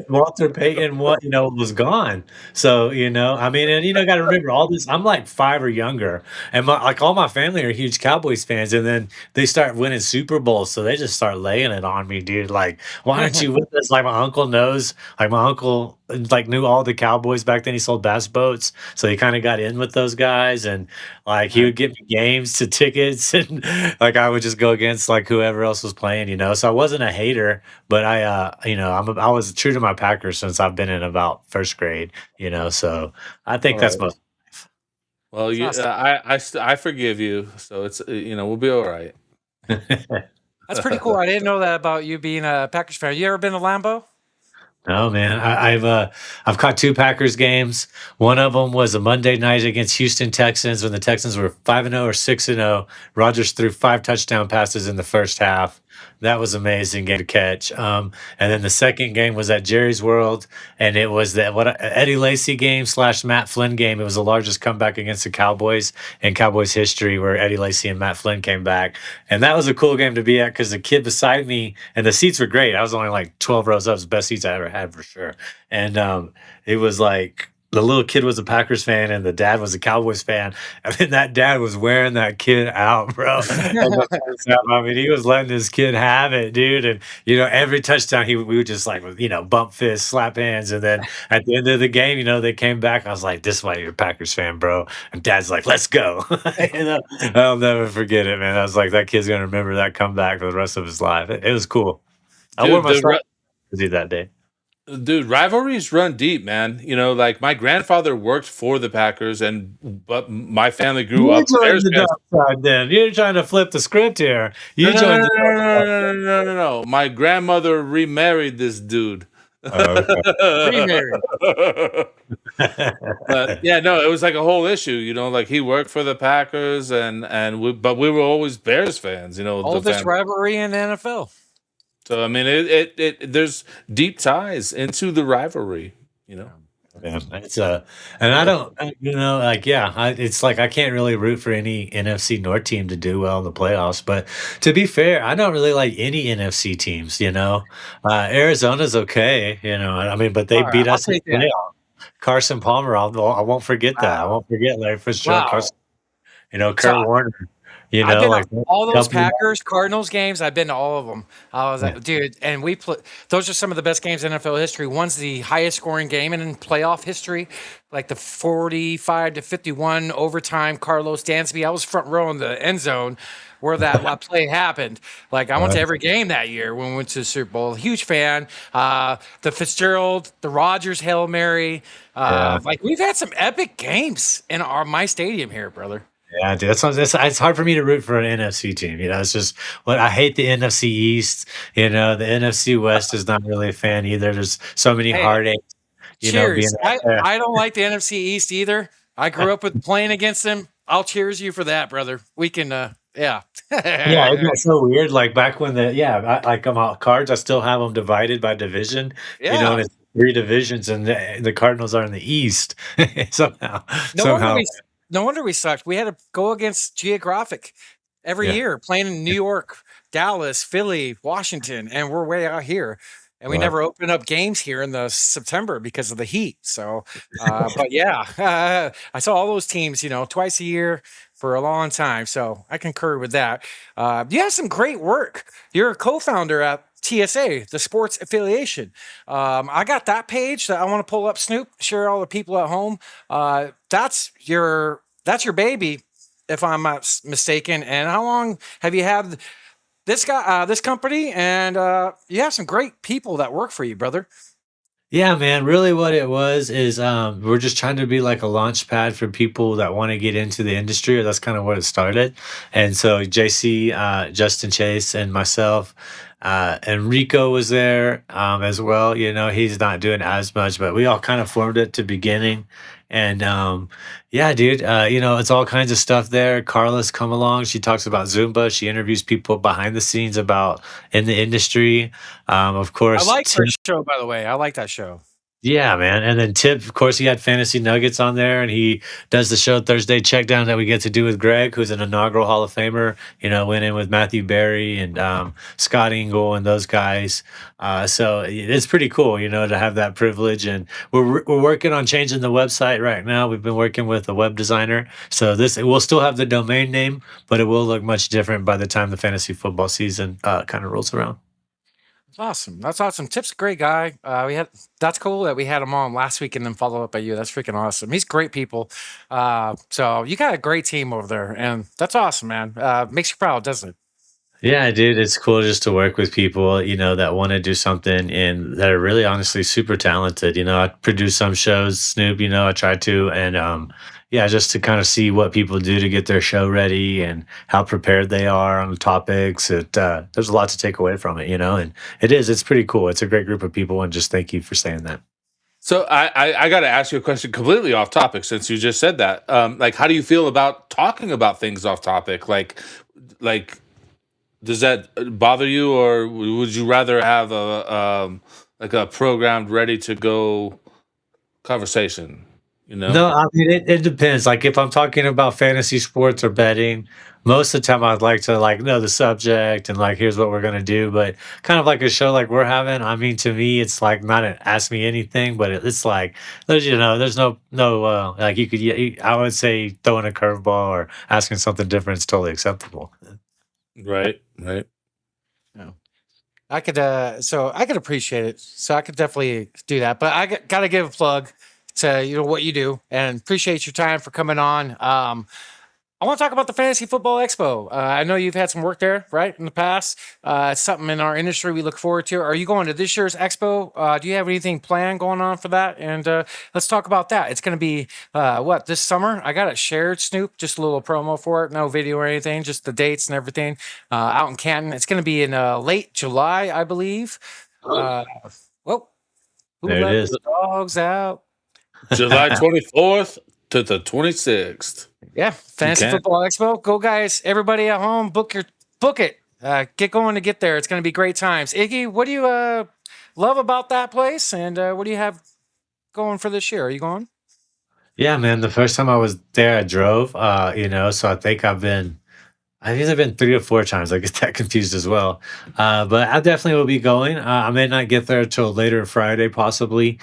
Walter Payton, was gone. So, got to remember all this. I'm like 5 or younger, and all my family are huge Cowboys fans, and then they start winning Super Bowls, so they just start laying it on me, dude. Like, why aren't you with us? Like, my uncle knows. Like, my uncle like knew all the Cowboys back then. He sold bass boats, so he kind of got in with those guys, and like he would get me games to tickets, and like I would just go against like whoever else was playing, you know. So I wasn't a hater, but I was true to my Packers since I've been in about first grade, you know. So I think All that's right. most. Well, I forgive you, so it's we'll be all right. That's pretty cool. I didn't know that about you being a Packers fan. You ever been to Lambeau? No, man. I've caught 2 Packers games. One of them was a Monday night against Houston Texans when the Texans were 5-0 or 6-0. Rodgers threw 5 touchdown passes in the first half. That was an amazing game to catch. And then the second game was at Jerry's World, and it was that Eddie Lacy game / Matt Flynn game. It was the largest comeback against the Cowboys in Cowboys history, where Eddie Lacy and Matt Flynn came back, and that was a cool game to be at because the kid beside me and the seats were great. I was only like 12 rows up, it was the best seats I ever had for sure. And it was like the little kid was a Packers fan and the dad was a Cowboys fan. I mean, that dad was wearing that kid out, bro. I mean, he was letting this kid have it, dude. And, every touchdown, we would just like, bump fists, slap hands. And then at the end of the game, they came back. I was like, this is why you're a Packers fan, bro. And dad's like, let's go. I'll never forget it, man. I was like, that kid's going to remember that comeback for the rest of his life. It was cool. I wore my jersey that day. Dude, rivalries run deep, man. Like my grandfather worked for the Packers, but my family grew up. The dark side, then you're trying to flip the script here. No. My grandmother remarried this dude. Remarried. But yeah, no, it was like a whole issue. Like he worked for the Packers, but we were always Bears fans. Oldest rivalry in the NFL. So I mean, there's deep ties into the rivalry, Yeah, it's and I don't, it's like I can't really root for any NFC North team to do well in the playoffs. But to be fair, I don't really like any NFC teams. Arizona's okay, I mean, but they beat us in the playoff. Carson Palmer, I won't forget that. I won't forget Larry Fitzgerald, Carson, Kurt Warner. I've been to all those Packers, Cardinals games. I've been to all of them. I was like, dude, and those are some of the best games in NFL history. One's the highest scoring game in playoff history, like the 45-51 overtime. Carlos Dansby. I was front row in the end zone where that play happened. Like I went to every game that year when we went to the Super Bowl. Huge fan. The Fitzgerald, the Rodgers Hail Mary. Like we've had some epic games in my stadium here, brother. Yeah, dude, it's hard for me to root for an NFC team. It's just I hate the NFC East. The NFC West is not really a fan either. There's so many heartaches. Cheers. I don't like the NFC East either. I grew up with playing against them. I'll cheers you for that, brother. We can, yeah. Yeah, isn't that so weird? Like back when my cards, I still have them divided by division. Yeah. And it's 3 divisions, and the Cardinals are in the East somehow. No wonder we sucked. We had to go against Geographic every year, playing in New York, Dallas, Philly, Washington, and we're way out here. And we never open up games here in the September because of the heat. So, but yeah, I saw all those teams, twice a year for a long time. So I concur with that. You have some great work. You're a co-founder at TSA, the Sports Affiliation. I got that page that I want to pull up, Snoop, share all the people at home. That's your baby, if I'm not mistaken. And how long have you had this company? And you have some great people that work for you, brother. Yeah, man. Really what it was is we're just trying to be like a launch pad for people that want to get into the industry, or that's kind of where it started. And so JC, Justin Chase, and myself, Enrico was there as well. He's not doing as much, but we all kind of formed it to beginning. And yeah, dude, it's all kinds of stuff there. Carla's come along. She talks about Zumba. She interviews people behind the scenes about in the industry. Of course, I like her show, by the way. I like that show. Yeah, man. And then Tip, of course, he had Fantasy Nuggets on there, and he does the show Thursday Checkdown that we get to do with Greg, who's an inaugural Hall of Famer. Went in with Matthew Berry and Scott Engel and those guys. So it's pretty cool, to have that privilege. And we're working on changing the website right now. We've been working with a web designer, so we'll still have the domain name, but it will look much different by the time the fantasy football season kind of rolls around. Awesome. That's awesome. Tip's a great guy. That's cool that we had him on last week and then follow up at you. That's freaking awesome. He's great people. So you got a great team over there, and that's awesome, man. Makes you proud, doesn't it? Yeah, dude, it's cool just to work with people, that want to do something and that are really honestly super talented. I produce some shows, Snoop, I try to, and yeah, just to kind of see what people do to get their show ready and how prepared they are on the topics. There's a lot to take away from it, and it's pretty cool. It's a great group of people, and just thank you for saying that. So I got to ask you a question completely off topic since you just said that. How do you feel about talking about things off topic? Like, does that bother you, or would you rather have a programmed, ready to go conversation? No, I mean it depends. Like if I'm talking about fantasy sports or betting, most of the time I'd like to know the subject and here's what we're gonna do. But kind of like a show like we're having, I mean to me it's like not an ask me anything, but it's like there's no you could I would say throwing a curveball or asking something different is totally acceptable. Right. Yeah. I could appreciate it. So I could definitely do that. But I got to give a plug to what you do, and appreciate your time for coming on. I want to talk about the Fantasy Football Expo. I know you've had some work there, right, in the past. It's something in our industry we look forward to. Are you going to this year's expo? Do you have anything planned going on for that? And let's talk about that. It's going to be, this summer? I got it shared, Snoop, just a little promo for it. No video or anything, just the dates and everything out in Canton. It's going to be in late July, I believe. Who There let it is. the dogs out? July 24th to the 26th. Yeah, Fantasy Okay. Football Expo. Go, guys. Everybody at home, book it. Get going to get there. It's going to be great times. Iggy, what do you love about that place, and what do you have going for this year? Are you going? Yeah, man. The first time I was there, I drove. So I think I've either been 3 or 4 times. I get that confused as well. But I definitely will be going. I may not get there till later Friday, possibly,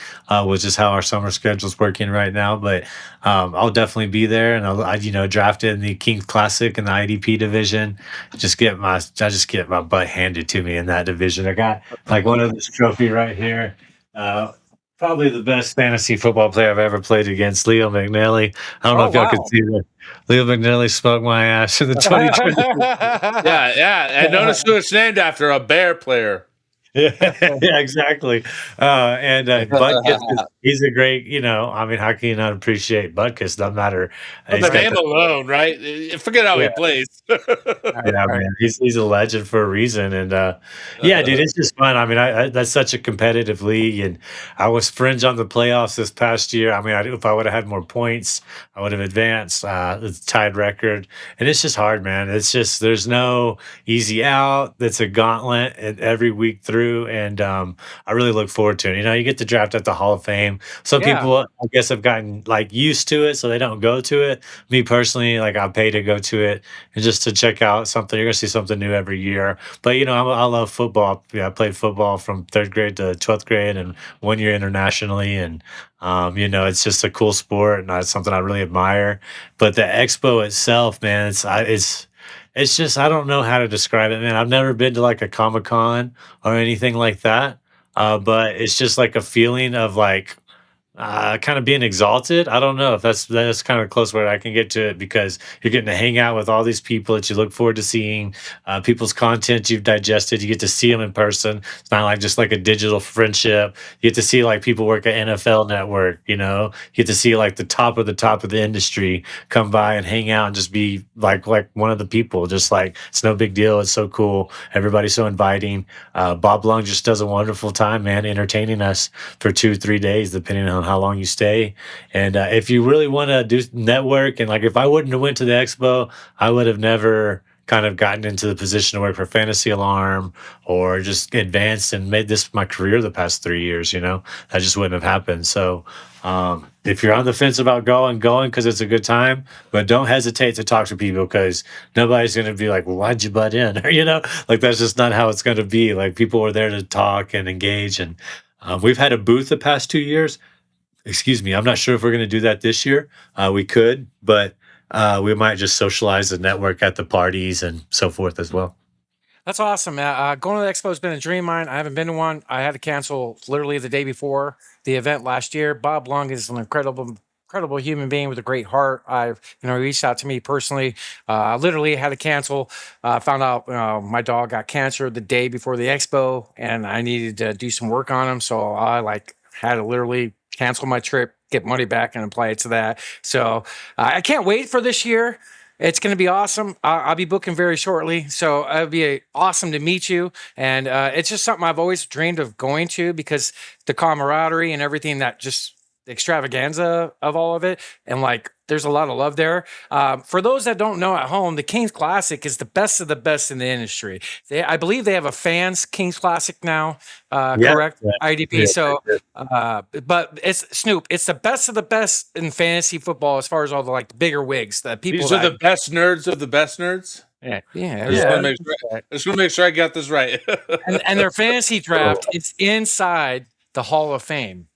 which is how our summer schedule's working right now. But I'll definitely be there, and I drafted in the Kings Classic in the IDP division. I just get my butt handed to me in that division. I got one of this trophy right here. Probably the best fantasy football player I've ever played against, Leo McNally. I don't know if y'all could see that. Leo McNally smoked my ass in the 2020. Yeah. And notice who it's named after, a Bear player. Yeah, exactly. Butkus, he's a great, how can you not appreciate Butkus? Doesn't matter. The name alone, right? Forget how he plays. Yeah, man, he's a legend for a reason, and yeah, dude, it's just fun. I mean, that's such a competitive league, and I was fringe on the playoffs this past year. I mean, if I would have had more points, I would have advanced. It's a tied record, and it's just hard, man. It's just there's no easy out. It's a gauntlet every week through, and I really look forward to it. You get the draft at the Hall of Fame. Some people, I guess, have gotten used to it, so they don't go to it. Me personally, I pay to go to it and just to check out something. You're gonna see something new every year. But I love football. Yeah, I played football from 3rd grade to 12th grade, and 1 year internationally. And it's just a cool sport, and it's something I really admire. But the expo itself, man, it's just I don't know how to describe it, man. I've never been to a Comic-Con or anything like that. But it's just a feeling of kind of being exalted. I don't know if that's kind of close where I can get to it, because you're getting to hang out with all these people that you look forward to seeing, people's content you've digested. You get to see them in person. It's not just a digital friendship. You get to see people work at NFL Network. You get to see the top of the industry come by and hang out and just be like one of the people. Just it's no big deal. It's so cool. Everybody's so inviting. Bob Lung just does a wonderful time, man, entertaining us for 2-3 days, depending on how long you stay. And if you really want to do network, and if I wouldn't have went to the expo, I would have never kind of gotten into the position to work for Fantasy Alarm or just advanced and made this my career the past 3 years. That just wouldn't have happened. So if you're on the fence about going because it's a good time, but don't hesitate to talk to people, because nobody's going to be like, well, why'd you butt in? That's just not how it's going to be. People are there to talk and engage. And we've had a booth the past 2 years. Excuse me. I'm not sure if we're going to do that this year. We could, but we might just socialize the network at the parties and so forth as well. That's awesome. Going to the expo has been a dream of mine. I haven't been to one. I had to cancel literally the day before the event last year. Bob Long is an incredible human being with a great heart. He reached out to me personally. I literally had to cancel. Found out my dog got cancer the day before the expo, and I needed to do some work on him. So I had to literally cancel my trip, get money back, and apply it to that. So I can't wait for this year. It's going to be awesome. I'll be booking very shortly. So it'll be awesome to meet you. And it's just something I've always dreamed of going to because the camaraderie and everything that just the extravaganza of all of it. And there's a lot of love there. For those that don't know at home, the Kings Classic is the best of the best in the industry. I believe they have a fans Kings Classic now, correct? Yeah. IDP. Yeah, but it's Snoop. It's the best of the best in fantasy football as far as all the bigger wigs. The people. These are the best nerds of the best nerds. Yeah. I just want to make sure I got this right. and their fantasy draft is inside the Hall of Fame.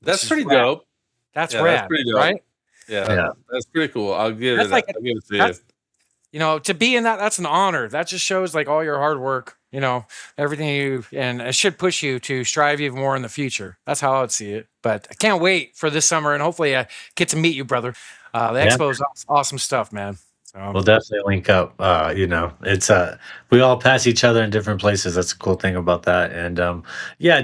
That's pretty dope. That's rad, that's pretty dope. Right? Yeah, that's pretty cool. I'll give it to you. To be in that's an honor. That just shows all your hard work, everything and it should push you to strive even more in the future. That's how I would see it. But I can't wait for this summer, and hopefully I get to meet you, brother. The expo is awesome stuff, man. We'll definitely link up. It's we all pass each other in different places. That's a cool thing about that. And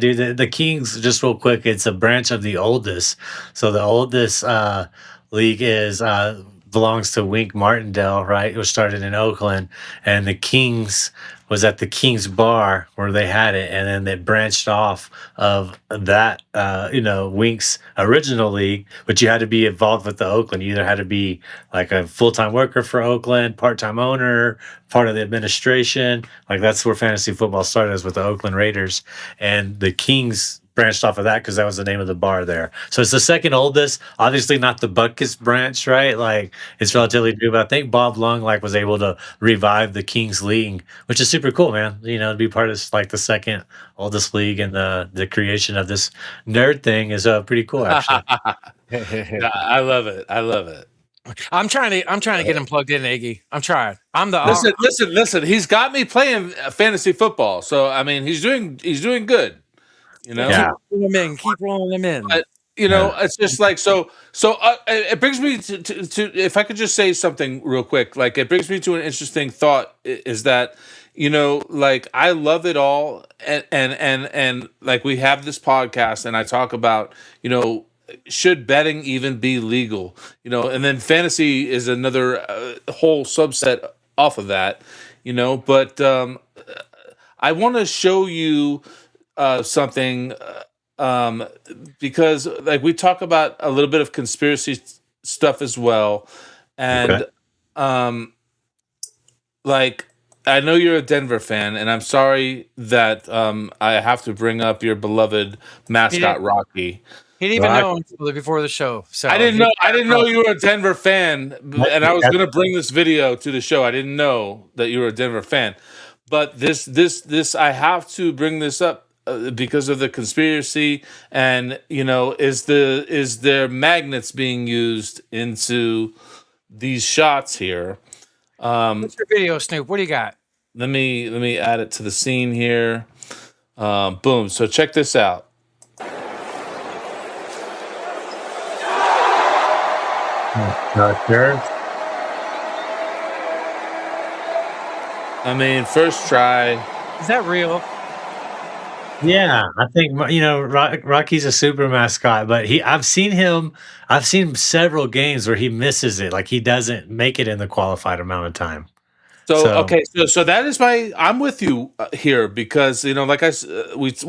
dude, the Kings, just real quick, it's a branch of the oldest. So the oldest league belongs to Wink Martindale, right? It was started in Oakland, and the Kings was at the Kings Bar where they had it, and then they branched off of that, Wink's original league, but you had to be involved with the Oakland. You either had to be a full-time worker for Oakland, part-time owner, part of the administration. That's where fantasy football started, is with the Oakland Raiders, and the Kings branched off of that because that was the name of the bar there. So it's the second oldest, obviously not the Buckus branch, right? It's relatively new, but I think Bob Long was able to revive the Kings League, which is super cool, man. To be part of the second oldest league, and the creation of this nerd thing is pretty cool, actually. I love it. I'm trying to get him plugged in, Iggy. I'm trying. Listen. He's got me playing fantasy football, so I mean, he's doing good. Keep rolling them in. But, it's just so. It brings me to if I could just say something real quick, it brings me to an interesting thought. Is that I love it all, and we have this podcast, and I talk about should betting even be legal, and then fantasy is another whole subset off of that, But I want to show you. Something because we talk about a little bit of conspiracy stuff as well, and I know you're a Denver fan, and I'm sorry that I have to bring up your beloved mascot Rocky. He didn't even know until before the show. So I didn't know you were a Denver fan, and I was going to bring this video to the show. I didn't know that you were a Denver fan, but this I have to bring this up. Because of the conspiracy, and is there magnets being used into these shots here? What's your video, Snoop? What do you got? Let me add it to the scene here. Boom. So check this out. Sure. I mean, first try. Is that real? Yeah, I think Rocky's a super mascot, but I've seen several games where he misses it, he doesn't make it in the qualified amount of time. So that is I'm with you here because we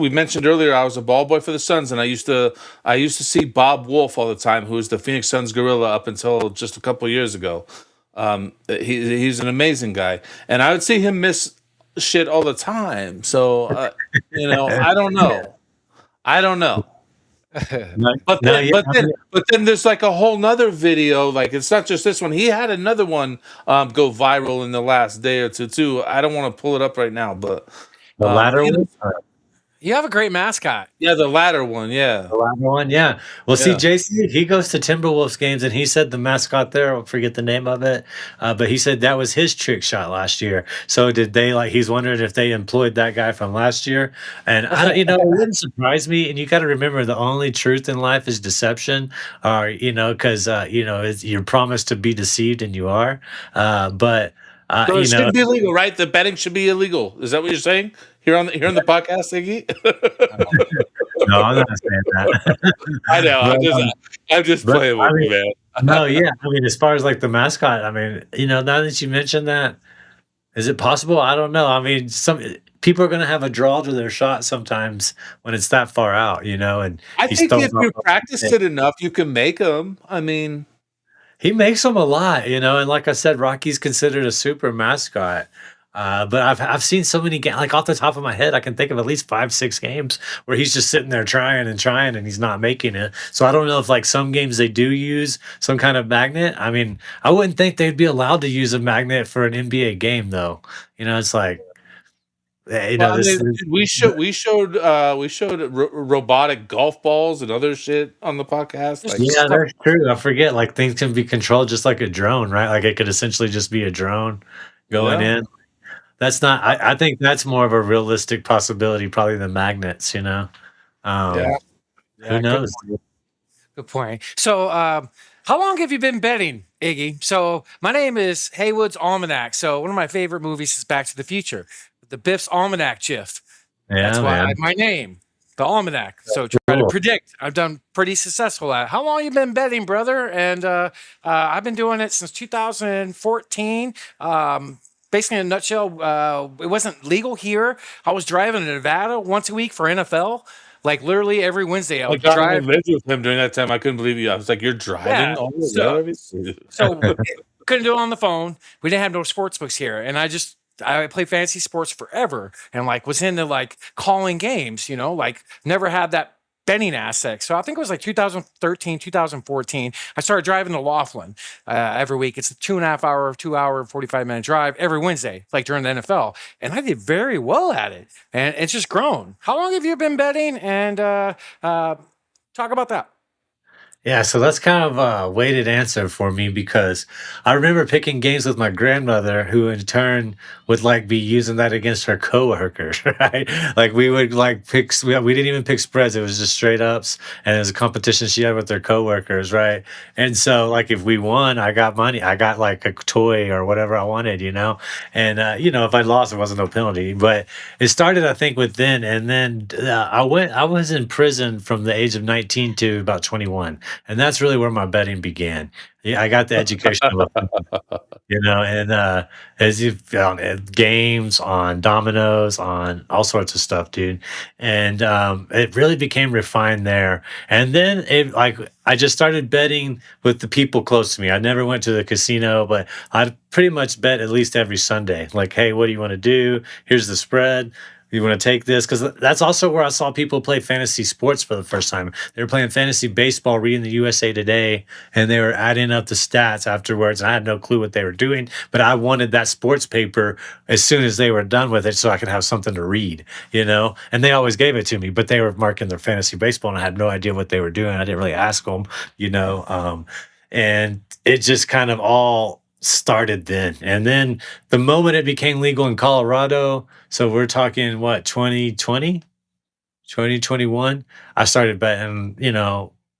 mentioned earlier, I was a ball boy for the Suns, and I used to see Bob Wolf all the time, who was the Phoenix Suns gorilla up until just a couple of years ago. He's an amazing guy, and I would see him miss shit all the time. So I don't know. But then there's a whole nother video. It's not just this one. He had another one go viral in the last day or two too. I don't want to pull it up right now, but the latter one. You have a great mascot. Yeah, the latter one. Yeah. The latter one, yeah. Well, see, Yeah. JC, he goes to Timberwolves games, and he said the mascot there, I forget the name of it, but he said that was his trick shot last year. So did they, like, he's wondering if they employed that guy from last year. And, it wouldn't surprise me. And you got to remember, the only truth in life is deception, or, because, you're promised to be deceived, and you are. But, So it should be illegal, right? The betting should be illegal. Is that what you're saying here on the podcast, Iggy? No, I'm not saying that. I know. But, I'm just playing with you, man. No, yeah. I mean, as far as like the mascot, I mean, now that you mentioned that, is it possible? I don't know. I mean, some people are going to have a draw to their shot sometimes when it's that far out, and I think if you practiced it enough, you can make them. I mean, he makes them a lot, and like I said, Rocky's considered a super mascot. But I've seen so many games, like off the top of my head, I can think of at least 5-6 games where he's just sitting there trying and he's not making it. So I don't know if like some games they do use some kind of magnet. I mean, I wouldn't think they'd be allowed to use a magnet for an NBA game though. It's like, we showed robotic golf balls and other shit on the podcast. Like, yeah, that's true. I forget, like things can be controlled just like a drone, right? Like it could essentially just be a drone going in. That's not. I think that's more of a realistic possibility, probably than magnets. Who knows? Good point. So, how long have you been betting, Iggy? So, my name is Heywood's Almanac. So, one of my favorite movies is Back to the Future, the Biff's Almanac GIF. Yeah, that's why my name, the Almanac. So, try to predict. I've done pretty successful at it. How long you been betting, brother? And I've been doing it since 2014. Basically, in a nutshell, it wasn't legal here. I was driving to Nevada once a week for NFL. Like literally every Wednesday, I would drive. with him during that time. I couldn't believe you. I was like, "You're driving?" Yeah. So couldn't do it on the phone. We didn't have no sports books here, and I played fantasy sports forever, and like was into like calling games. Like never had that betting aspect. So I think it was like 2013, 2014. I started driving to Laughlin every week. It's a 2 hour, 45-minute drive every Wednesday, like during the NFL. And I did very well at it. And it's just grown. How long have you been betting? And talk about that. Yeah, so that's kind of a weighted answer for me because I remember picking games with my grandmother, who in turn would like be using that against her coworkers, right? Like we would like pick, we didn't even pick spreads; it was just straight ups, and it was a competition she had with her coworkers, right? And so, like, if we won, I got money, I got like a toy or whatever I wanted, and if I lost, it wasn't no penalty. But it started, I think, with then, and then I was in prison from the age of 19 to about 21. And that's really where my betting began. Yeah, I got the education, and as you found games on dominoes, on all sorts of stuff, dude. And it really became refined there. And then I just started betting with the people close to me. I never went to the casino, but I'd pretty much bet at least every Sunday. Like, hey, what do you want to do? Here's the spread. You want to take this? Because that's also where I saw people play fantasy sports for the first time. They were playing fantasy baseball, reading the USA Today, and they were adding up the stats afterwards. And I had no clue what they were doing, but I wanted that sports paper as soon as they were done with it so I could have something to read, And they always gave it to me, but they were marking their fantasy baseball, and I had no idea what they were doing. I didn't really ask them, and it just kind of all started then. And then the moment it became legal in Colorado, so we're talking 2020, 2021, I started betting,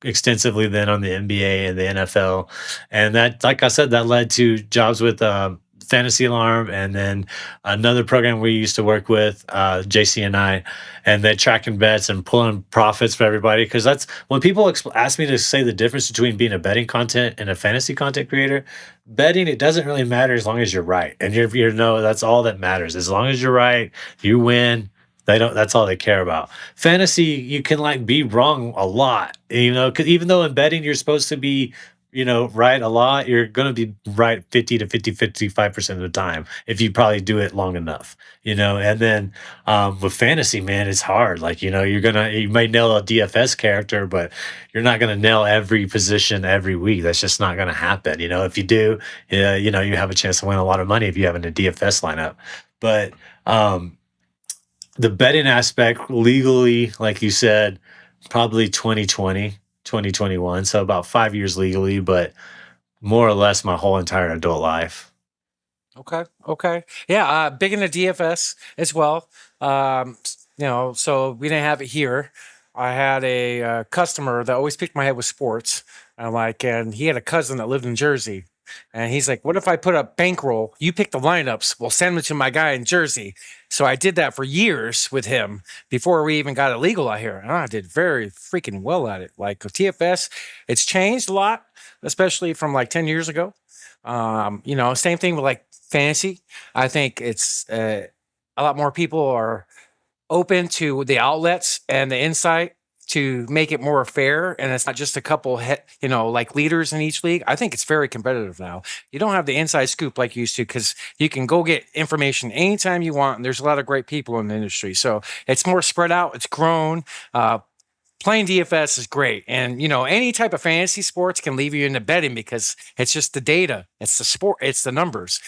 extensively then on the NBA and the NFL. And that, like I said, that led to jobs with Fantasy Alarm, and then another program we used to work with, JC and I, and they're tracking bets and pulling profits for everybody. Because that's when people ask me to say the difference between being a betting content and a fantasy content creator. Betting, it doesn't really matter as long as you're right, and that's all that matters. As long as you're right, you win. That's all they care about. Fantasy, you can be wrong a lot, because even though in betting you're supposed to be right a lot, you're going to be right 50 to 55% of the time if you probably do it long enough, and then with fantasy, man, it's hard. You may nail a DFS character, but you're not going to nail every position every week. That's just not going to happen. If you do, you have a chance to win a lot of money if you have in a DFS lineup. But the betting aspect legally, like you said, probably 2020, 2021. So about 5 years legally, but more or less my whole entire adult life. Okay. Okay. Yeah. Big into DFS as well. So we didn't have it here. I had a customer that always picked my head with sports, and he had a cousin that lived in Jersey, and he's like, "What if I put a bankroll? You pick the lineups. We'll send them to my guy in Jersey." So I did that for years with him before we even got it legal out here, and I did very freaking well at it. Like TFS, it's changed a lot, especially from like 10 years ago. Same thing with like fantasy. I think it's a lot more people are open to the outlets and the insight to make it more fair. And it's not just a couple, like leaders in each league. I think it's very competitive now. You don't have the inside scoop like you used to, because you can go get information anytime you want. And there's a lot of great people in the industry. So it's more spread out. It's grown. Playing DFS is great. And, any type of fantasy sports can leave you into betting because it's just the data. It's the sport. It's the numbers,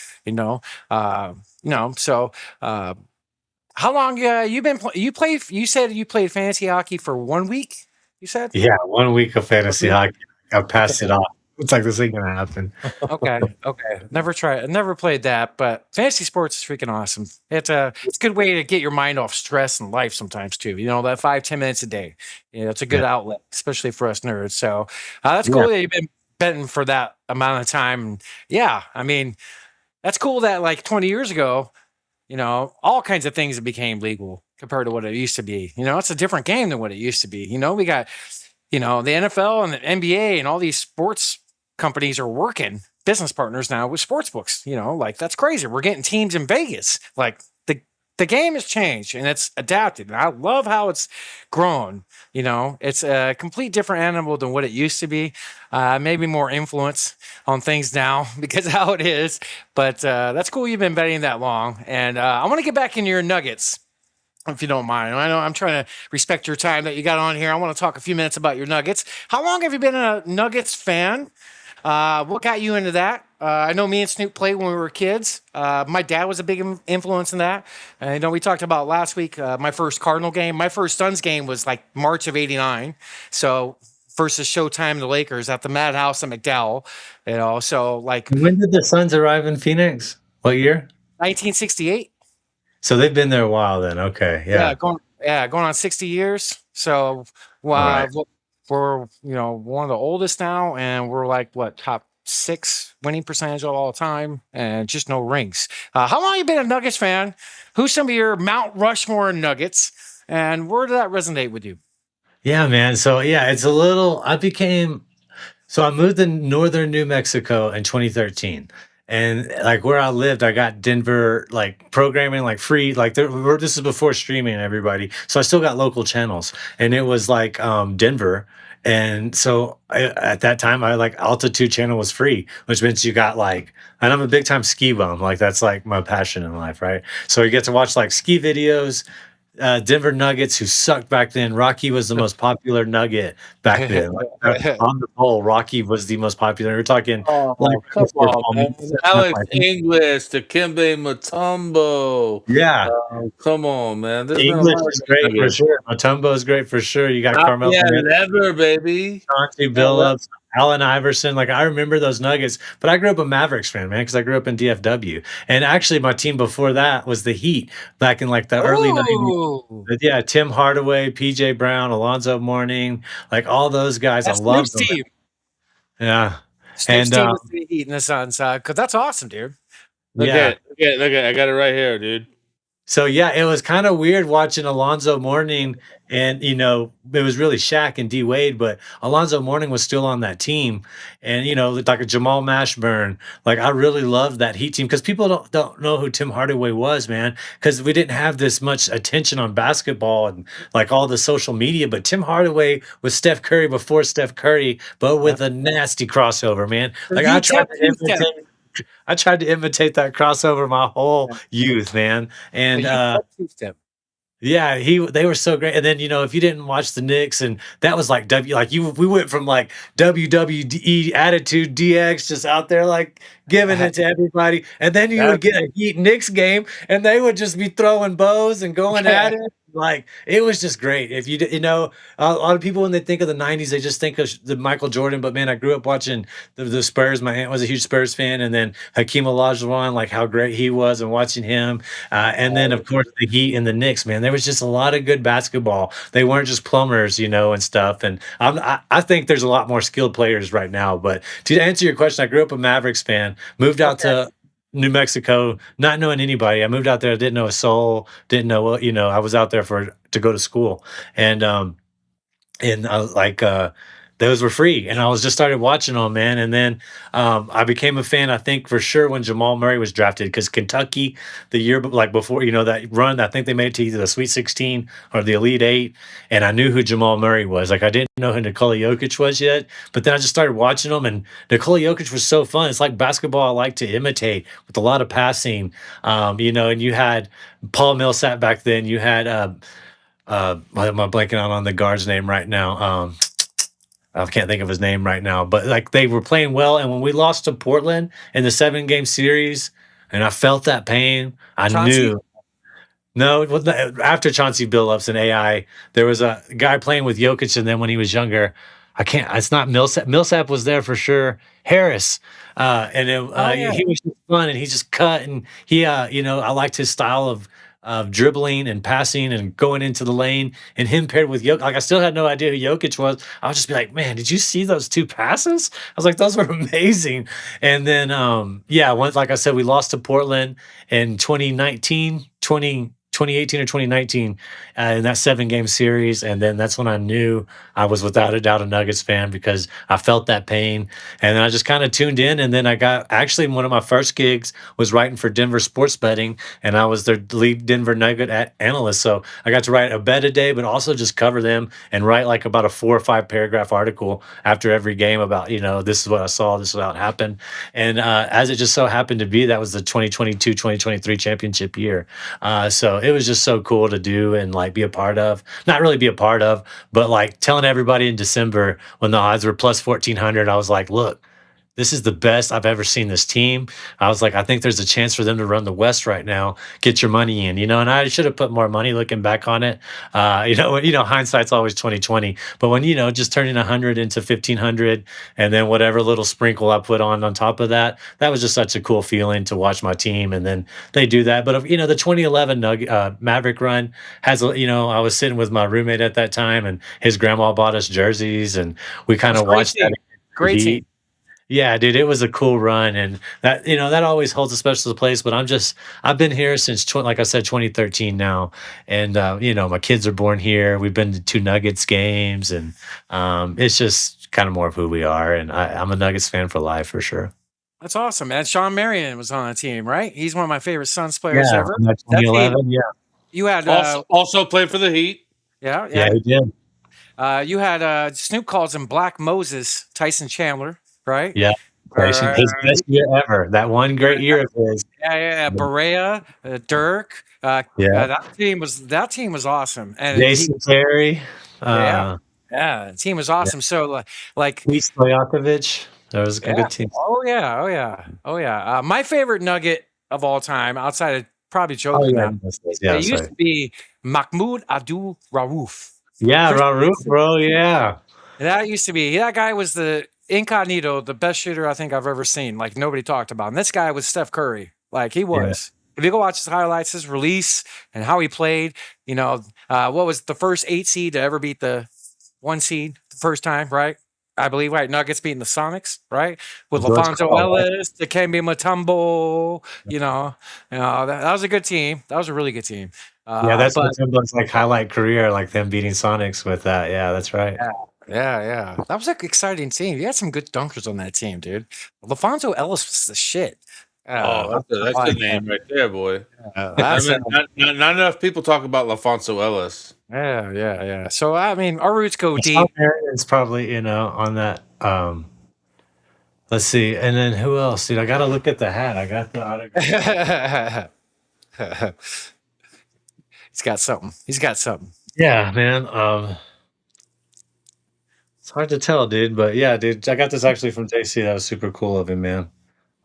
So how long you been you said you played fantasy hockey for 1 week, you said? Yeah, 1 week of fantasy hockey. I passed it off. It's like this ain't going to happen. Okay. Never played that, but fantasy sports is freaking awesome. It's a good way to get your mind off stress and life sometimes too. That 5-10 minutes a day. It's a good outlet, especially for us nerds. So that's cool that you've been betting for that amount of time. Yeah, I mean, that's cool that like 20 years ago, all kinds of things became legal compared to what it used to be. It's a different game than what it used to be. We got, the NFL and the NBA and all these sports companies are working business partners now with sports books. That's crazy. We're getting teams in Vegas. Like the game has changed and it's adapted. And I love how it's grown. It's a complete different animal than what it used to be. Maybe more influence on things now because of how it is. But that's cool. You've been betting that long. And I want to get back into your Nuggets, if you don't mind. I know I'm trying to respect your time that you got on here. I want to talk a few minutes about your Nuggets. How long have you been a Nuggets fan? What got you into that? I know me and Snoop played when we were kids. My dad was a big influence in that. I know we talked about last week, my first Cardinal game. My first Suns game was like March of '89. So versus Showtime, the Lakers at the Madhouse at McDowell. So like. When did the Suns arrive in Phoenix? What year? 1968. So they've been there a while then. Okay. Yeah. Going on 60 years. So Right. we're one of the oldest now, and we're like top 6 winning percentage of all time, and just no rings. How long have you been a Nuggets fan? Who's some of your Mount Rushmore Nuggets, and where did that resonate with you? Yeah, man. So it's a little. I moved to northern New Mexico in 2013. And like where I lived, I got Denver like programming like free. Like this is before streaming, everybody. So I still got local channels, and it was like Denver. And so at that time, I like Altitude channel was free, which means you got and I'm a big time ski bum. Like that's like my passion in life, right? So you get to watch like ski videos. Denver Nuggets, who sucked back then. Rocky was the most popular Nugget back then. On the poll, Rocky was the most popular. We're talking. Come on, man. Alex English, Dikembe Mutombo. Yeah. Come on, man. English is great for sure. Mutombo is great for sure. You got Carmelo. Yeah, never, baby. Chauncey Billups, Allen Iverson. Like I remember those Nuggets, but I grew up a Mavericks fan, man, because I grew up in DFW. And actually, my team before that was the Heat back in like the early 90s. Yeah, Tim Hardaway, PJ Brown, Alonzo Mourning, like all those guys. That's I love them. Steve. Yeah. Steve was the Heat in the Suns, because that's awesome, dude. Look at I got it right here, dude. So yeah, it was kind of weird watching Alonzo Mourning, and it was really Shaq and D Wade, but Alonzo Mourning was still on that team, and like a Jamal Mashburn. Like I really loved that Heat team because people don't know who Tim Hardaway was, man, because we didn't have this much attention on basketball and like all the social media. But Tim Hardaway was Steph Curry before Steph Curry, but with a nasty crossover, man. Like I tried to imitate that crossover my whole youth, man. And Yeah, they were so great. And then, if you didn't watch the Knicks, and that was like we went from like WWE Attitude DX just out there like giving it to everybody. And then you would get a Heat Knicks game and they would just be throwing bows and going at it. Like it was just great. If a lot of people when they think of the 90s, they just think of the Michael Jordan, but man, I grew up watching the Spurs. My aunt was a huge Spurs fan, and then Hakeem Olajuwon, like how great he was, and watching him. And then of course the Heat and the Knicks, man, there was just a lot of good basketball. They weren't just plumbers, and stuff. And I think there's a lot more skilled players right now. But to answer your question, I grew up a Mavericks fan, moved out to New Mexico, not knowing anybody. I moved out there, didn't know a soul, didn't know what, I was out there to go to school. And those were free, and I was just started watching them, man. And then I became a fan, I think for sure, when Jamal Murray was drafted, because Kentucky the year before, that run, I think they made it to either the Sweet 16 or the Elite 8, and I knew who Jamal Murray was. Like I didn't know who Nikola Jokic was yet, but then I just started watching them, and Nikola Jokic was so fun. It's like basketball I like to imitate with a lot of passing, and you had Paul Millsap back then. You had am I blanking out on the guard's name right now? I can't think of his name right now, but like they were playing well. And when we lost to Portland in the 7-game series, and I felt that pain, I knew. No, it wasn't after Chauncey Billups and AI. There was a guy playing with Jokic, and then when he was younger, it's not Millsap. Millsap was there for sure. Harris, he was just fun, and he just cut, and he, I liked his style of dribbling and passing and going into the lane, and him paired with Jokic. Like I still had no idea who Jokic was. I would just be like, man, did you see those 2 passes? I was like, those were amazing. And then, once, like I said, we lost to Portland in 2018 or 2019 in that 7-game series. And then that's when I knew I was without a doubt a Nuggets fan, because I felt that pain. And then I just kind of tuned in. And then I got actually one of my first gigs was writing for Denver Sports Betting, and I was their lead Denver Nugget analyst. So I got to write a bet a day, but also just cover them and write like about a 4 or 5 paragraph article after every game about, this is what I saw, this is how it happened. And as it just so happened to be, that was the 2022-2023 championship year. So it was just so cool to do and like be a part of. Not really be a part of, but like telling everybody in December when the odds were plus 1,400, I was like, look, this is the best I've ever seen this team. I was like, I think there's a chance for them to run the West right now. Get your money in, and I should have put more money looking back on it. Hindsight's always 2020. But when, just turning 100 into 1,500, and then whatever little sprinkle I put on top of that, that was just such a cool feeling to watch my team. And then they do that. But, the 2011 Maverick run has, I was sitting with my roommate at that time, and his grandma bought us jerseys, and we kind of watched that. Great team. Yeah, dude, it was a cool run, and that that always holds a special place. But I've been here since like I said, 2013 now, and my kids are born here. We've been to 2 Nuggets games, and it's just kind of more of who we are. And I'm a Nuggets fan for life for sure. That's awesome, man. Sean Marion was on the team, right? He's one of my favorite Suns players ever. 2011, yeah. You had also played for the Heat. Yeah, he did. You had Snoop calls him Black Moses, Tyson Chandler. Right? Yeah. His best year ever. That one great year of his. Yeah. Barea, Dirk. That team was awesome. And Jason Terry. The team was awesome. Yeah. So like Stojakovic. That was a good team. Oh yeah. My favorite Nugget of all time, outside of probably Joker, it used to be Mahmoud Abdul Rauf. Yeah, Rauf, bro. Yeah. That used to be. That guy was the incognito, the best shooter I think I've ever seen. Like nobody talked about him. This guy was Steph Curry. Like he was. Yeah. If you go watch his highlights, his release and how he played, what was the first 8 seed to ever beat the 1 seed the first time, right? I believe, right? Nuggets beating the Sonics, right? With LaFonso Ellis, Dikembe Mutombo, that was a good team. That was a really good team. That's Mutombo's like highlight career, like them beating Sonics with that. Yeah, that's right. Yeah. That was an exciting team. You had some good dunkers on that team, dude. LaFonso Ellis was the shit. That's the name right there, boy. Not enough people talk about LaFonso Ellis. Yeah. So, I mean, our roots go deep. It's probably, on that. Let's see. And then who else? Dude, I got to look at the hat. I got the autograph. He's got something. He's got something. Yeah, man. It's hard to tell, dude. But yeah, dude, I got this actually from JC. That was super cool of him, man.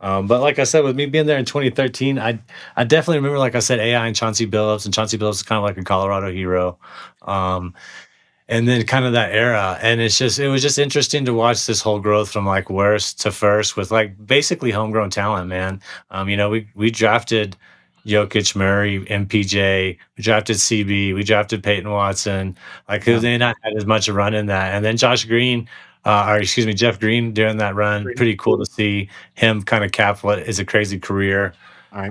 But like I said, with me being there in 2013, I definitely remember, like I said, AI and Chauncey Billups, and Chauncey Billups is kind of like a Colorado hero. And then kind of that era, and it was just interesting to watch this whole growth from like worst to first with like basically homegrown talent, man. We drafted Jokic, Murray, MPJ, we drafted CB, we drafted Peyton Watson, like who they not had as much a run in that, and then Jeff Green during that run. Pretty cool to see him kind of cap what is a crazy career. All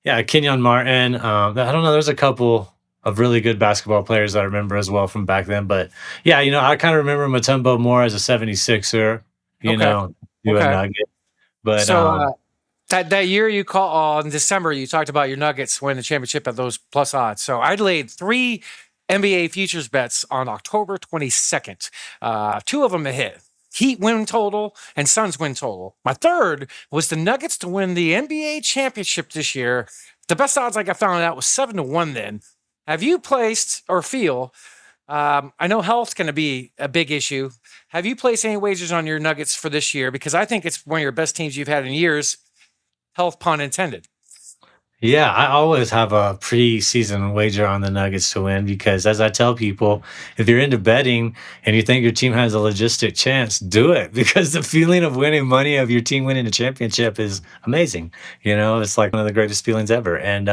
right. Kenyon Martin. I don't know. There's a couple of really good basketball players that I remember as well from back then. But yeah, I kind of remember Mutombo more as a 76er, you know, a Nugget. But so that year you call in December, you talked about your Nuggets winning the championship at those plus odds. So I laid 3 NBA futures bets on October 22nd. 2 of them to hit. Heat win total and Suns win total. My third was the Nuggets to win the NBA championship this year. The best odds I found out was 7-1 then. Have you placed or feel, I know health's going to be a big issue. Have you placed any wagers on your Nuggets for this year? Because I think it's one of your best teams you've had in years. Health pun intended. Yeah, I always have a preseason wager on the Nuggets to win because, as I tell people, if you're into betting and you think your team has a logistic chance, do it because the feeling of winning money of your team winning a championship is amazing. It's like one of the greatest feelings ever. And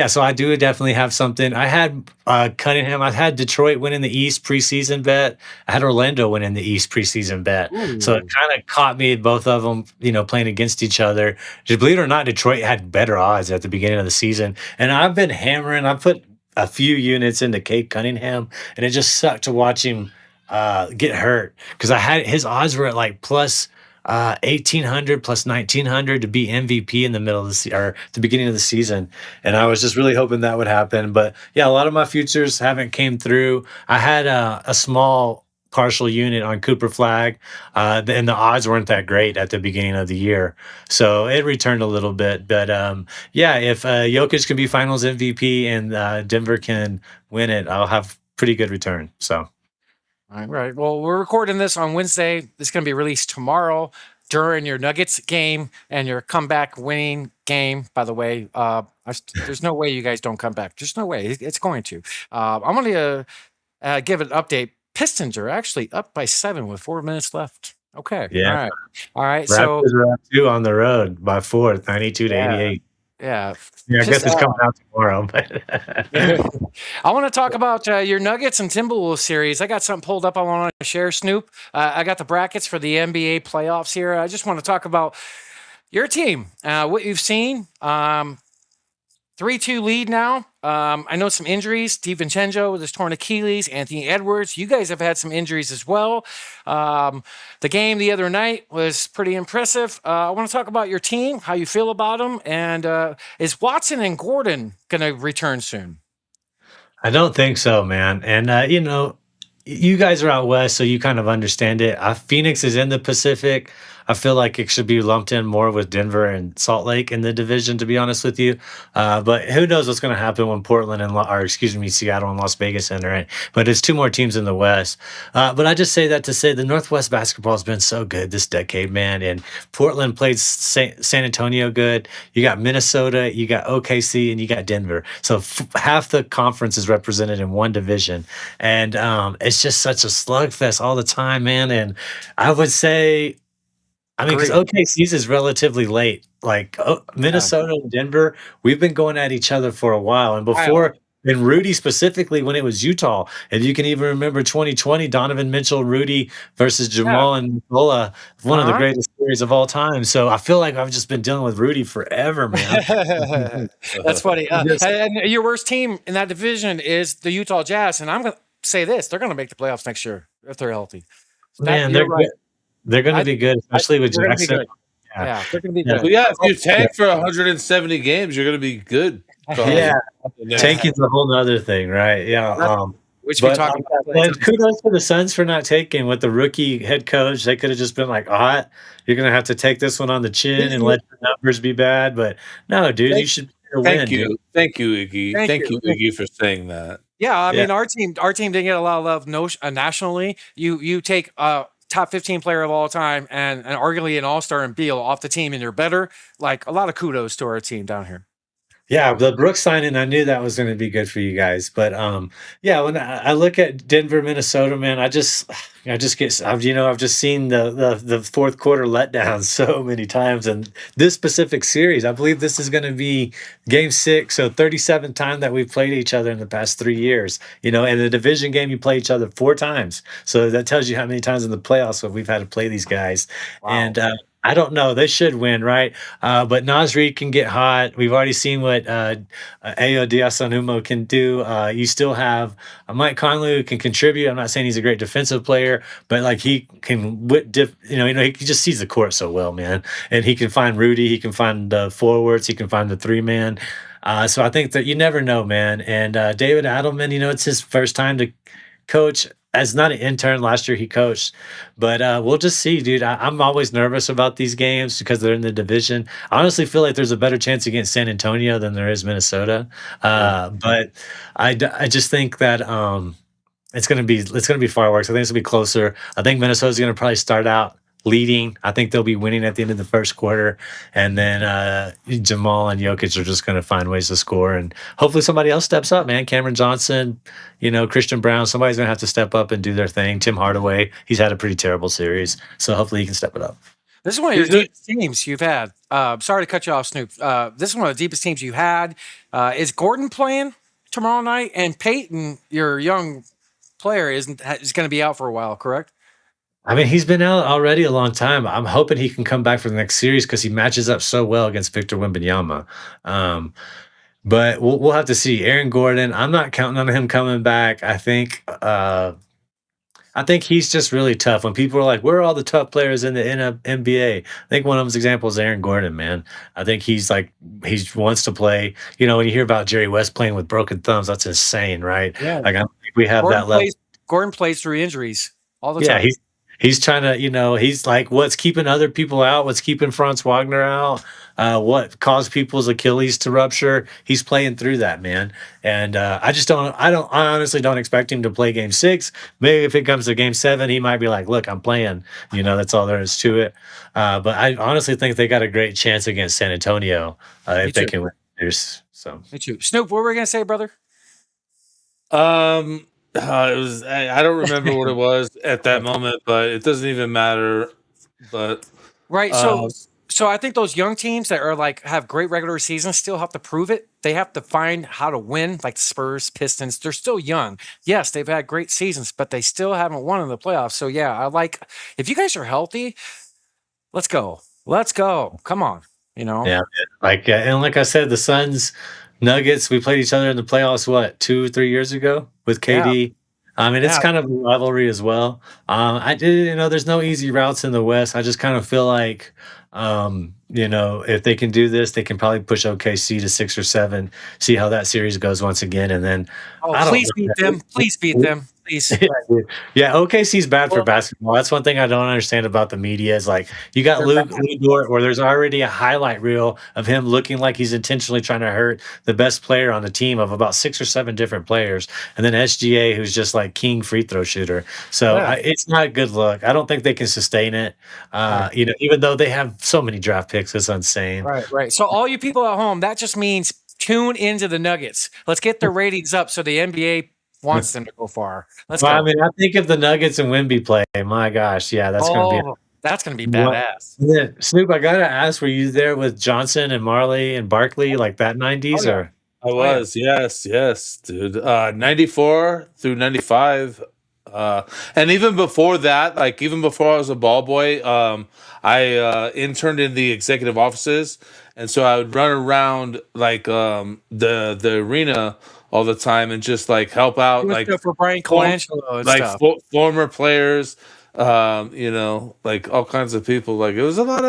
so I do definitely have something. I had Cunningham. I had Detroit winning the East preseason bet. I had Orlando winning the East preseason bet. Ooh. So it kind of caught me, both of them, playing against each other. Just believe it or not, Detroit had better odds at the beginning of the season, and I've been hammering. I put a few units into Cade Cunningham, and it just sucked to watch him get hurt because I had his odds were at like plus 1,800 plus 1,900 to be MVP in the middle of the beginning of the season, and I was just really hoping that would happen. But yeah, a lot of my futures haven't came through. I had a small partial unit on Cooper Flag, and the odds weren't that great at the beginning of the year, so it returned a little bit. But if Jokic can be Finals MVP and Denver can win it, I'll have pretty good return. So, all right. Well, we're recording this on Wednesday. This is going to be released tomorrow during your Nuggets game and your comeback winning game. By the way, there's no way you guys don't come back. There's no way. It's going to. I'm going to give an update. Pistons are actually up by 7 with 4 minutes left. Okay. Yeah. All right. Raptors are up 2 on the road by 4, 92 to 88. Yeah. I guess it's coming out tomorrow. But I want to talk about your Nuggets and Timberwolves series. I got something pulled up I want to share, Snoop. I got the brackets for the NBA playoffs here. I just want to talk about your team, what you've seen. 3-2 lead now. I know some injuries. DiVincenzo with his torn Achilles. Anthony Edwards. You guys have had some injuries as well. The game the other night was pretty impressive. I want to talk about your team, how you feel about them, and is Watson and Gordon going to return soon? I don't think so, man. And, you guys are out west, so you kind of understand it. Phoenix is in the Pacific. I feel like it should be lumped in more with Denver and Salt Lake in the division, to be honest with you. But who knows what's going to happen when Portland and Seattle and Las Vegas enter in. But it's 2 more teams in the West. But I just say that to say the Northwest basketball has been so good this decade, man. And Portland played San Antonio good. You got Minnesota, you got OKC, and you got Denver. So half the conference is represented in one division. And it's just such a slugfest all the time, man. And I would say, because OKC's is relatively late. Like Minnesota and Denver, we've been going at each other for a while. And before, and Rudy specifically, when it was Utah, if you can even remember 2020, Donovan Mitchell, Rudy versus Jamal and Nicola, one of the greatest series of all time. So I feel like I've just been dealing with Rudy forever, man. That's funny. And your worst team in that division is the Utah Jazz. And I'm going to say this, they're going to make the playoffs next year if they're healthy. Man, they're right. They're going to be good, especially with Jackson. Yeah, they're going to be good. Well, if you tank for 170 games, you're going to be good. Tanking's a whole other thing, right? Yeah. Which we talked about. Kudos to the Suns for not taking with the rookie head coach. They could have just been like, you're going to have to take this one on the chin and let your numbers be bad. But no, dude, you should your Thank win, you. dude. Thank you, Iggy. Thank you, Iggy, for saying that. Yeah, I Yeah. mean, our team didn't get a lot of love nationally. You take top 15 player of all time and arguably an all-star and Beal off the team and you're better. Like, a lot of kudos to our team down here. Yeah, the Brooks signing, I knew that was going to be good for you guys. But yeah, when I look at Denver, Minnesota, man, I just get, I've just seen the fourth quarter letdown so many times. And this specific series, I believe this is going to be game 6. So 37 times that we've played each other in the past 3 years. In the division game, you play each other 4 times. So that tells you how many times in the playoffs that we've had to play these guys. Wow. And I don't know. They should win, right? But Naz Reid can get hot. We've already seen what Ayo Diasanumo can do. You still have Mike Conley who can contribute. I'm not saying he's a great defensive player, but like he can, he just sees the court so well, man. And he can find Rudy. He can find the forwards. He can find the 3-man. So I think that you never know, man. And David Adelman, it's his first time to coach. As not an intern, last year he coached, but we'll just see, dude. I'm always nervous about these games because they're in the division. I honestly feel like there's a better chance against San Antonio than there is Minnesota. But I just think that it's gonna be fireworks. I think it's gonna be closer. I think Minnesota's gonna probably start out leading. I think they'll be winning at the end of the first quarter, and then Jamal and Jokic are just going to find ways to score, and hopefully somebody else steps up, man. Cameron Johnson, Christian Brown, somebody's going to have to step up and do their thing. Tim Hardaway, he's had a pretty terrible series, so hopefully he can step it up. This is one of your deepest teams you've had. Sorry to cut you off, Snoop. This is one of the deepest teams you had. Is Gordon playing tomorrow night? And Peyton, your young player, is going to be out for a while, correct? I mean, he's been out already a long time. I'm hoping he can come back for the next series because he matches up so well against Victor Wembanyama. But we'll have to see. Aaron Gordon, I'm not counting on him coming back. I think he's just really tough. When people are like, "Where are all the tough players in the NBA?" I think one of them's example is Aaron Gordon, man. I think he wants to play. When you hear about Jerry West playing with broken thumbs, that's insane, right? Yeah. Like I don't think we have that level. Gordon plays through injuries all the time. Yeah, he's trying to, he's like, what's keeping other people out? What's keeping Franz Wagner out? What caused people's Achilles to rupture? He's playing through that, man. And I honestly don't expect him to play game 6. Maybe if it comes to game 7, he might be like, look, I'm playing. That's all there is to it. But I honestly think they got a great chance against San Antonio if they can win. So. Me too. Snoop, what were we going to say, brother? I don't remember what it was at that moment, but it doesn't even matter. But right, so I think those young teams that are have great regular seasons still have to prove it. They have to find how to win, like Spurs, Pistons. They're still young. Yes, they've had great seasons, but they still haven't won in the playoffs. So yeah, if you guys are healthy, let's go. Let's go. Come on, Yeah, and like I said, the Suns. Nuggets, we played each other in the playoffs, 2 or 3 years ago with KD. Yeah. I mean, it's kind of a rivalry as well. There's no easy routes in the West. I just kind of feel like, if they can do this, they can probably push OKC to 6 or 7, see how that series goes once again. And then, please beat them. Please beat them. Please. Yeah, OKC's bad for basketball. That's one thing I don't understand about the media is you got Luke Dort where there's already a highlight reel of him looking like he's intentionally trying to hurt the best player on the team of about 6 or 7 different players. And then SGA, who's just king free throw shooter. So it's not a good look. I don't think they can sustain it. Even though they have so many draft picks, it's insane. Right. So all you people at home, that just means tune into the Nuggets. Let's get their ratings up so the NBA wants them to go far. Let's go. I mean, I think if the Nuggets and Wemby play, my gosh, yeah, that's going to be badass. Yeah. Snoop, I gotta ask, were you there with Johnson and Marley and Barkley like that 90s? Or I was, yes, dude. 94 through 95. And even before that, even before I was a ball boy, I interned in the executive offices, and so I would run around the arena all the time and just help out for Brian Colangelo and stuff. Former players, all kinds of people. It was a lot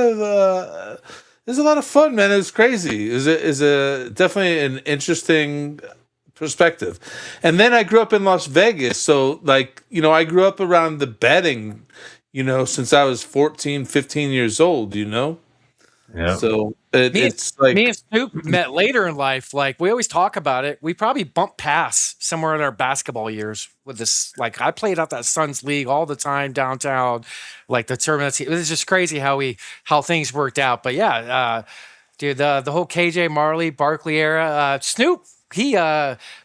of fun, man. It was crazy. It was definitely an interesting perspective. And then I grew up in Las Vegas, so I grew up around the betting, since I was 14, 15 years old, Yeah. So it's like me and Snoop met later in life. Like we always talk about it. We probably bumped past somewhere in our basketball years with this. Like I played out that Suns league all the time downtown, like the tournaments. It was just crazy how things worked out. But yeah, dude, the whole KJ Marley, Barkley era, Snoop. He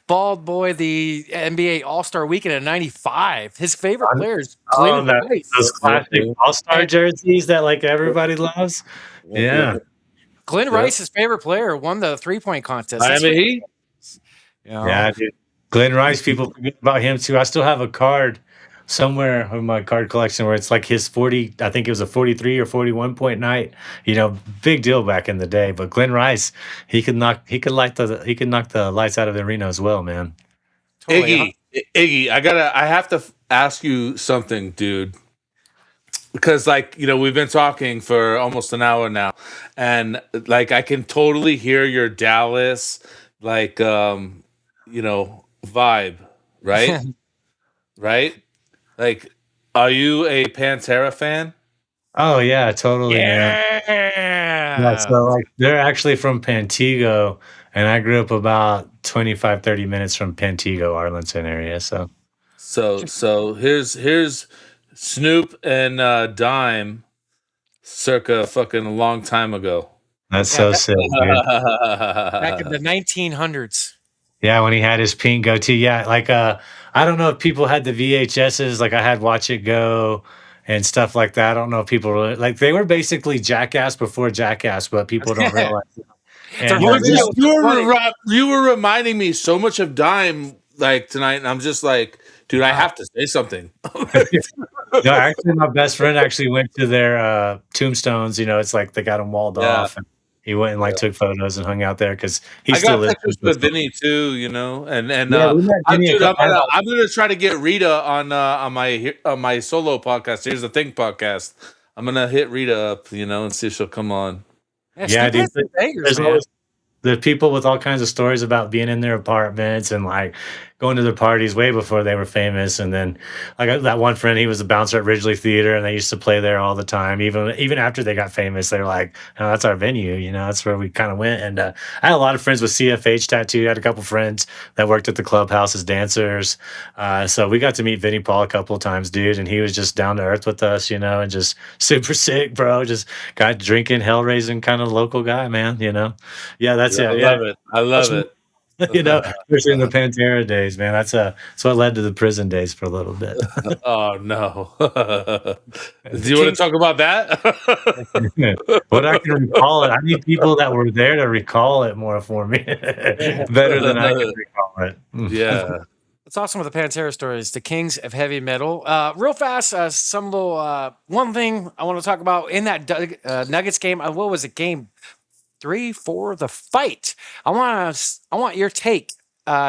bald boy the NBA All-Star Weekend in '95. His favorite players, Glenn Rice. Those classic All-Star jerseys that like everybody loves. Yeah. Glenn Rice, his favorite player, won the 3-point contest. Yeah, dude. Glenn Rice, people forget about him too. I still have a card somewhere in my card collection where it's like his 40, I think it was a 43 or 41 point night. You know, big deal back in the day. But Glenn Rice, he could knock the lights out of the arena as well, man. Totally. Iggy, I have to ask you something, dude. Because we've been talking for almost an hour now, and like I can totally hear your Dallas vibe, right? Right? Like, are you a Pantera fan? Oh yeah, totally, man. Yeah, so like they're actually from Pantego, and I grew up about 25, 30 minutes from Pantego, Arlington area. So here's Snoop and Dime circa fucking a long time ago. That's so sick, dude. Back in the 1900s. Yeah, when he had his pink goatee. Yeah, like I don't know if people had the VHSs, like I had Watch It Go and stuff like that. I don't know if people really, like they were basically Jackass before Jackass, but people don't realize it. And you were reminding me so much of Dime like tonight, and I'm just like, dude, I have to say something. No, actually, my best friend actually went to their tombstones. You know, it's like they got them walled off. And he went and took photos and hung out there because he still lives with Vinny too. You know, and I'm gonna try to get Rita on my solo podcast. Here's the Thing podcast. I'm gonna hit Rita up, and see if she'll come on. Yeah, dude. There's always the people with all kinds of stories about being in their apartments and like going to their parties way before they were famous. And then like that one friend, he was a bouncer at Ridgely Theater, and they used to play there all the time. Even after they got famous, they were like, "Oh, that's our venue." That's where we kind of went. And I had a lot of friends with CFH tattoo. I had a couple friends that worked at the clubhouse as dancers. So we got to meet Vinny Paul a couple of times, dude. And he was just down to earth with us, and just super sick, bro. Just got drinking, hell raising kind of local guy, man. Yeah, that's it. I love it. Especially in the Pantera days, man. That's what led to the prison days for a little bit. Oh no! Do you want to talk about that? What I can recall it. I need people that were there to recall it more for me, better than I can recall it. Yeah. It's awesome with the Pantera stories, the kings of heavy metal. Real fast, some little one thing I want to talk about in that Nuggets game. What was it? Game 3, 4, the fight. I want your take,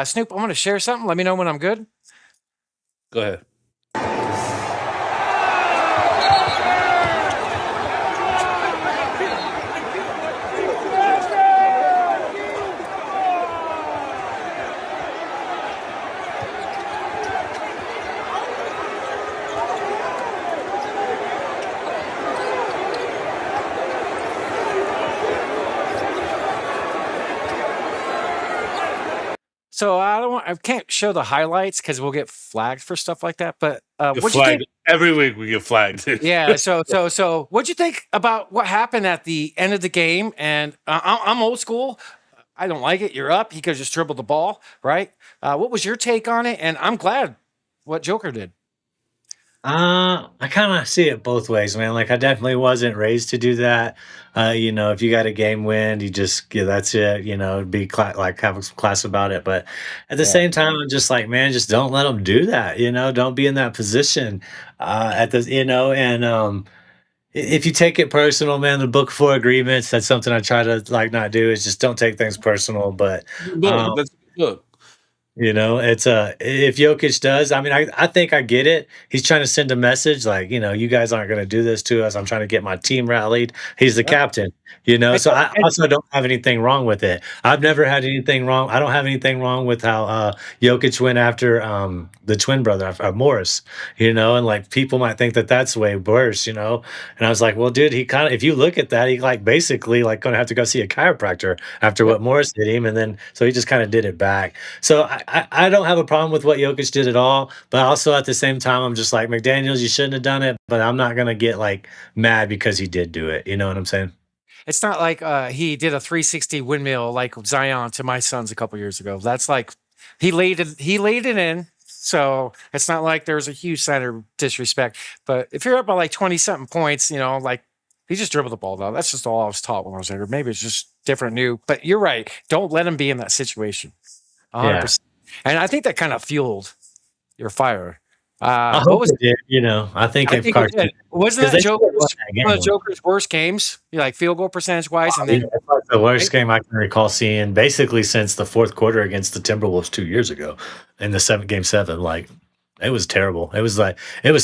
Snoop. I want to share something. Let me know when I'm good. Go ahead. So I can't show the highlights because we'll get flagged for stuff like that. But what you think? Every week we get flagged. Yeah. So what'd you think about what happened at the end of the game? And I'm old school. I don't like it. You're up. He could have just dribbled the ball, right? What was your take on it? And I'm glad what Joker did. I kind of see it both ways, man. Like I definitely wasn't raised to do that. If you got a game win, you just that's it. Be have some class about it. But at the same time, I'm just like, man, just don't let them do that. Don't be in that position. If you take it personal, man, the book 4 agreements. That's something I try to not do. Is just don't take things personal. But that's good. It's if Jokic does, I think I get it. He's trying to send a message like, you guys aren't going to do this to us. I'm trying to get my team rallied. He's the captain. So I also don't have anything wrong with it. I've never had anything wrong. I don't have anything wrong with how Jokic went after the twin brother, Morris, and like people might think that that's way worse, And I was like, well, dude, he kind of, if you look at that, he like basically like going to have to go see a chiropractor after what Morris did him. And then, so he just kind of did it back. So I don't have a problem with what Jokic did at all. But also at the same time, I'm just like, McDaniels, you shouldn't have done it. But I'm not going to get like mad because he did do it. You know what I'm saying? It's not like he did a 360 windmill like Zion to my sons a couple years ago. That's like he laid it in. So it's not like there's a huge sign of disrespect. But if you're up by like 20 something points, like he just dribbled the ball though. That's just all I was taught when I was younger. Maybe it's just different, new. But you're right. Don't let him be in that situation. 100%. And I think that kind of fueled your fire. I hope it did, I think if Carson wasn't that one of Joker's worst games, like field goal percentage wise, and then that's like the worst game I can recall seeing, basically since the fourth quarter against the Timberwolves 2 years ago, in the game 7. Like it was terrible. It was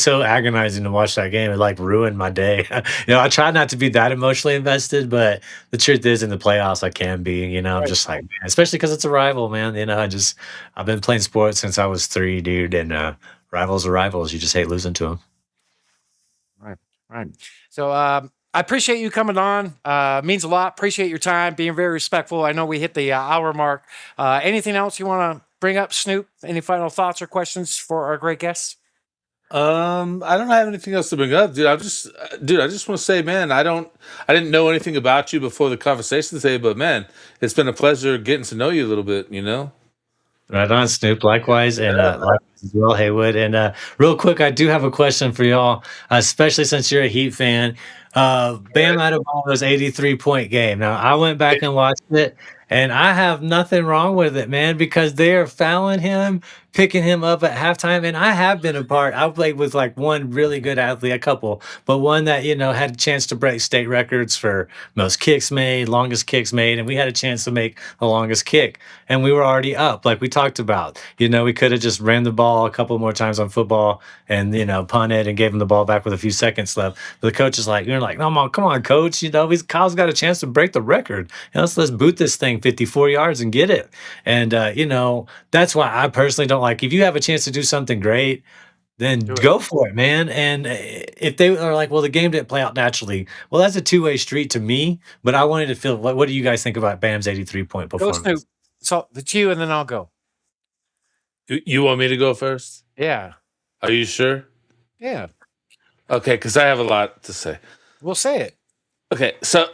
so agonizing to watch that game. It like ruined my day. I try not to be that emotionally invested, but the truth is, in the playoffs, I can be. I'm just like, man, especially because it's a rival, man. I've been playing sports since I was 3, dude, and rivals are rivals. You just hate losing to them. Right. So I appreciate you coming on. Means a lot. Appreciate your time, being very respectful. I know we hit the hour mark. Anything else you want to bring up, Snoop? Any final thoughts or questions for our great guests? I don't have anything else to bring up, dude. I just want to say, man, I didn't know anything about you before the conversation today, but man, it's been a pleasure getting to know you a little bit. Right on, Snoop. Likewise, and likewise as well, Heywood. And real quick, I do have a question for y'all, especially since you're a Heat fan. Bam Adebayo's 83-point game. Now, I went back and watched it, and I have nothing wrong with it, man, because they are fouling him, picking him up at halftime. And I have been a part. I played with like one really good athlete, a couple, but one that, had a chance to break state records for most kicks made, longest kicks made. And we had a chance to make the longest kick. And we were already up, like we talked about. We could have just ran the ball a couple more times on football and, punted and gave him the ball back with a few seconds left. But the coach is like, you're like, come on, coach. Kyle's got a chance to break the record. Let's boot this thing 54 yards and get it. And, that's why I personally don't like, if you have a chance to do something great, then go for it, man. And if they are like, well, the game didn't play out naturally, well, that's a two-way street to me. But I wanted to feel, what do you guys think about Bam's 83-point performance? Go, Snoop. So it's you, and then I'll go. You want me to go first? Yeah. Are you sure? Yeah. Okay, because I have a lot to say. We'll say it. Okay, so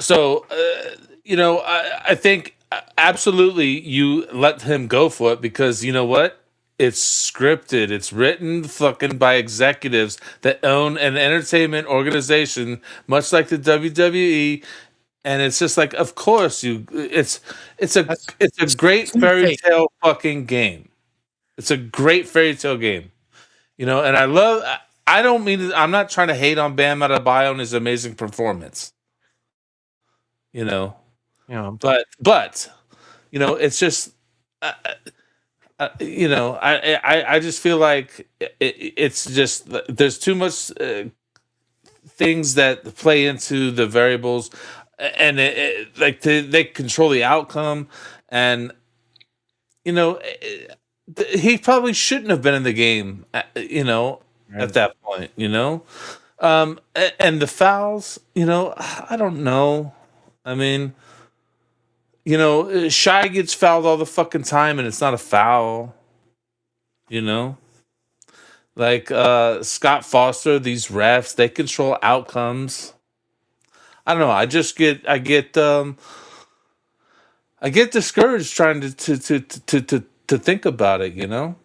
I think absolutely you let him go for it, because you know what? It's scripted. It's written fucking by executives that own an entertainment organization, much like the WWE. And it's just like, of course it's a great fairy tale fucking game. It's a great fairy tale game. And I'm not trying to hate on Bam Adebayo and his amazing performance. Yeah. But it's just I just feel like it's just, there's too much things that play into the variables, and they control the outcome. And he probably shouldn't have been in the game, at that point. And the fouls, I don't know. I mean, Shy gets fouled all the fucking time, and it's not a foul. Like Scott Foster, these refs, they control outcomes. I don't know. I get discouraged trying to think about it.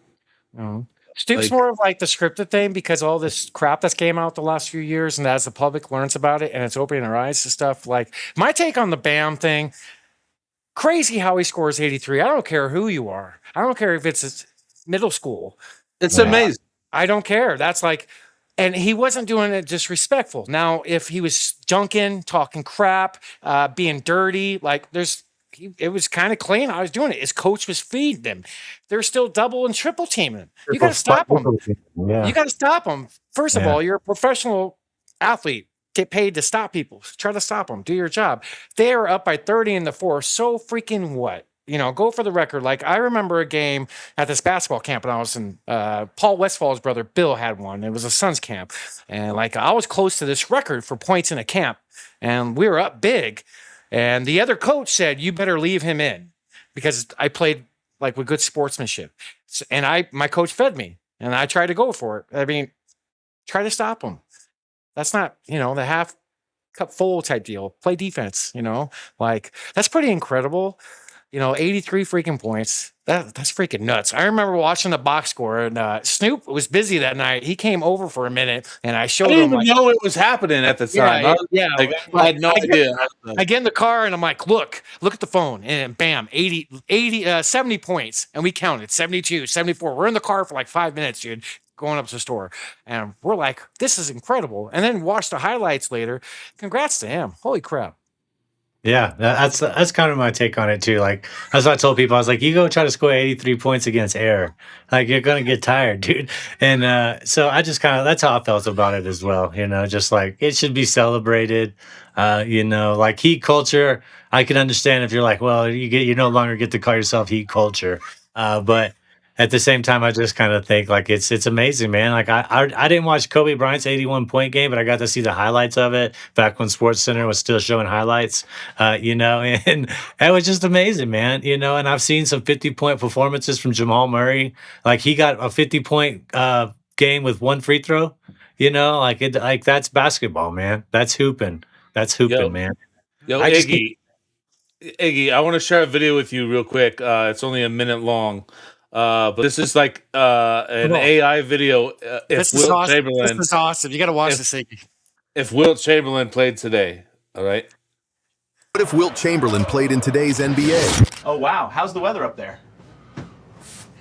Stoop's more of like the scripted thing, because all this crap that's came out the last few years, and as the public learns about it and it's opening their eyes to stuff. Like my take on the Bam thing, crazy how he scores 83. I don't care who you are. I don't care if it's middle school. It's amazing. I don't care. That's like, and he wasn't doing it disrespectful. Now, if he was junking, talking crap, being dirty, like it was kind of clean. I was doing it. His coach was feeding him. They're still double and triple teaming. You got to stop them. Yeah. You got to stop them. First of all, you're a professional athlete. get paid to stop people. Try to stop them. Do your job. They are up by 30 in the fourth. So freaking what? Go for the record. Like, I remember a game at this basketball camp when I was in, Paul Westfall's brother, Bill, had one. It was a Suns camp. And, like, I was close to this record for points in a camp. And we were up big. And the other coach said, you better leave him in. Because I played, like, with good sportsmanship. And my coach fed me. And I tried to go for it. I mean, try to stop him. That's not, the half cup full type deal. Play defense, Like, that's pretty incredible. 83 freaking points. That's freaking nuts. I remember watching the box score, and Snoop was busy that night. He came over for a minute, and I showed him. I didn't even know it was happening at the time. Yeah. I had no idea. I get in the car, and I'm like, look at the phone. And bam, 70 points. And we counted 72, 74. We're in the car for like 5 minutes, dude, going up to the store. And we're like, this is incredible. And then watch the highlights later. Congrats to him. Holy crap. Yeah, that's kind of my take on it too. Like, that's what I told people. I was like, you go try to score 83 points against air, like, you're gonna get tired, dude. And so I just that's how I felt about it as well. Just like, it should be celebrated. Like, heat culture, I can understand if you're like, well, you no longer get to call yourself heat culture, but at the same time, I just kind of think, like, it's amazing, man. Like, I didn't watch Kobe Bryant's 81-point game, but I got to see the highlights of it back when SportsCenter was still showing highlights, and it was just amazing, man. And I've seen some 50-point performances from Jamal Murray. Like, he got a 50-point game with one free throw. Like that's basketball, man. That's hooping. Man. Yo, Iggy, I want to share a video with you real quick. It's only a minute long. But this is like an AI video. This is awesome. You got to watch this, Iggy. If Wilt Chamberlain played today, all right? What if Wilt Chamberlain played in today's NBA? Oh, wow. How's the weather up there?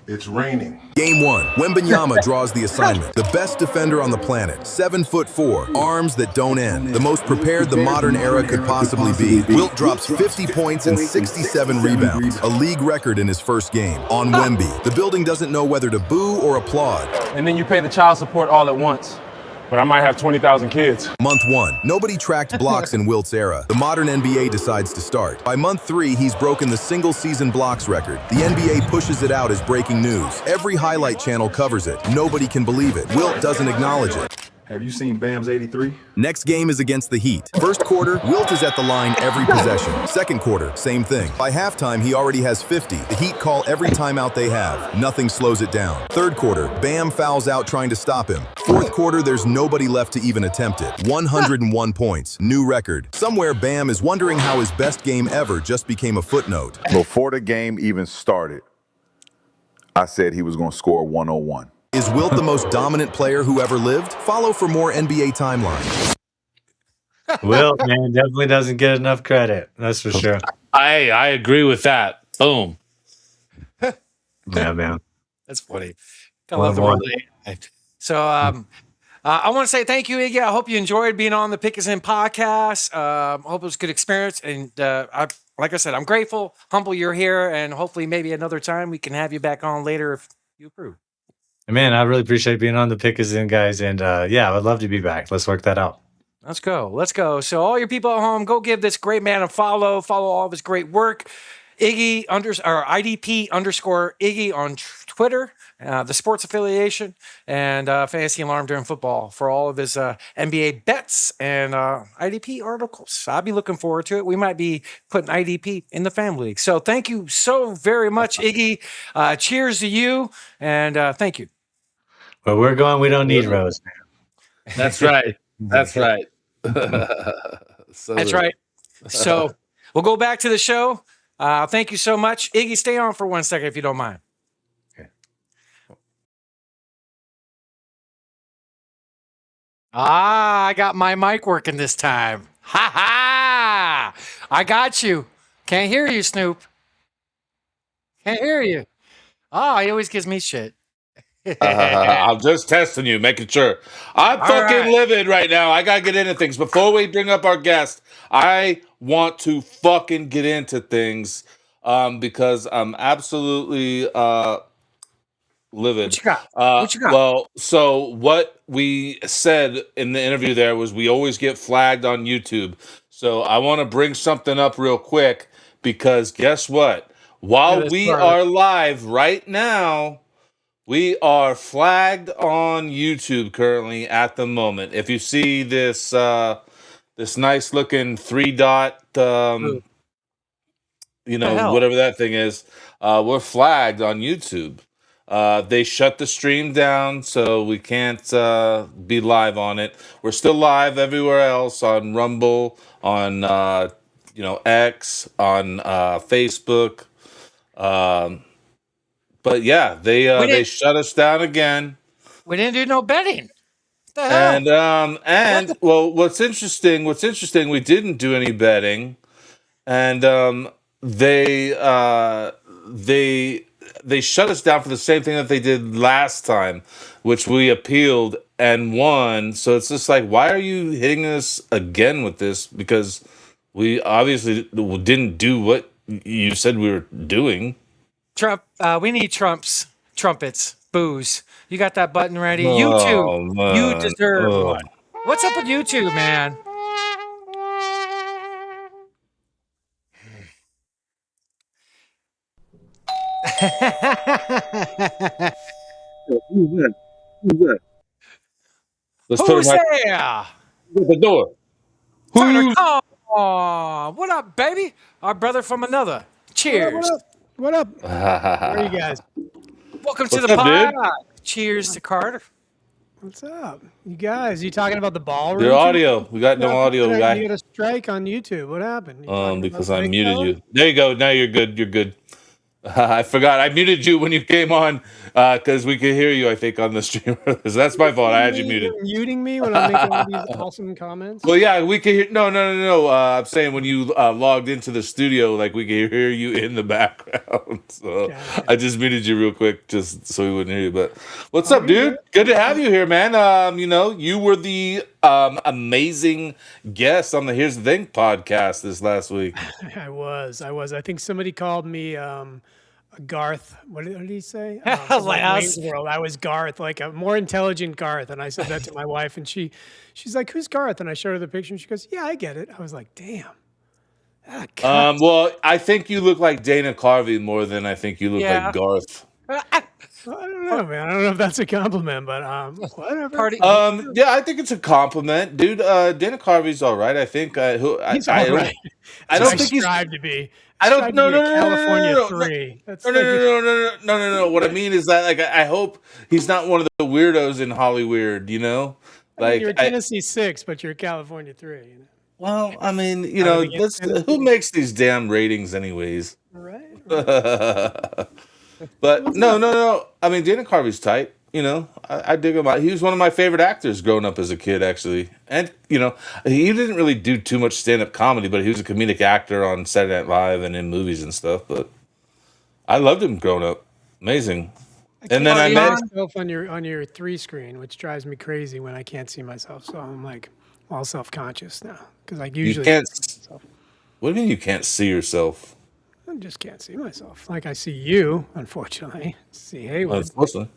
It's raining. Game 1. Wembenyama draws the assignment. The best defender on the planet. 7'4", arms that don't end. The most prepared the modern era could possibly be. Wilt drops 50 points and 67 rebounds. A league record in his first game. On Wemby. The building doesn't know whether to boo or applaud. And then you pay the child support all at once. But I might have 20,000 kids. Month 1. Nobody tracked blocks in Wilt's era. The modern NBA decides to start. By month 3, he's broken the single-season blocks record. The NBA pushes it out as breaking news. Every highlight channel covers it. Nobody can believe it. Wilt doesn't acknowledge it. Have you seen Bam's 83? Next game is against the Heat. First quarter, Wilt is at the line every possession. Second quarter, same thing. By halftime, he already has 50. The Heat call every timeout they have. Nothing slows it down. Third quarter, Bam fouls out trying to stop him. Fourth quarter, there's nobody left to even attempt it. 101 points. New record. Somewhere, Bam is wondering how his best game ever just became a footnote. Before the game even started, I said he was going to score 101. Is Wilt the most dominant player who ever lived? Follow for more NBA timelines. Wilt, man, definitely doesn't get enough credit. That's for sure. I agree with that. Boom. Yeah, man. That's funny. I love the word. So I want to say thank you, Iggy. I hope you enjoyed being on the Pick Us In podcast. I hope it was a good experience. And like I said, I'm grateful, humble you're here, and hopefully maybe another time we can have you back on later if you approve. Man, I really appreciate being on the Pick Us In, guys. And yeah, I would love to be back. Let's work that out. Let's go. So all your people at home, go give this great man a follow. Follow all of his great work. IDP _ Iggy on Twitter, the Sports Affiliation, and Fantasy Alarm during football for all of his NBA bets and IDP articles. I'll be looking forward to it. We might be putting IDP in the family league. So thank you so very much, Iggy. Cheers to you, and thank you. Where we're going, we don't need Rose. That's right. That's right. That's right. So we'll go back to the show. Thank you so much. Iggy, stay on for 1 second if you don't mind. Okay. I got my mic working this time. Ha ha! I got you. Can't hear you, Snoop. Can't hear you. Oh, he always gives me shit. I'm just testing you, making sure. I'm fucking livid right now. I gotta get into things. Before we bring up our guest, I want to fucking get into things because I'm absolutely livid. What you got? What you got? Well, so what we said in the interview there was we always get flagged on YouTube. So I want to bring something up real quick because guess what? While we are live right now, we are flagged on YouTube currently at the moment. If you see this this nice looking 3-dot whatever that thing is, we're flagged on YouTube. They shut the stream down, so we can't be live on it. We're still live everywhere else on Rumble, on X, on Facebook. But yeah, they shut us down again. We didn't do no betting. What the hell? And well, what's interesting, we didn't do any betting, and they shut us down for the same thing that they did last time, which we appealed and won. So it's just like, why are you hitting us again with this? Because we obviously didn't do what you said we were doing. Trump, we need trumpets, booze. You got that button ready? YouTube, you deserve one. What's up with YouTube, man? Who's that? Let's Who's there? At the door. What up, baby? Our brother from another. Cheers. What up? How are you guys? Welcome to the pod. Cheers to Carter. What's up? You guys, you talking about the ballroom? Your audio. We got no audio, guy. You got a strike on YouTube. What happened? Because I muted you. There you go. Now you're good. You're good. I forgot. I muted you when you came on because we could hear you, I think, on the stream. So that's my fault. I had you muted. You're muting me when I'm making all these awesome comments? Well, yeah, we could hear. No. I'm saying when you logged into the studio, like we could hear you in the background. So I just muted you real quick just so we wouldn't hear you. But what's up, dude? Good to have you here, man. You were the amazing guest on the Here's the Thing podcast this last week. I was. I think somebody called me Garth. What did he say? Last World. I was Garth, like a more intelligent Garth. And I said that to my wife, and she's like, "Who's Garth?" And I showed her the picture, and she goes, "Yeah, I get it." I was like, "Damn." Well, I think you look like Dana Carvey more than I think you look like Garth. I don't know, man. I don't know if that's a compliment, but whatever. Yeah, I think it's a compliment, dude. Dana Carvey's all right. I think. He's all right. I don't think he's strive to be. I don't know. California 3. No. What I mean is that, like, I hope he's not one of the weirdos in Hollywood. You know, like you're Tennessee 6, but you're California 3. You know? Well, I mean, who makes these damn ratings, anyways? Right. But no. I mean, Dana Carvey's tight. I dig him. He was one of my favorite actors growing up as a kid, actually. And, he didn't really do too much stand-up comedy, but he was a comedic actor on Saturday Night Live and in movies and stuff. But I loved him growing up. Amazing. And then I met myself on your 3 screen, which drives me crazy when I can't see myself. So I'm like all self-conscious now because like usually you can't. What do you mean you can't see yourself? I just can't see myself. Like I see you, unfortunately. See Heywood. Unfortunately.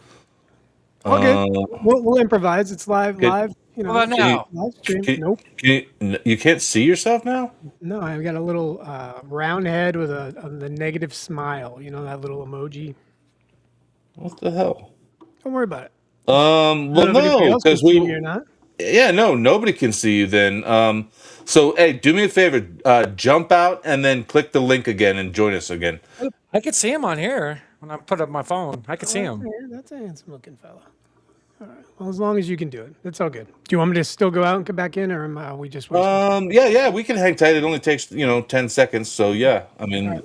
Okay, we'll improvise. It's live. What about now? Live stream. Nope. You can't see yourself now? No, I've got a little round head with the negative smile. You know that little emoji. What the hell? Don't worry about it. Well, no, because you're not. Yeah, no, nobody can see you then. So, hey, do me a favor. Jump out and then click the link again and join us again. I could see him on here when I put up my phone. I could see him. That's a handsome-looking fella. All right. Well, as long as you can do it, that's all good. Do you want me to still go out and come back in, or am we just? Yeah, we can hang tight. It only takes 10 seconds. So yeah, I mean,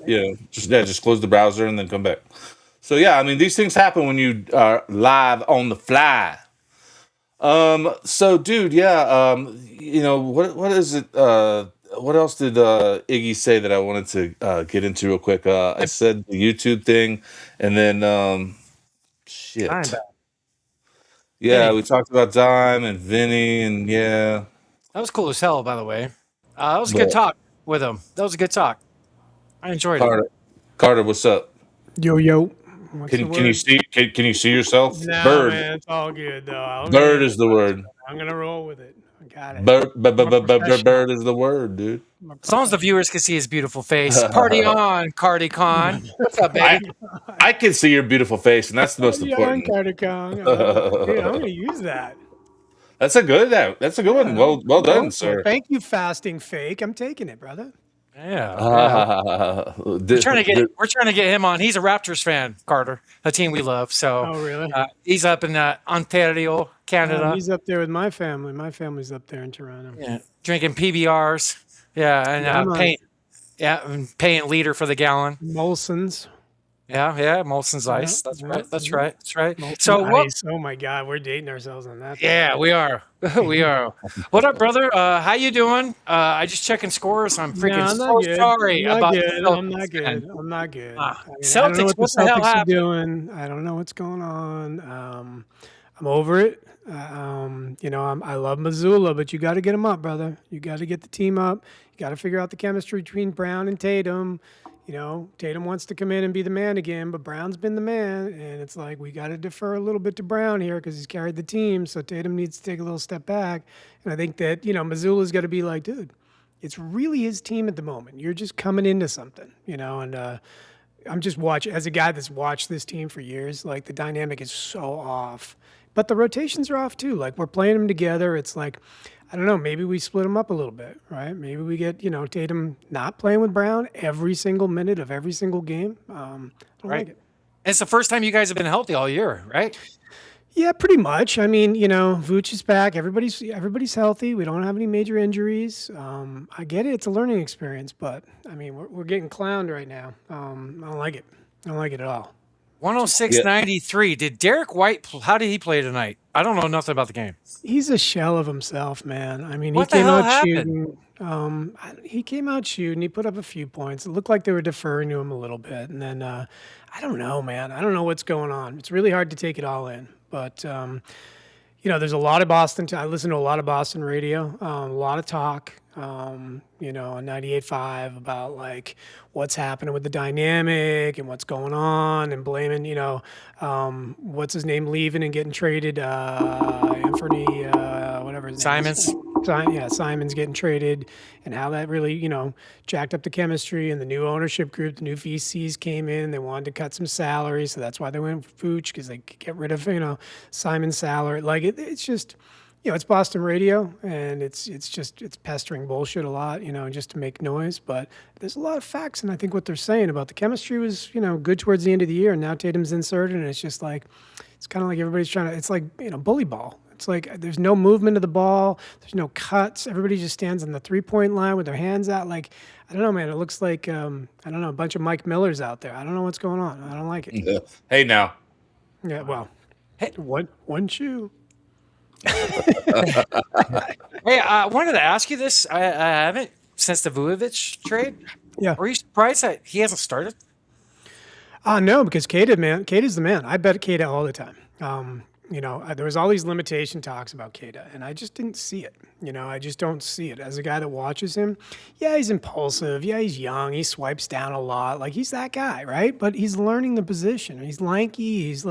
just close the browser and then come back. So yeah, I mean, these things happen when you are live on the fly. So dude, yeah, what is it? What else did Iggy say that I wanted to get into real quick? I said the YouTube thing, and then shit. Yeah, we talked about Dime and Vinny, and yeah. That was cool as hell, by the way. That was a good talk with him. That was a good talk. I enjoyed it. Carter, what's up? Yo. What's the Can you word? see? Can you see yourself? No, Bird. man, it's all good though. Bird is the word. I'm gonna roll with it. I got it. Bird. I'm a professional. Bird is the word, dude. As long as the viewers can see his beautiful face. Party on, Cardi Con. What's up, baby? I can see your beautiful face, and that's the most important. Dude, I'm gonna use that. That's a good one. Well done, sir. Thank you, fasting fake. I'm taking it, brother. Yeah. We're trying to get him on. He's a Raptors fan, Carter, a team we love. So, oh really? He's up in Ontario, Canada. He's up there with my family. My family's up there in Toronto. Yeah, drinking PBRs. Yeah, and paying liter for the gallon. Molson's. Yeah, Molson's Ice. That's right. Molson's So what? Ice. Oh my God, we're dating ourselves on that. Yeah, we are. We are. What up, brother? How you doing? I just checking scores. I'm freaking sorry about I'm not good. I'm not good. Celtics, I don't know what what the the hell Celtics are happened? doing. I don't know what's going on. I'm over it. I love Missoula, but you got to get him up, brother. You got to get the team up. You got to figure out the chemistry between Brown and Tatum. Tatum wants to come in and be the man again, but Brown's been the man, and it's like we got to defer a little bit to Brown here because he's carried the team, so Tatum needs to take a little step back. And I think that, Missoula's got to be like, dude, it's really his team at the moment. You're just coming into something, and I'm just watching, as a guy that's watched this team for years, like the dynamic is so off. But the rotations are off too. Like we're playing them together. It's like, I don't know, maybe we split them up a little bit, right? Maybe we get, Tatum not playing with Brown every single minute of every single game. I don't like it. It's the first time you guys have been healthy all year, right? Yeah, pretty much. I mean, Vooch is back. Everybody's healthy. We don't have any major injuries. I get it. It's a learning experience, but I mean, we're getting clowned right now. I don't like it. I don't like it at all. 106.93. Did Derek White? How did he play tonight? I don't know nothing about the game. He's a shell of himself, man. I mean, What he came the hell out happened? shooting. He came out shooting. He put up a few points. It looked like they were deferring to him a little bit. And then I don't know, man. I don't know what's going on. It's really hard to take it all in. But there's a lot of Boston. I listen to a lot of Boston radio. A lot of talk. On 98.5 about like what's happening with the dynamic and what's going on and blaming, what's his name leaving and getting traded, Anthony, whatever his name is. Simon's getting traded and how that really, jacked up the chemistry and the new ownership group, the new VCs came in, they wanted to cut some salary. So that's why they went with Vooch because they could get rid of, Simon's salary. Like it's just, it's Boston radio, and it's pestering bullshit a lot, just to make noise. But there's a lot of facts, and I think what they're saying about the chemistry was, good towards the end of the year, and now Tatum's inserted, and it's just like, it's kind of like everybody's trying to, it's like, bully ball. It's like there's no movement of the ball, there's no cuts, everybody just stands on the three-point line with their hands out. Like, I don't know, man, it looks like, a bunch of Mike Millers out there. I don't know what's going on. I don't like it. Yeah. Hey, now. Yeah, well, hey, one shoe. Hey, I wanted to ask you this. I haven't since the Vujovic trade. Yeah. Were you surprised that he hasn't started? No, because Kata's the man. I bet Kata all the time. There was all these limitation talks about Kata, and I just didn't see it. I just don't see it. As a guy that watches him, yeah, he's impulsive. Yeah, he's young. He swipes down a lot. Like, he's that guy, right? But he's learning the position. He's lanky. He's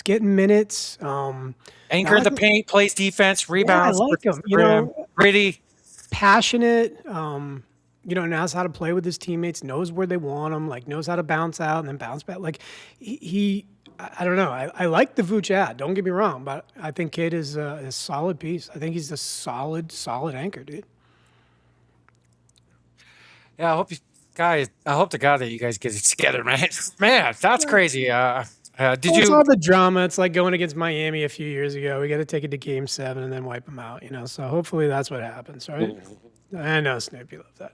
getting minutes. Anchor in the paint, plays defense, rebounds. Yeah, I like him. Gritty, passionate. Knows how to play with his teammates. Knows where they want him. Like, knows how to bounce out and then bounce back. Like, I don't know. I like the Vooch ad. Don't get me wrong, but I think Kate is a solid piece. I think he's a solid anchor, dude. Yeah, I hope to God that you guys get it together, man. Man, that's crazy. It's all the drama. It's like going against Miami a few years ago. We got to take it to Game 7 and then wipe them out, So hopefully that's what happens, right? I know, Snoop, you love that.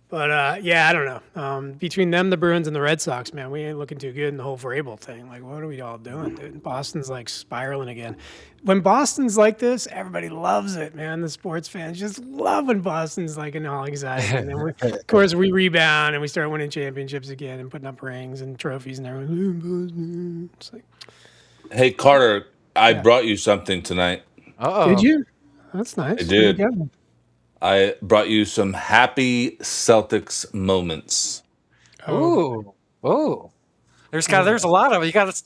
But, I don't know. Between them, the Bruins, and the Red Sox, man, we ain't looking too good in the whole Vrabel thing. Like, what are we all doing, dude? Boston's, like, spiraling again. When Boston's like this, everybody loves it, man. The sports fans just love when Boston's, like, all excited. And then, of course, we rebound and we start winning championships again and putting up rings and trophies and everything. It's like, hey, Carter, I brought you something tonight. Uh-oh. Did you? That's nice. I did. I brought you some happy Celtics moments. Oh. There's a lot of it.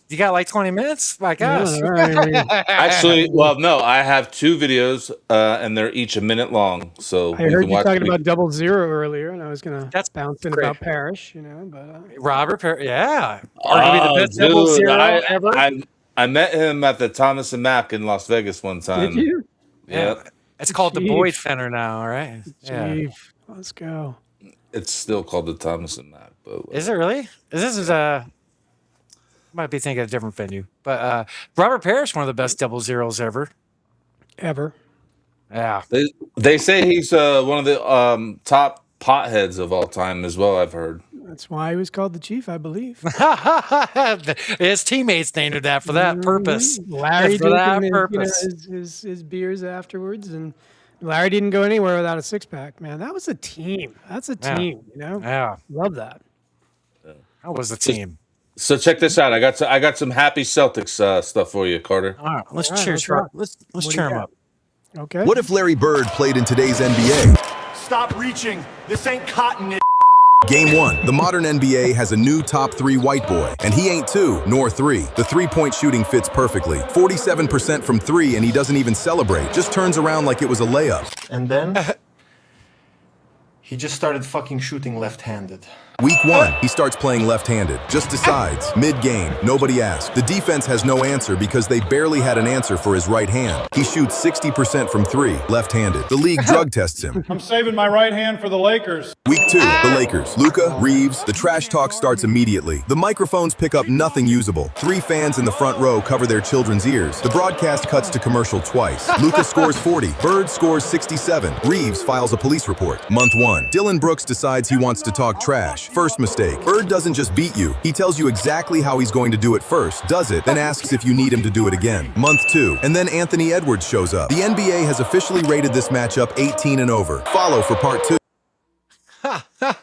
You got like 20 minutes? My gosh. Yeah, right. Actually, well, no, I have 2 videos, and they're each a minute long. So I heard you talking about 0-0 earlier, and I was going to bounce in great. about Parrish, but Robert Parrish, yeah. Arguably the best dude, 0-0 ever. I met him at the Thomas and Mack in Las Vegas one time. Did you? Yeah. It's called the Boyd Center now, right? Yeah. Let's go. It's still called the Thomas and Mack. But Is it really? Might be thinking of a different venue. But Robert Parrish, one of the best 0-0s ever. Ever. Yeah. They say he's one of the top potheads of all time as well, I've heard. That's why he was called the Chief, I believe. His teammates named it that for that purpose. Larry for that drinking purpose. his beers afterwards, and Larry didn't go anywhere without a six-pack, man. That was a team. That's a team, Yeah. Love that. That was a team. So check this out. I got some happy Celtics stuff for you, Carter. All right, let's All right, cheers. Let's cheer him up. Okay. What if Larry Bird played in today's NBA? Stop reaching. This ain't cotton. Game 1. The modern NBA has a new top 3 white boy, and he ain't 2 nor 3. The three-point shooting fits perfectly. 47% from 3, and he doesn't even celebrate. Just turns around like it was a layup. And then he just started fucking shooting left-handed. Week 1, he starts playing left-handed. Just decides. Mid-game, nobody asked. The defense has no answer because they barely had an answer for his right hand. He shoots 60% from 3, left-handed. The league drug tests him. I'm saving my right hand for the Lakers. Week 2, the Lakers. Luka, Reeves, the trash talk starts immediately. The microphones pick up nothing usable. 3 fans in the front row cover their children's ears. The broadcast cuts to commercial twice. Luka scores 40. Bird scores 67. Reeves files a police report. Month 1, Dylan Brooks decides he wants to talk trash. First mistake. Bird doesn't just beat you. He tells you exactly how he's going to do it first, does it, then asks if you need him to do it again. Month 2, and then Anthony Edwards shows up. The NBA has officially rated this matchup 18 and over. Follow for part 2.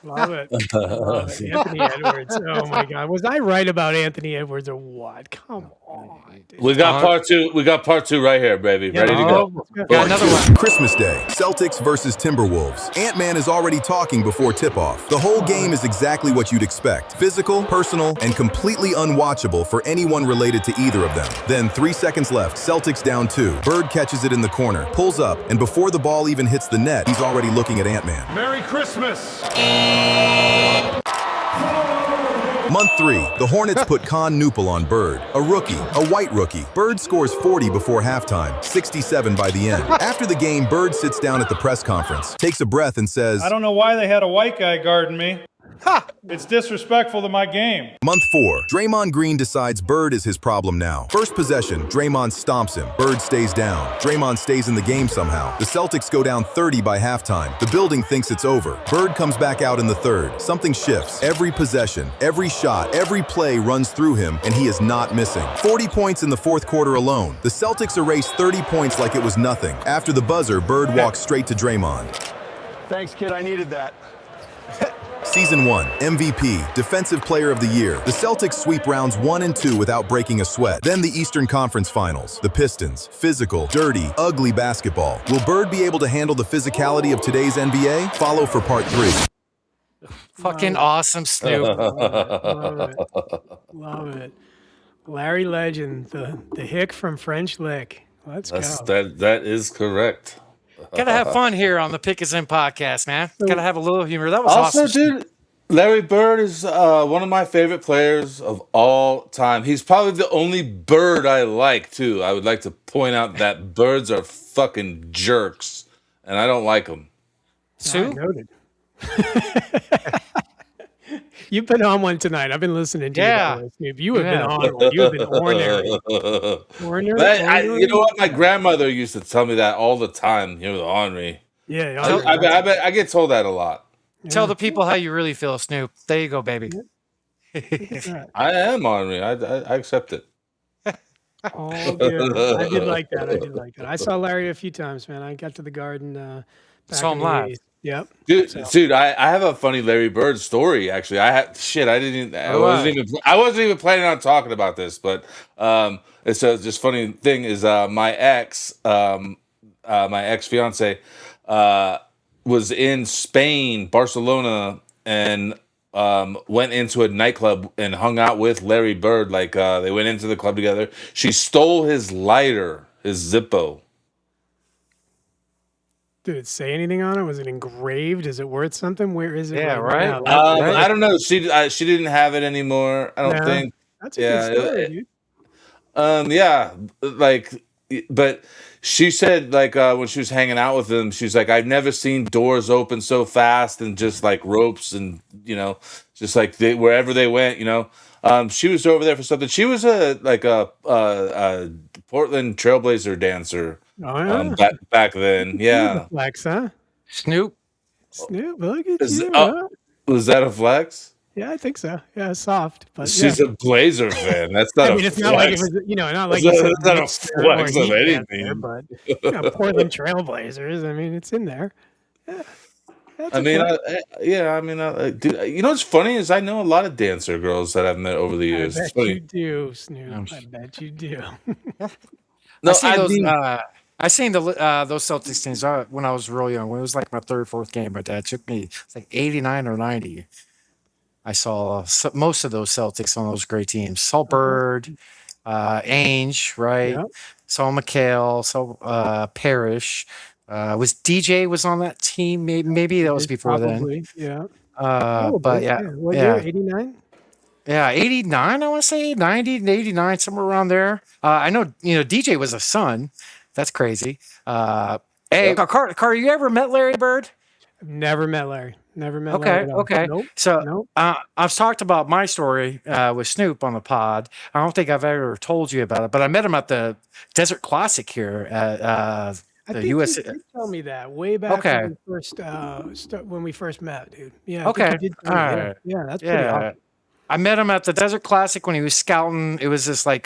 Love it. Anthony Edwards. Oh my God. Was I right about Anthony Edwards or what? Come on. Dude. We got part 2. We got part 2 right here, baby. Ready to go. Got another one. Christmas Day. Celtics versus Timberwolves. Ant-Man is already talking before tip-off. The whole game is exactly what you'd expect. Physical, personal, and completely unwatchable for anyone related to either of them. Then 3 seconds left. Celtics down 2. Bird catches it in the corner, pulls up, and before the ball even hits the net, he's already looking at Ant-Man. Merry Christmas. Month 3, the Hornets put Con Newpel on Bird, a rookie, a white rookie. Bird scores 40 before halftime, 67 by the end. After the game, Bird sits down at the press conference, takes a breath and says, I don't know why they had a white guy guarding me. It's disrespectful to my game. Month 4, Draymond Green decides Bird is his problem now. First possession, Draymond stomps him. Bird stays down. Draymond stays in the game somehow. The Celtics go down 30 by halftime. The building thinks it's over. Bird comes back out in the third. Something shifts. Every possession, every shot, every play runs through him, and he is not missing. 40 points in the fourth quarter alone. The Celtics erase 30 points like it was nothing. After the buzzer, Bird walks straight to Draymond. Thanks, kid. I needed that. Season 1, MVP, Defensive Player of the Year. The Celtics sweep rounds 1 and 2 without breaking a sweat. Then the Eastern Conference Finals. The Pistons, physical, dirty, ugly basketball. Will Bird be able to handle the physicality of today's NBA? Follow for part 3. Fucking awesome, Snoop. Love it. Love it. Larry Legend, the hick from French Lick. Let's go. That is correct. Gotta have fun here on the Pickers In podcast, man. Gotta have a little humor. That was also, awesome. dude, Larry Bird is one of my favorite players of all time. He's probably the only Bird I like, too. I would like to point out that Birds are fucking jerks, and I don't like them. Sue? Noted. You've been on one tonight. I've been listening to you. Snoop. You have been on one. You have been ornery. You know what? My grandmother used to tell me that all the time. You know, ornery. Yeah. I get told that a lot. Tell the people how you really feel, Snoop. There you go, baby. I am ornery. I accept it. Oh, good. I did like that. I saw Larry a few times, man. I got to the Garden. Back Saw him in the live. 80s. Yep. Dude, I have a funny Larry Bird story. Actually, I wasn't even planning on talking about this, but it's just funny thing is my ex fiance was in Spain, Barcelona, and went into a nightclub and hung out with Larry Bird. Like they went into the club together. She stole his lighter, his Zippo. Did it say anything on it? Was it engraved? Is it worth something? Where is it? Yeah, right. right. Now? I don't know. She didn't have it anymore. I don't think. That's a good story, dude. Yeah, like, but she said like when she was hanging out with him, she's like, I've never seen doors open so fast and just like ropes and just like wherever they went, she was over there for something. She was a Portland Trailblazer dancer. Oh, yeah. Back then, yeah. Flex, huh? Snoop. Look at you. Huh? Was that a flex? Yeah, I think so. Yeah, soft, but she's a Blazer fan. That's not. I mean, it's not like it was, not like it's not a flex of anything. But Portland Trailblazers. I mean, it's in there. Yeah. I mean, dude, you know what's funny is I know a lot of dancer girls that I've met over the years. I bet you do, Snoop. I bet you do. No, I seen those Celtics teams when I was real young. When it was like my third, fourth game, my dad took me. It's like 89 or 90. I saw most of those Celtics on those great teams. Saw Bird, Ainge, right? Yep. Saw McHale, saw Parrish. Was DJ was on that team? Maybe that was before probably, then. Yeah. But yeah. What year? 89? Yeah, 89, I want to say 90 to 89, somewhere around there. I know, DJ was a son. That's crazy. Hey, Carter, you ever met Larry Bird? Never met Larry. Never met Larry. Okay. Nope. So I've talked about my story with Snoop on the pod. I don't think I've ever told you about it, but I met him at the Desert Classic here at the US. You did tell me that way back when we first met, dude. Yeah. Okay. All right. Yeah, that's pretty awesome. I met him at the Desert Classic when he was scouting. It was this like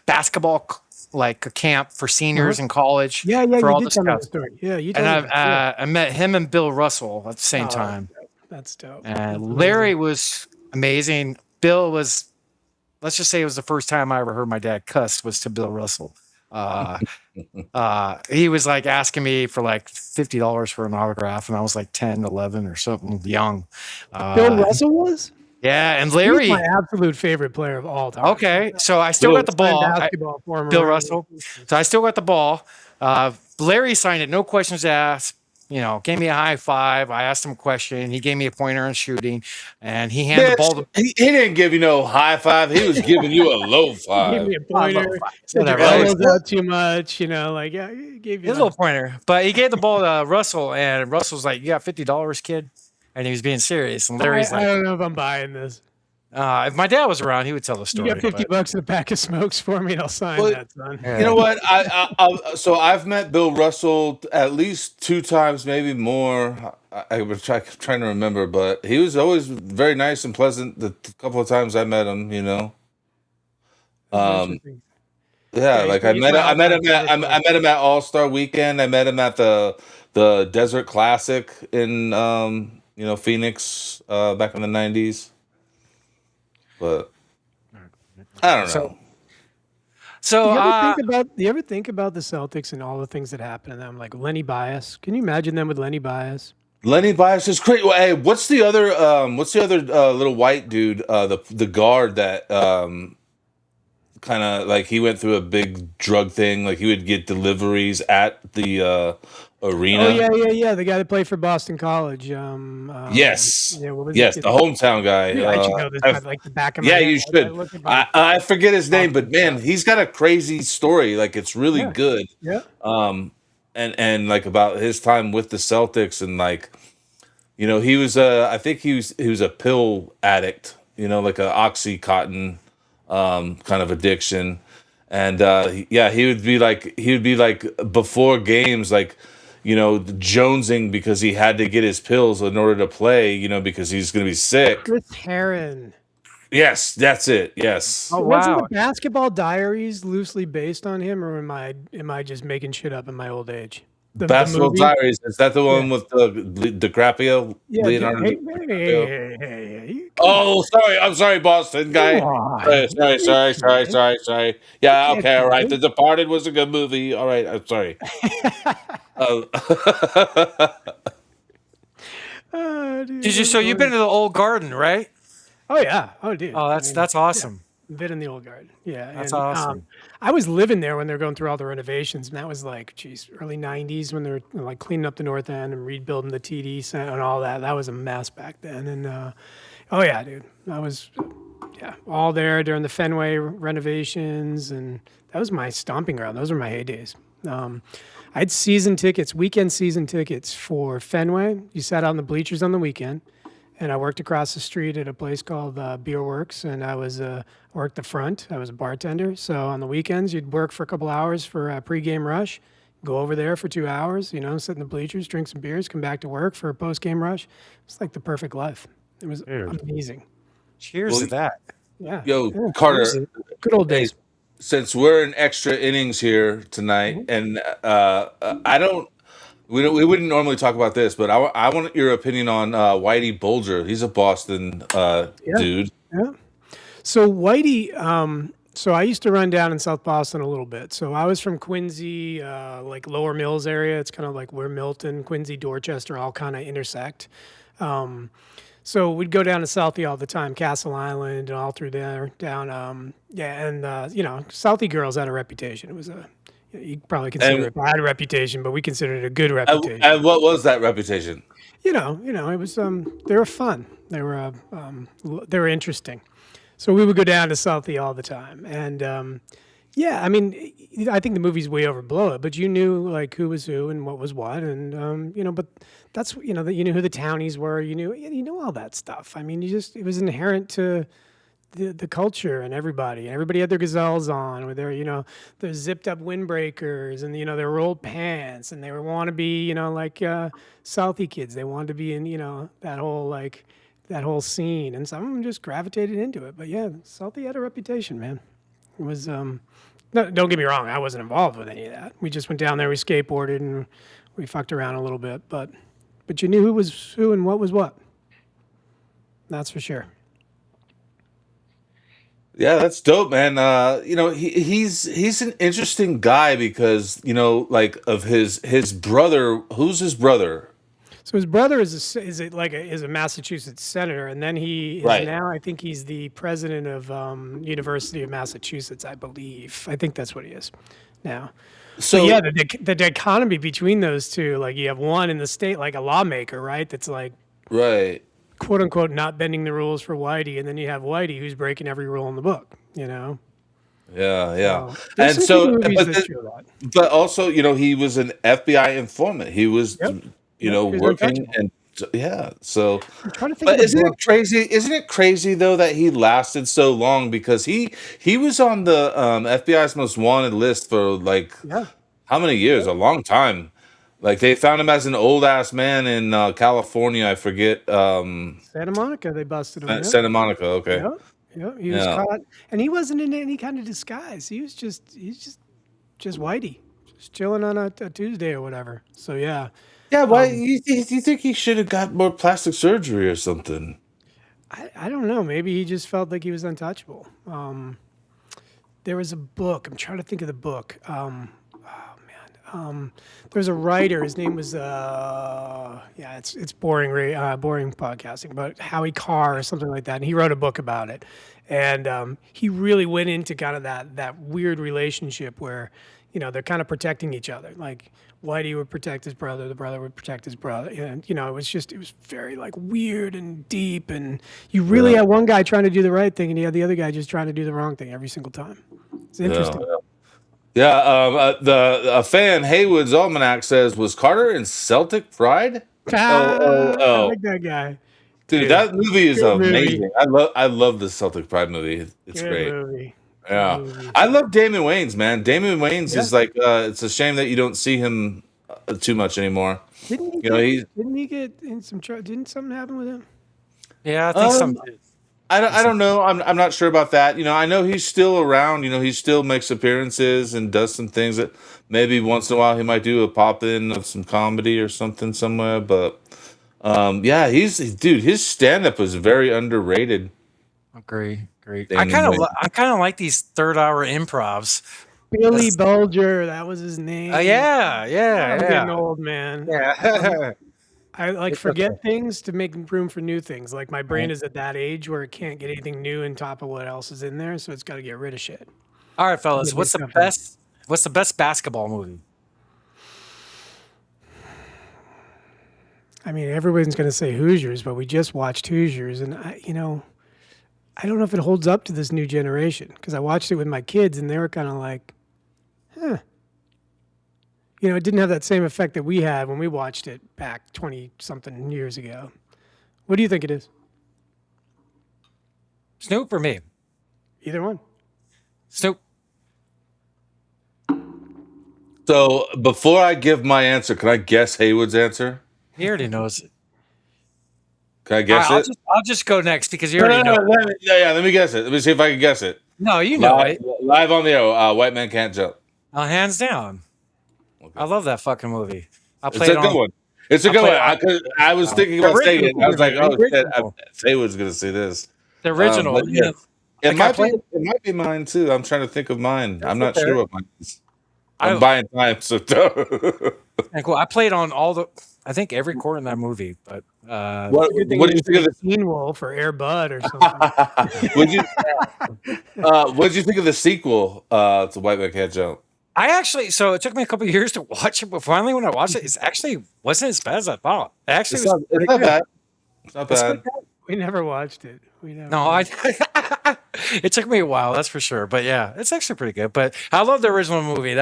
basketball like a camp for seniors in college. Yeah, for all you the did tell me scouts. the story. Yeah, you And told me that. I met him and Bill Russell at the same time. That's dope. And Larry was amazing. Bill was, let's just say it was the first time I ever heard my dad cuss was to Bill Russell. He was like asking me for like $50 for an autograph, and I was like 10, 11 or something young. Bill Russell was? Yeah, and Larry, he's my absolute favorite player of all time. Okay, so I still got the ball. Bill Russell. So I still got the ball. Larry signed it, no questions asked. Gave me a high five. I asked him a question. He gave me a pointer on shooting, and he handed the ball to. He didn't give you no high five. He was giving you a low five. He gave me a pointer. Said your Whatever. elbows out too much. He gave you a little pointer. But he gave the ball to Russell, and Russell's like, "You got $50, kid." And he was being serious. And Larry's I don't know if I'm buying this. If my dad was around, he would tell the story. You got $50 and a pack of smokes for me, and I'll sign that, son. You know what? So I've met Bill Russell at least 2 times, maybe more. I was trying to remember, but he was always very nice and pleasant. The couple of times I met him, Yeah, like I met him at All-Star Weekend. I met him at the Desert Classic in Phoenix back in the 90s. But I don't know. So do you ever think about the Celtics and all the things that happen to them, like Lenny Bias? Can you imagine them with Lenny Bias? Lenny Bias is great. Hey, what's the other little white dude? The guard that kind of like he went through a big drug thing. Like he would get deliveries at the arena. Oh yeah. The guy that played for Boston College. Yes. Yeah, what was yes, it? the hometown guy. I should know this by like the back of my yeah, head. you should. I forget his name, but man, he's got a crazy story. Like it's really good. Yeah. And like about his time with the Celtics and like, he was I think he was a pill addict. Like a OxyContin kind of addiction. And he would be like before games, like, jonesing because he had to get his pills in order to play, because he's going to be sick. Chris Herron. Yes, that's it. Yes. Oh, wow. Wasn't the Basketball Diaries loosely based on him, or am I just making shit up in my old age? Basketball Diaries, is that the one with DiCaprio? Yeah, Leonardo hey. Oh, sorry. I'm sorry, Boston guy. Sorry. Yeah, okay, all right. The Departed was a good movie. All right, I'm sorry. Did you? So you've been to the old garden, right? Oh yeah. Oh dude. Oh, that's awesome. Yeah, been in the old garden. Yeah. That's and, awesome. I was living there when they were going through all the renovations, and that was like, geez, early '90s when they were like cleaning up the north end and rebuilding the TD center and all that. That was a mess back then. And oh yeah, dude, I was all there during the Fenway renovations, and that was my stomping ground. Those were my heydays. I had season tickets, weekend season tickets for Fenway. You sat out in the bleachers on the weekend, and I worked across the street at a place called Beer Works, and I worked the front. I was a bartender. So on the weekends, you'd work for a couple hours for a pregame rush, go over there for 2 hours, sit in the bleachers, drink some beers, come back to work for a postgame rush. It's like the perfect life. It was amazing. Cheers to that. Yeah. Yo, Yeah, Carter. good old days. Since we're in extra innings here tonight, and we wouldn't normally talk about this, but I want your opinion on Whitey Bulger. He's a Boston dude. Yeah. So Whitey, so I used to run down in South Boston a little bit. So I was from Quincy, like Lower Mills area. It's kind of like where Milton, Quincy, Dorchester all kind of intersect. So we'd go down to Southie all the time, Castle Island and all through there, down. Southie girls had a reputation. It was you'd probably consider it a bad reputation, but we considered it a good reputation. And what was that reputation? It was they were fun. They were interesting. So we would go down to Southie all the time, and I mean, I think the movies way overblow it, but you knew like who was who and what was what, and but that's that you knew who the townies were. You knew all that stuff. I mean, it was inherent to the culture and everybody. Everybody had their gazelles on, with their their zipped up windbreakers and their rolled pants, and they were want to be like Southie kids. They wanted to be in that whole scene, and some of them just gravitated into it. But yeah, Southie had a reputation, man. It was no, don't get me wrong, I wasn't involved with any of that. We just went down there, we skateboarded, and we fucked around a little bit. But you knew who was who and what was what. That's for sure. Yeah, that's dope, man. He's an interesting guy because like of his brother. Who's his brother? So his brother is a Massachusetts senator, and then he is now, I think he's the president of University of Massachusetts, I believe. I think that's what he is now. So yeah, the dichotomy between those two, like you have one in the state, like a lawmaker, right? That's like quote unquote not bending the rules for Whitey, and then you have Whitey who's breaking every rule in the book. Yeah. And so, but also, he was an FBI informant. He was. Working and so. But isn't it crazy? Isn't it crazy though that he lasted so long? Because he was on the FBI's most wanted list for like how many years? A long time. Like they found him as an old ass man in California. I forget. Santa Monica. They busted him. Santa Monica. Okay. Yeah. He was caught, and he wasn't in any kind of disguise. He's just Whitey, just chilling on a Tuesday or whatever. So yeah. Yeah, why you think he should have got more plastic surgery or something? I don't know. Maybe he just felt like he was untouchable. There was a book. I'm trying to think of the book. There's a writer. His name was it's boring podcasting, but Howie Carr or something like that. And he wrote a book about it, and he really went into kind of that weird relationship where they're kind of protecting each other. Like Whitey would protect his brother, the brother would protect his brother. And, it was very like weird and deep. And you really had one guy trying to do the right thing and you had the other guy just trying to do the wrong thing every single time. It's interesting. The fan Heywood's Almanac says, was Carter in Celtic Pride? I like that guy. Dude, that movie is amazing. Movie. I love the Celtic Pride movie. It's Good great. Movie. Yeah, I love Damon Wayans, man. Damon Wayans is like, it's a shame that you don't see him too much anymore. Didn't he get in some trouble? Didn't something happen with him? Yeah, I think something. I don't know. I'm not sure about that. I know he's still around. He still makes appearances and does some things that maybe once in a while he might do a pop in of some comedy or something somewhere. But his stand up is very underrated. Agree. I kind of like these third-hour improvs. Billy Bulger, that was his name. Yeah. I'm getting old, man. Yeah. I like It's forget okay. things to make room for new things. Like my brain is at that age where it can't get anything new on top of what else is in there, so it's got to get rid of shit. All right, fellas. Get What's new the stuff in. best? What's the best basketball movie? I mean, everyone's going to say Hoosiers, but we just watched Hoosiers, and I don't know if it holds up to this new generation because I watched it with my kids, and they were kind of like, huh. It didn't have that same effect that we had when we watched it back 20-something years ago. What do you think it is? Snoop or me? Either one. Snoop. So before I give my answer, can I guess Heywood's answer? He already knows it. Can I guess it? I'll just go next because you already know. Let me guess it. Let me see if I can guess it. No, you know it. Live on the air. White Man Can't Jump. Hands down. Okay. I love that fucking movie. It's a good one. It's a good one. I was thinking about saying it. I was like, oh shit, Heywood's gonna see this. The original. Yeah. It might be mine too. I'm trying to think of mine. I'm not sure what mine is. I'm buying time, so cool. I played on I think every court in that movie. But what do you think of the Teen Wolf or Air Bud or something? What did you think of the sequel to White Man Can't Jump? So it took me a couple of years to watch it, but finally when I watched it, it actually wasn't as bad as I thought. It actually was it's not bad. It's not bad. We never watched it. It took me a while, that's for sure. But yeah, it's actually pretty good. But I love the original movie.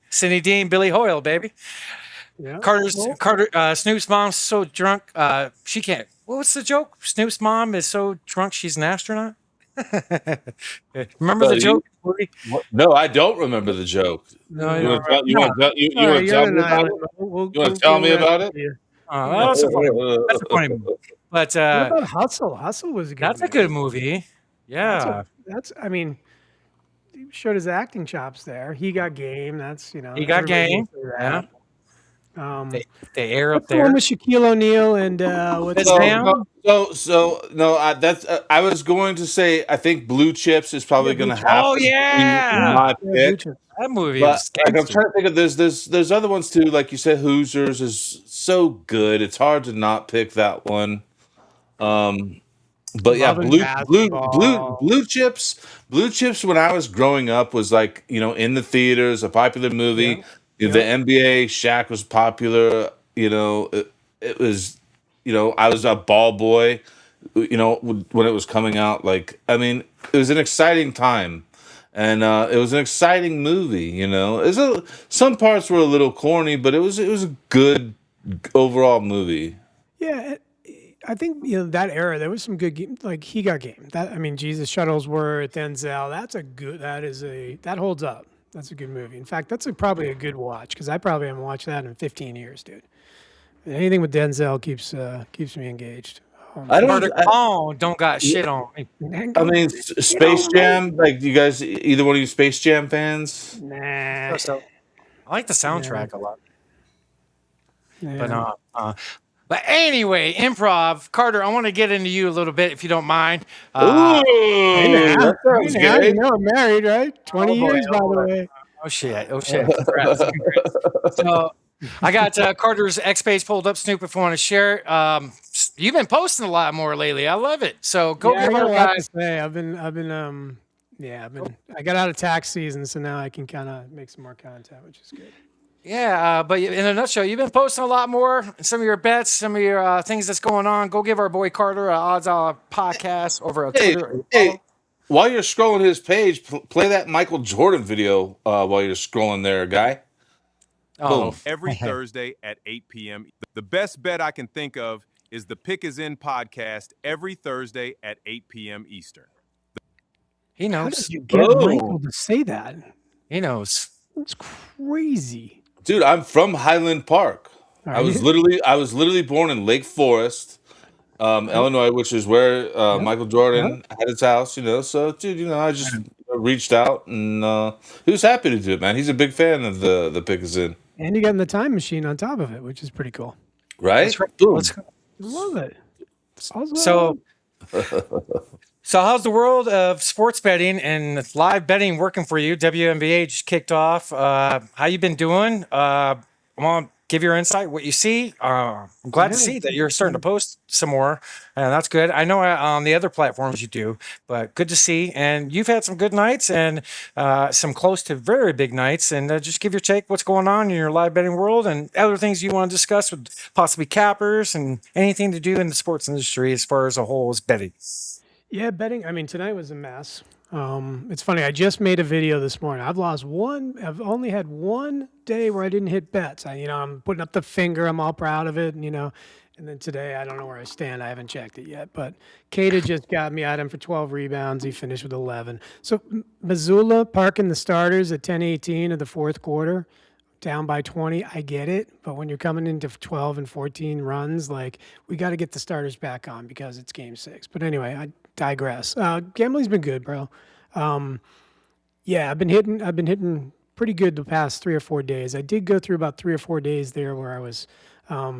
Sidney Dean, Billy Hoyle, baby. Yeah. Snoop's mom's so drunk, she can't. What's the joke? Snoop's mom is so drunk she's an astronaut. Remember the joke? No, I don't remember the joke. No, you want to tell me about it? That's a funny movie. But what about Hustle? Hustle was a good. That's a good movie. Yeah, I mean, he showed his acting chops there. He got game. That's he got game. Yeah. They air up there. The one with Shaquille O'Neal and what's his name? I was going to say I think Blue Chips is probably going to have. Oh yeah, my pick. That movie. But, I'm trying to think of there's other ones too. Like you said, Hoosiers is so good. It's hard to not pick that one. But yeah, Blue Chips when I was growing up was like, in the theaters, a popular movie. Yeah. The NBA, Shaq was popular. It was, I was a ball boy, when it was coming out. Like, I mean, it was an exciting time. And it was an exciting movie, some parts were a little corny, but it was a good overall movie. Yeah, I think that era there was some good game. Like he got game. Jesus Shuttlesworth, Denzel. That holds up. That's a good movie. In fact, that's probably a good watch because I probably haven't watched that in 15 years, dude. Anything with Denzel keeps me engaged. Don't got shit on me. I mean, Space Jam. Like, you guys, either one of you Space Jam fans? Nah. I like the soundtrack a lot. Yeah. But anyway, improv. Carter, I want to get into you a little bit, if you don't mind. That sounds good. I'm married, right? 20 years, by the way. Oh shit! Congrats. So I got Carter's X page pulled up. Snoop, if you want to share it. You've been posting a lot more lately. I love it. So give our guys. I got out of tax season, so now I can kind of make some more content, which is good. Yeah, but in a nutshell, you've been posting a lot more. Some of your bets, some of your things that's going on. Go give our boy Carter podcast over on Twitter. Hey, while you're scrolling his page, play that Michael Jordan video while you're scrolling there, guy. Oh. Every Thursday at 8 p.m. The best bet I can think of is the Pick Is In podcast every Thursday at 8 p.m. Eastern. He knows. How did you get Michael to say that? He knows. That's crazy. Dude, I'm from Highland Park. I was literally born in Lake Forest, Illinois, which is where Michael Jordan had his house, So, dude, I just reached out and he was happy to do it, man. He's a big fan of the Pick Is In. And you got in the time machine on top of it, which is pretty cool. Right? Let's go. Love it. So how's the world of sports betting and live betting working for you? WNBA just kicked off. How you been doing? I'm on give your insight, what you see. I'm glad to see that you're starting to post some more, and that's good. I know on the other platforms you do, but good to see. And you've had some good nights and some close to very big nights. And just give your take, what's going on in your live betting world, and other things you want to discuss with possibly cappers and anything to do in the sports industry as far as a whole as betting. Yeah, betting. I mean, tonight was a mess. It's funny. I just made a video this morning. I've only had one day where I didn't hit bets. I'm putting up the finger. I'm all proud of it. And then today, I don't know where I stand. I haven't checked it yet. But Cada just got me at him for 12 rebounds. He finished with 11. So Missoula parking the starters at 10:18 of the fourth quarter, down by 20. I get it. But when you're coming into 12 and 14 runs, we got to get the starters back on because it's game 6. But anyway, I digress. Gambling's been good, bro. Yeah, I've been hitting pretty good the past 3 or 4 days. I did go through about 3 or 4 days there where I was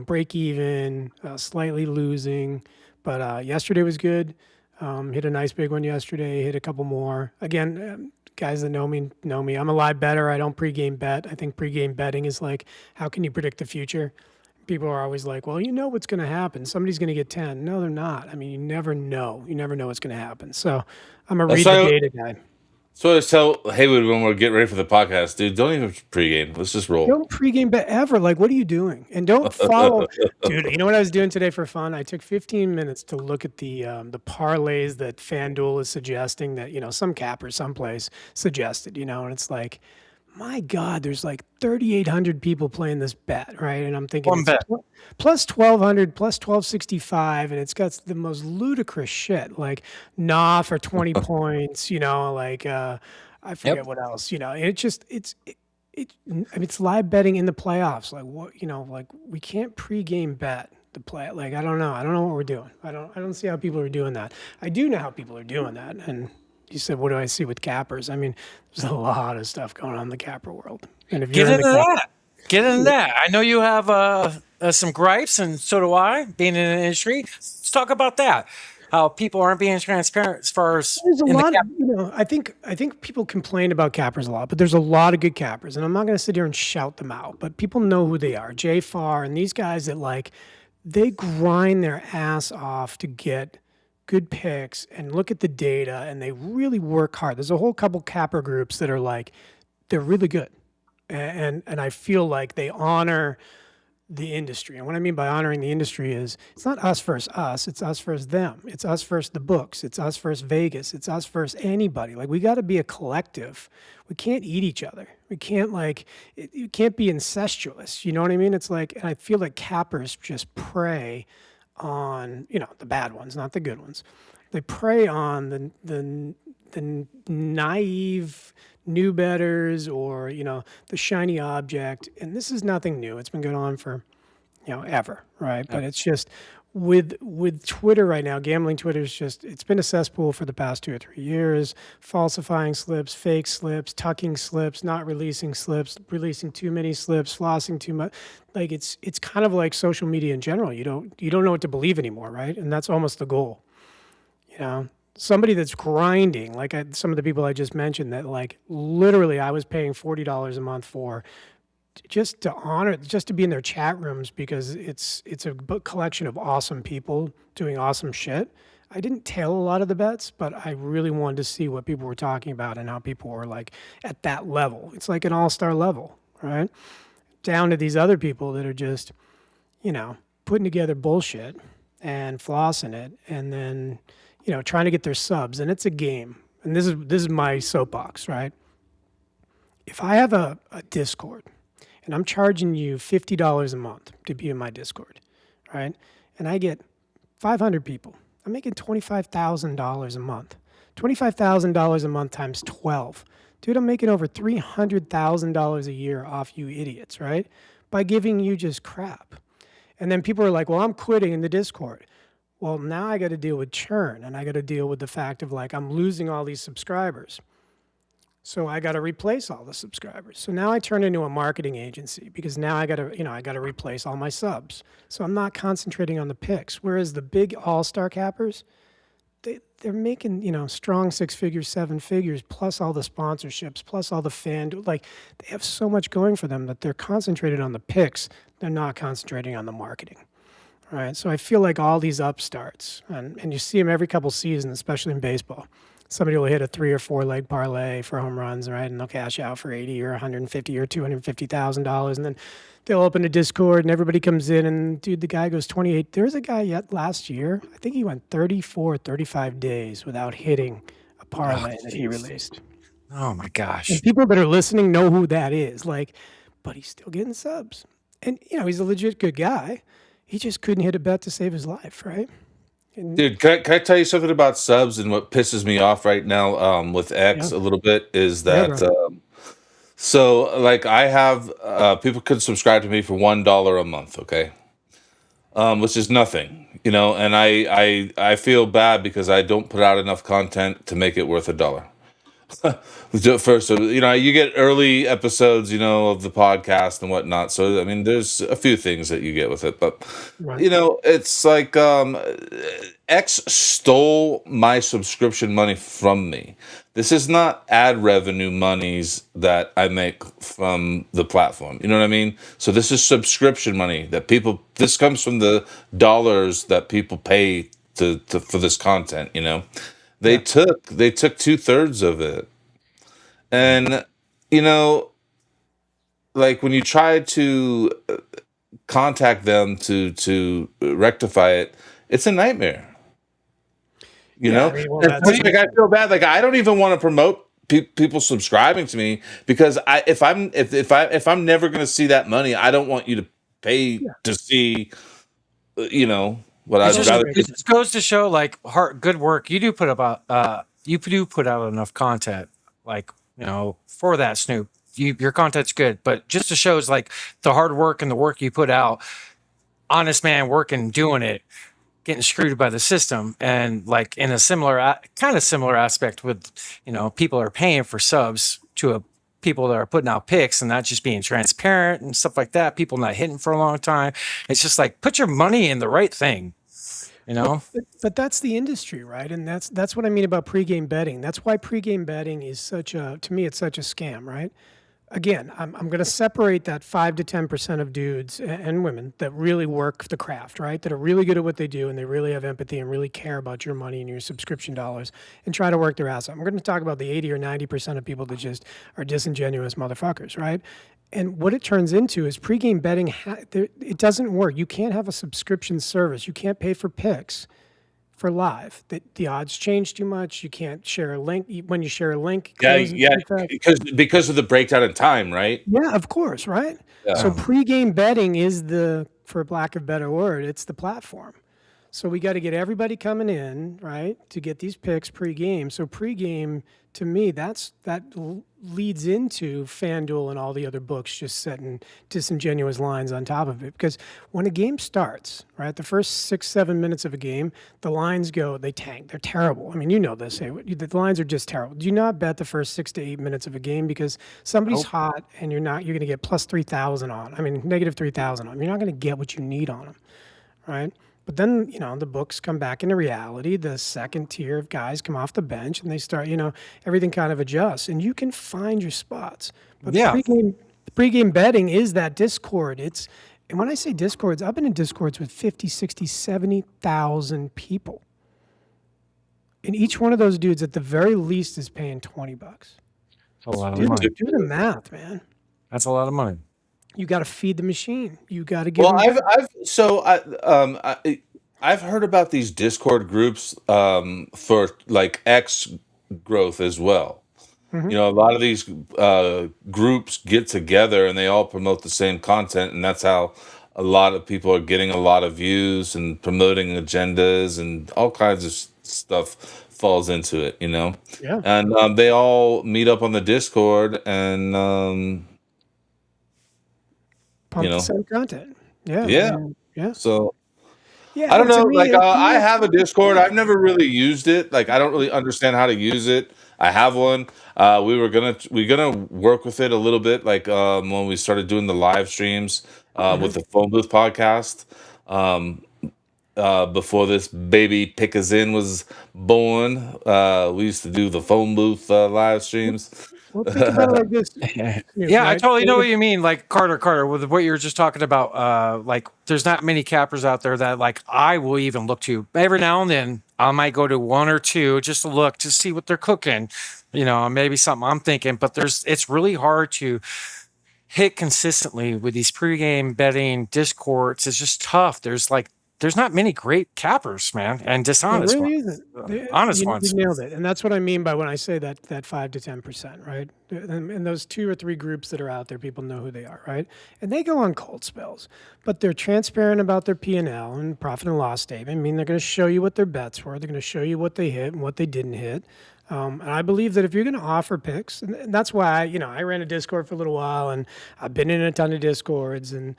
break even, slightly losing, but yesterday was good. Hit a nice big one yesterday, hit a couple more. Again, guys that know me. I'm a live better. I don't pregame bet. I think pregame betting is how can you predict the future? People are always like, well, you know what's going to happen. Somebody's going to get 10. No, they're not. I mean, you never know. You never know what's going to happen. So I'm a read the data guy. So I always tell Heywood when we're getting ready for the podcast, dude, don't even pregame. Let's just roll. Don't pregame bet ever. What are you doing? And don't follow. Dude, you know what I was doing today for fun? I took 15 minutes to look at the parlays that FanDuel is suggesting that, some capper someplace suggested, and it's like, my God, there's 3,800 people playing this bet, right? And I'm thinking One bet. Plus 1,200, plus 1,265, and it's got the most ludicrous shit, like nah for 20 points, I forget what else, it's live betting in the playoffs. We can't pregame bet the play. I don't know what we're doing. I don't see how people are doing that. I do know how people are doing that, and you said, what do I see with cappers? I mean, there's a lot of stuff going on in the capper world. And if Get into that. I know you have some gripes, and so do I, being in the industry. Let's talk about that. How people aren't being transparent as far as there's a lot of, I think people complain about cappers a lot, but there's a lot of good cappers, and I'm not going to sit here and shout them out, but people know who they are. Jay Farr and these guys that they grind their ass off to get good picks and look at the data, and they really work hard. There's a whole couple capper groups that are they're really good. And I feel like they honor the industry. And what I mean by honoring the industry is it's not us versus us, it's us versus them. It's us versus the books. It's us versus Vegas. It's us versus anybody. We got to be a collective. We can't eat each other. We can't you can't be incestuous. You know what I mean? It's and I feel like cappers just prey on the bad ones, not the good ones. They prey on the naive new bettors or the shiny object, and this is nothing new. It's been going on for ever, right? But it's just with Twitter right now, gambling Twitter is it's been a cesspool for the past 2 or 3 years, falsifying slips, fake slips, tucking slips, not releasing slips, releasing too many slips, flossing too much. It's kind of like social media in general. You don't know what to believe anymore, right? And that's almost the goal. Somebody that's grinding, some of the people I just mentioned that literally I was paying $40 a month for just to honor, just to be in their chat rooms because it's a collection of awesome people doing awesome shit. I didn't tail a lot of the bets, but I really wanted to see what people were talking about and how people were at that level. It's like an all-star level, right? Down to these other people that are just, putting together bullshit and flossing it and then, trying to get their subs. And it's a game. And this is my soapbox, right? If I have a Discord and I'm charging you $50 a month to be in my Discord, right? And I get 500 people. I'm making $25,000 a month. $25,000 a month times 12. Dude, I'm making over $300,000 a year off you idiots, right? By giving you just crap. And then people are like, well, I'm quitting in the Discord. Well, now I got to deal with churn, and I got to deal with the fact of I'm losing all these subscribers. So I got to replace all the subscribers. So now I turn into a marketing agency because now I got to replace all my subs. So I'm not concentrating on the picks. Whereas the big all-star cappers, they're making, strong 6 figures, 7 figures, plus all the sponsorships, plus all the like they have so much going for them that they're concentrated on the picks. They're not concentrating on the marketing. Right. So I feel like all these upstarts, and you see them every couple seasons, especially in baseball. Somebody will hit a 3 or 4 leg parlay for home runs, right? And they'll cash out for 80 or 150 or $250,000. And then they'll open a Discord and everybody comes in and dude, the guy goes 28. There's a guy yet last year, I think he went 34, 35 days without hitting a parlay that he released. Oh my gosh. And people that are listening know who that is. But he's still getting subs. And, he's a legit good guy. He just couldn't hit a bet to save his life, right? Dude, can I tell you something about subs and what pisses me off right now with X a little bit is that so like I have people could subscribe to me for $1 a month, okay? Which is nothing, and I feel bad because I don't put out enough content to make it worth $1. First, you get early episodes, of the podcast and whatnot. So, I mean, there's a few things that you get with it, but it's like X stole my subscription money from me. This is not ad revenue monies that I make from the platform. You know what I mean? So this is subscription money that this comes from the dollars that people pay for this content, They took 2/3 of it. And, like when you try to contact them to rectify it, it's a nightmare. I feel bad. Like I don't even want to promote people subscribing to me because if I'm never going to see that money, I don't want you to pay to see, what I'd rather. It just goes to show like good work. You do put out enough content, like, for that, Snoop. Your content's good, but just to shows like the hard work and the work you put out, honest man working, doing it, getting screwed by the system. And like in a similar aspect with, people are paying for subs to people that are putting out picks and not just being transparent and stuff like that. People not hitting for a long time. It's just like, put your money in the right thing. But that's the industry, right? And that's what I mean about pregame betting. That's why pregame betting is to me, it's such a scam, right? Again, I'm going to separate that 5 to 10% of dudes and women that really work the craft, right? That are really good at what they do and they really have empathy and really care about your money and your subscription dollars and try to work their ass off. I'm going to talk about the 80 or 90% of people that just are disingenuous motherfuckers, right? And what it turns into is pregame betting, it doesn't work. You can't have a subscription service. You can't pay for picks for live. The odds change too much. You can't share a link. When you share a link, because of the breakdown in time, right? Yeah, of course, right? Yeah. So pregame betting is for lack of a better word, it's the platform. So we got to get everybody coming in, right, to get these picks pregame. So pregame, to me, that leads into FanDuel and all the other books just setting disingenuous lines on top of it. Because when a game starts, right, the first 6-7 minutes of a game, the lines they tank. They're terrible. I mean, you know this. The lines are just terrible. Do not bet the first 6 to 8 minutes of a game because somebody's hot and you're going to get plus 3,000 on. I mean, negative 3,000 on them. You're not going to get what you need on them, right? But then, the books come back into reality. The second tier of guys come off the bench and they start, everything kind of adjusts and you can find your spots. But pregame betting is that Discord. And when I say Discords, I've been in Discords with 50, 60, 70,000 people. And each one of those dudes at the very least is paying $20. That's a lot of money. Do the math, man. That's a lot of money. You got to feed the machine. You got to get. Well, I've heard about these Discord groups for like X growth as well. Mm-hmm. A lot of these groups get together and they all promote the same content, and that's how a lot of people are getting a lot of views and promoting agendas and all kinds of stuff falls into it. Yeah. And they all meet up on the Discord and. Pump the same content. Yeah. Yeah. So yeah, I don't know. me, I have a Discord. I've never really used it. Like, I don't really understand how to use it. I have one. We're gonna work with it a little bit. Like when we started doing the live streams with the Phone Booth podcast. before this baby Pick-a-Zin was born. We used to do the phone booth live streams. Well, think about it like this. Yeah, I right? totally know what you mean. Like Carter, with what you were just talking about. Like, there's not many cappers out there that like I will even look to. Every now and then, I might go to one or two just to look to see what they're cooking. You know, maybe something I'm thinking. But it's really hard to hit consistently with these pregame betting discords. It's just tough. There's not many great cappers, man, and dishonest It really ones. isn't. Honest You ones. nailed it, and that's what I mean by when I say that 5 to 10%, right? And those 2 or 3 groups that are out there, people know who they are, right? And they go on cold spells, but they're transparent about their P&L and profit and loss statement. I mean, they're going to show you what their bets were. They're going to show you what they hit and what they didn't hit. And I believe that if you're going to offer picks, and that's why I ran a Discord for a little while, and I've been in a ton of Discords, and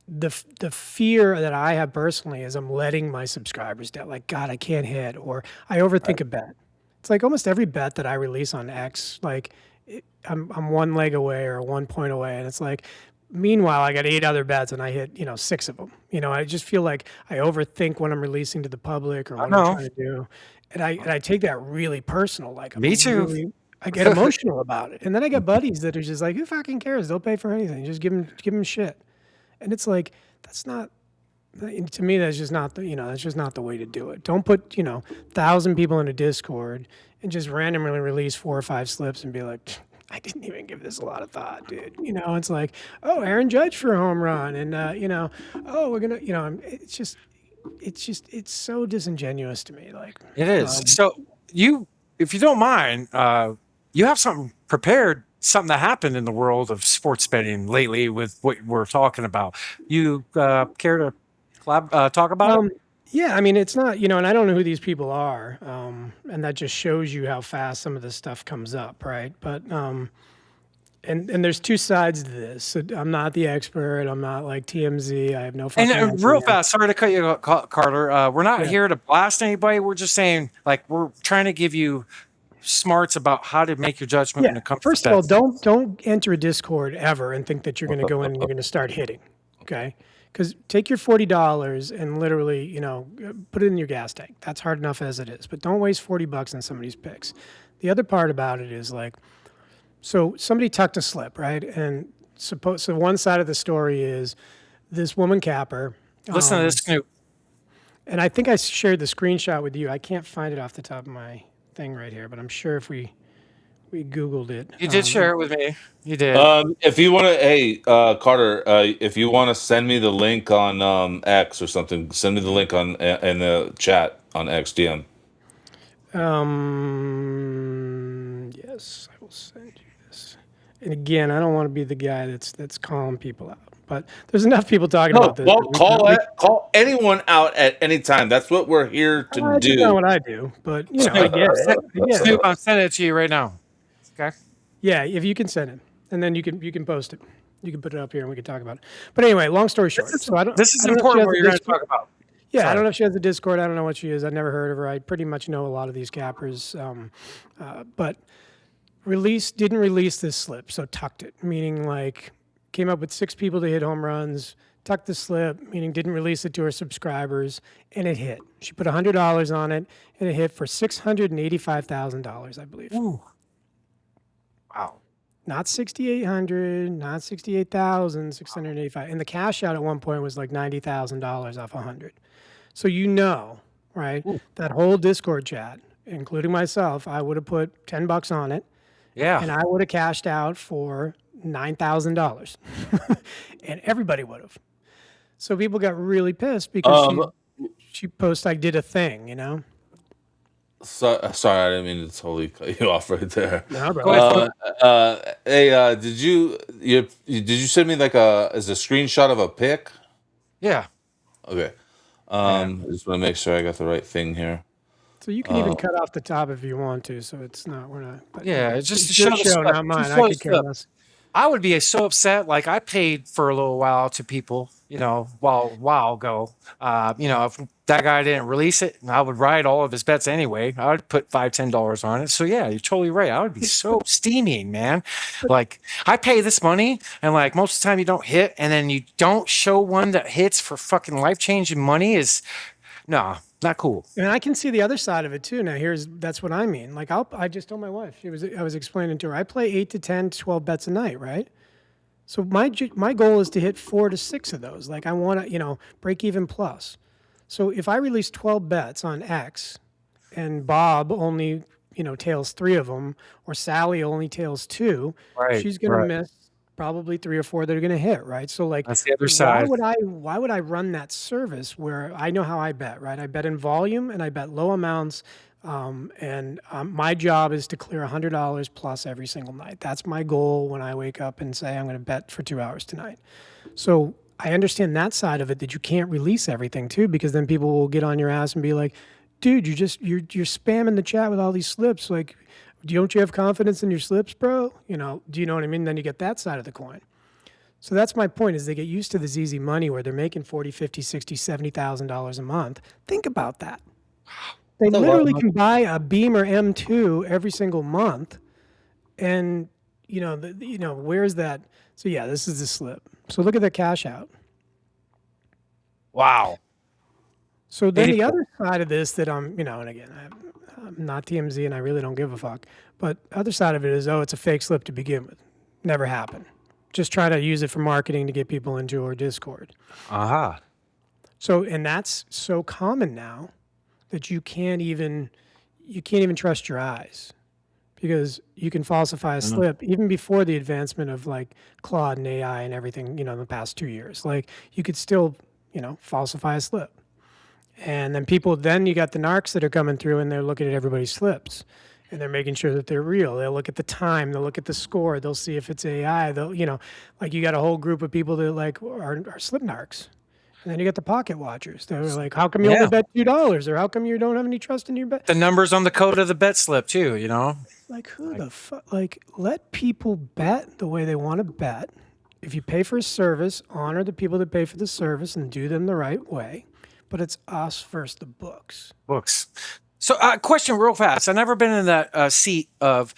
the fear that I have personally is I'm letting my subscribers down. Like, God, I can't hit, or I overthink a bet. It's like almost every bet that I release on X, like I'm one leg away or 1 point away, and it's like, meanwhile, I got 8 other bets and I hit 6 of them. I just feel like I overthink when I'm releasing to the public or what I'm trying to do, and I take that really personal. Like, Me too. I get emotional about it, and then I got buddies that are just like, who fucking cares? They'll pay for anything. Just give them shit. And it's like, that's not, to me, that's just not that's just not the way to do it. Don't put, 1,000 people in a Discord and just randomly release 4 or 5 slips and be like, I didn't even give this a lot of thought, dude. It's like, oh, Aaron Judge for a home run. And, oh, we're going to, it's so disingenuous to me. Like, It is. So if you don't mind, you have something prepared, something that happened in the world of sports betting lately with what we're talking about. You care to talk about it? Yeah, I mean, it's not, and I don't know who these people are, and that just shows you how fast some of this stuff comes up, right? But and there's 2 sides to this. So I'm not the expert. I'm not like TMZ. I have no. And real fast, sorry to cut you, Carter. We're not here to blast anybody. We're just saying, like, we're trying to give you smarts about how to make your judgment when it comes first to of all, bets. don't enter a Discord ever and think that you're going to go in and you're going to start hitting, okay? Because take your $40 and literally, put it in your gas tank. That's hard enough as it is. But don't waste $40 on somebody's picks. The other part about it is like, so somebody tucked a slip, right? And so one side of the story is this woman capper. Listen to this, Snoop. And I think I shared the screenshot with you. I can't find it off the top of my thing right here, but I'm sure if we Googled it. You did share it with me. You did. If you want to, hey, Carter, if you want to send me the link on X or something, send me the link in the chat on X DM. Yes, I will send you this. And again, I don't want to be the guy that's calling people out, but there's enough people talking about this. Well, call anyone out at any time. That's what we're here to do. That's not what I do, but I get it. Snoop, I'm sending it to you right now. Okay. Yeah, if you can send it, and then you can post it. You can put it up here, and we can talk about it. But anyway, long story short, This is important. What you're going to talk about. Yeah, Sorry. I don't know if she has a Discord. I don't know what she is. I've never heard of her. I pretty much know a lot of these cappers, but didn't release this slip, so tucked it, meaning like came up with 6 people to hit home runs, tucked the slip, meaning didn't release it to her subscribers, and it hit. She put $100 on it, and it hit for $685,000, I believe. Ooh. Wow. Not 6,800, not 68,685. And the cash out at one point was like $90,000 off 100. So right? Ooh. That whole Discord chat, including myself, I would have put $10 on it. Yeah. And I would have cashed out for $9,000. And everybody would have. So people got really pissed because she posted, I did a thing, Sorry, I didn't mean to totally cut you off right there. No, bro. Hey, did you send me like a screenshot of a pic? Yeah. Okay. I just want to make sure I got the right thing here. So you can even cut off the top if you want to. So we're not. But yeah, it's just your show, not mine. I could care less. I would be so upset. Like I paid for a little while to people, while ago. If that guy didn't release it, I would ride all of his bets anyway. I would put $5-10 on it. So yeah, you're totally right. I would be so steaming, man. Like I pay this money, and like most of the time you don't hit, and then you don't show one that hits for fucking life-changing money is no. Not cool. And I can see the other side of it too. Now, that's what I mean. Like I just told my wife, I was explaining to her, I play 8 to 10, 12 bets a night, right? So my goal is to hit 4 to 6 of those. Like I want to, break even plus. So if I release 12 bets on X, and Bob only, tails 3 of them, or Sally only tails 2, right, she's going to miss probably 3 or 4 that are going to hit, right? So like, that's the other side. Why would I run that service where I know how I bet, right? I bet in volume and I bet low amounts, and my job is to clear $100 plus every single night. That's my goal when I wake up and say I'm going to bet for 2 hours tonight. So I understand that side of it, that you can't release everything too, because then people will get on your ass and be like, dude, you're spamming the chat with all these slips, like. Don't you have confidence in your slips, bro? Do you know what I mean? Then you get that side of the coin. So that's my point, is they get used to this easy money where they're making $40, $50, $60, $70,000 a month. Think about that. They literally can buy a Beamer M2 every single month. And, where's that? So yeah, this is the slip. So look at the cash out. Wow. So then the other side of this that I'm again, I'm not TMZ and I really don't give a fuck. But other side of it is, it's a fake slip to begin with. Never happened. Just try to use it for marketing to get people into our Discord. Aha. So, and that's so common now that you can't even trust your eyes, because you can falsify a slip even before the advancement of like Claude and AI and everything, in the past 2 years. Like you could still, falsify a slip. And then you got the narcs that are coming through and they're looking at everybody's slips and they're making sure that they're real. They'll look at the time, they'll look at the score, they'll see if it's AI. They'll, like you got a whole group of people that like are slip narcs. And then you got the pocket watchers. They're like, how come you only bet $2? Or how come you don't have any trust in your bet? The numbers on the code of the bet slip too, Like who the fuck? Like let people bet the way they want to bet. If you pay for a service, honor the people that pay for the service and do them the right way. But it's us versus the books. So, question real fast. I've never been in that seat of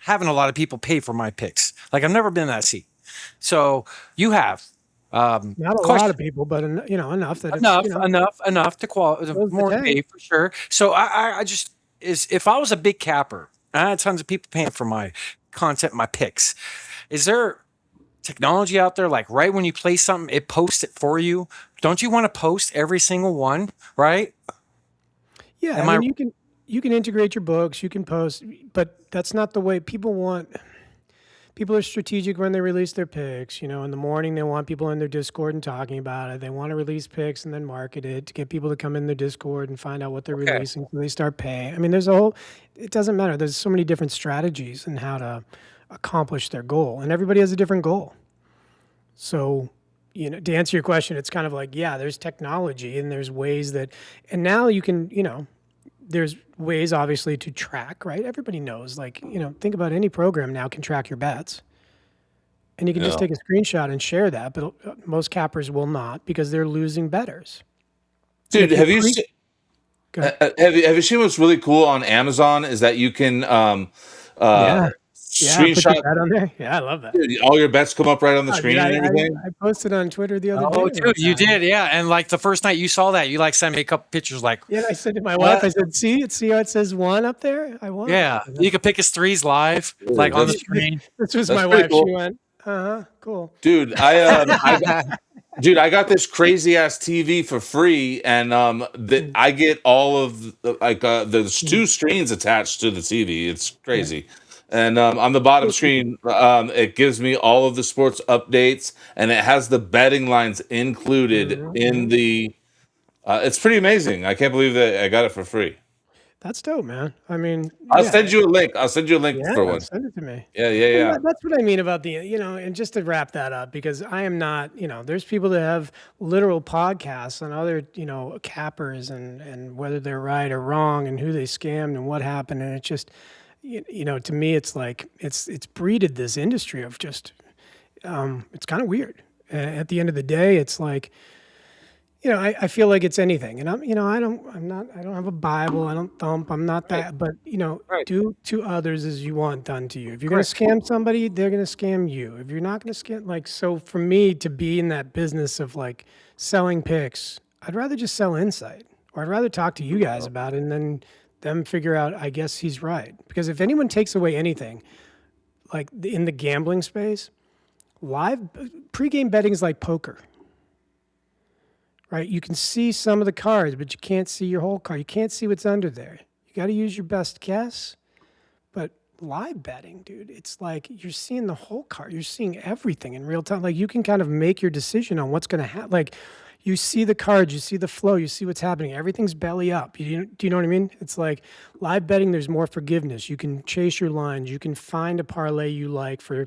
having a lot of people pay for my picks. Like I've never been in that seat. So you have. Not a lot of people, but enough that enough to qualify, more to pay for sure. So I just if I was a big capper, I had tons of people paying for my content, my picks. Is there technology out there, like right when you play something, it posts it for you? Don't you want to post every single one, right? Yeah, I mean, you can integrate your books, you can post, but that's not the way people want. People are strategic when they release their picks. In the morning they want people in their Discord and talking about it. They want to release picks and then market it to get people to come in their Discord and find out what they're releasing, so they start paying. I mean, it doesn't matter. There's so many different strategies in how to accomplish their goal, and everybody has a different goal. So, to answer your question, it's kind of like, yeah, there's technology and there's ways that, and now you can, there's ways obviously to track, right? Everybody knows, like, think about any program now can track your bets, and you can just take a screenshot and share that. But most cappers will not, because they're losing bettors. Dude, have you seen what's really cool on Amazon is that you can screenshot put that on there. Yeah, I love that. Dude, all your bets come up right on the screen and everything. I posted on Twitter the other day. Oh, dude, you did, yeah. And like the first night you saw that, you like sent me a couple pictures, like. Yeah, I said to my wife, I said, see how it says 1 up there? I won. Yeah, you could pick his threes live, like on the screen. This was my wife. Cool. She went, cool. Dude, I got this crazy ass TV for free, and I get all of there's 2 screens attached to the TV. It's crazy. And on the bottom screen, it gives me all of the sports updates, and it has the betting lines included in the. It's pretty amazing. I can't believe that I got it for free. That's dope, man. I mean, I'll send you a link. For one. Send it to me. Yeah. That's what I mean about the, and just to wrap that up, because I am not, there's people that have literal podcasts on other, cappers and whether they're right or wrong and who they scammed and what happened. And it's just, to me, it's like it's breeded this industry of just it's kind of weird. At the end of the day, it's like, I feel like it's anything, and I don't have a Bible, I don't thump, I'm not that, but do to others as you want done to you. If you're going to scam somebody, they're going to scam you. If you're not going to scam, so for me to be in that business of like selling picks, I'd rather just sell insight, or I'd rather talk to you guys about it and then them figure out, I guess he's right. Because if anyone takes away anything, like in the gambling space, live pregame betting is like poker. Right? You can see some of the cards, but you can't see your whole card. You can't see what's under there. You got to use your best guess. But live betting, dude, it's like you're seeing the whole card. You're seeing everything in real time. Like you can kind of make your decision on what's going to happen. Like you see the cards, you see the flow, you see what's happening. Everything's belly up. Do you know what I mean? It's like live betting, there's more forgiveness. You can chase your lines. You can find a parlay you like for,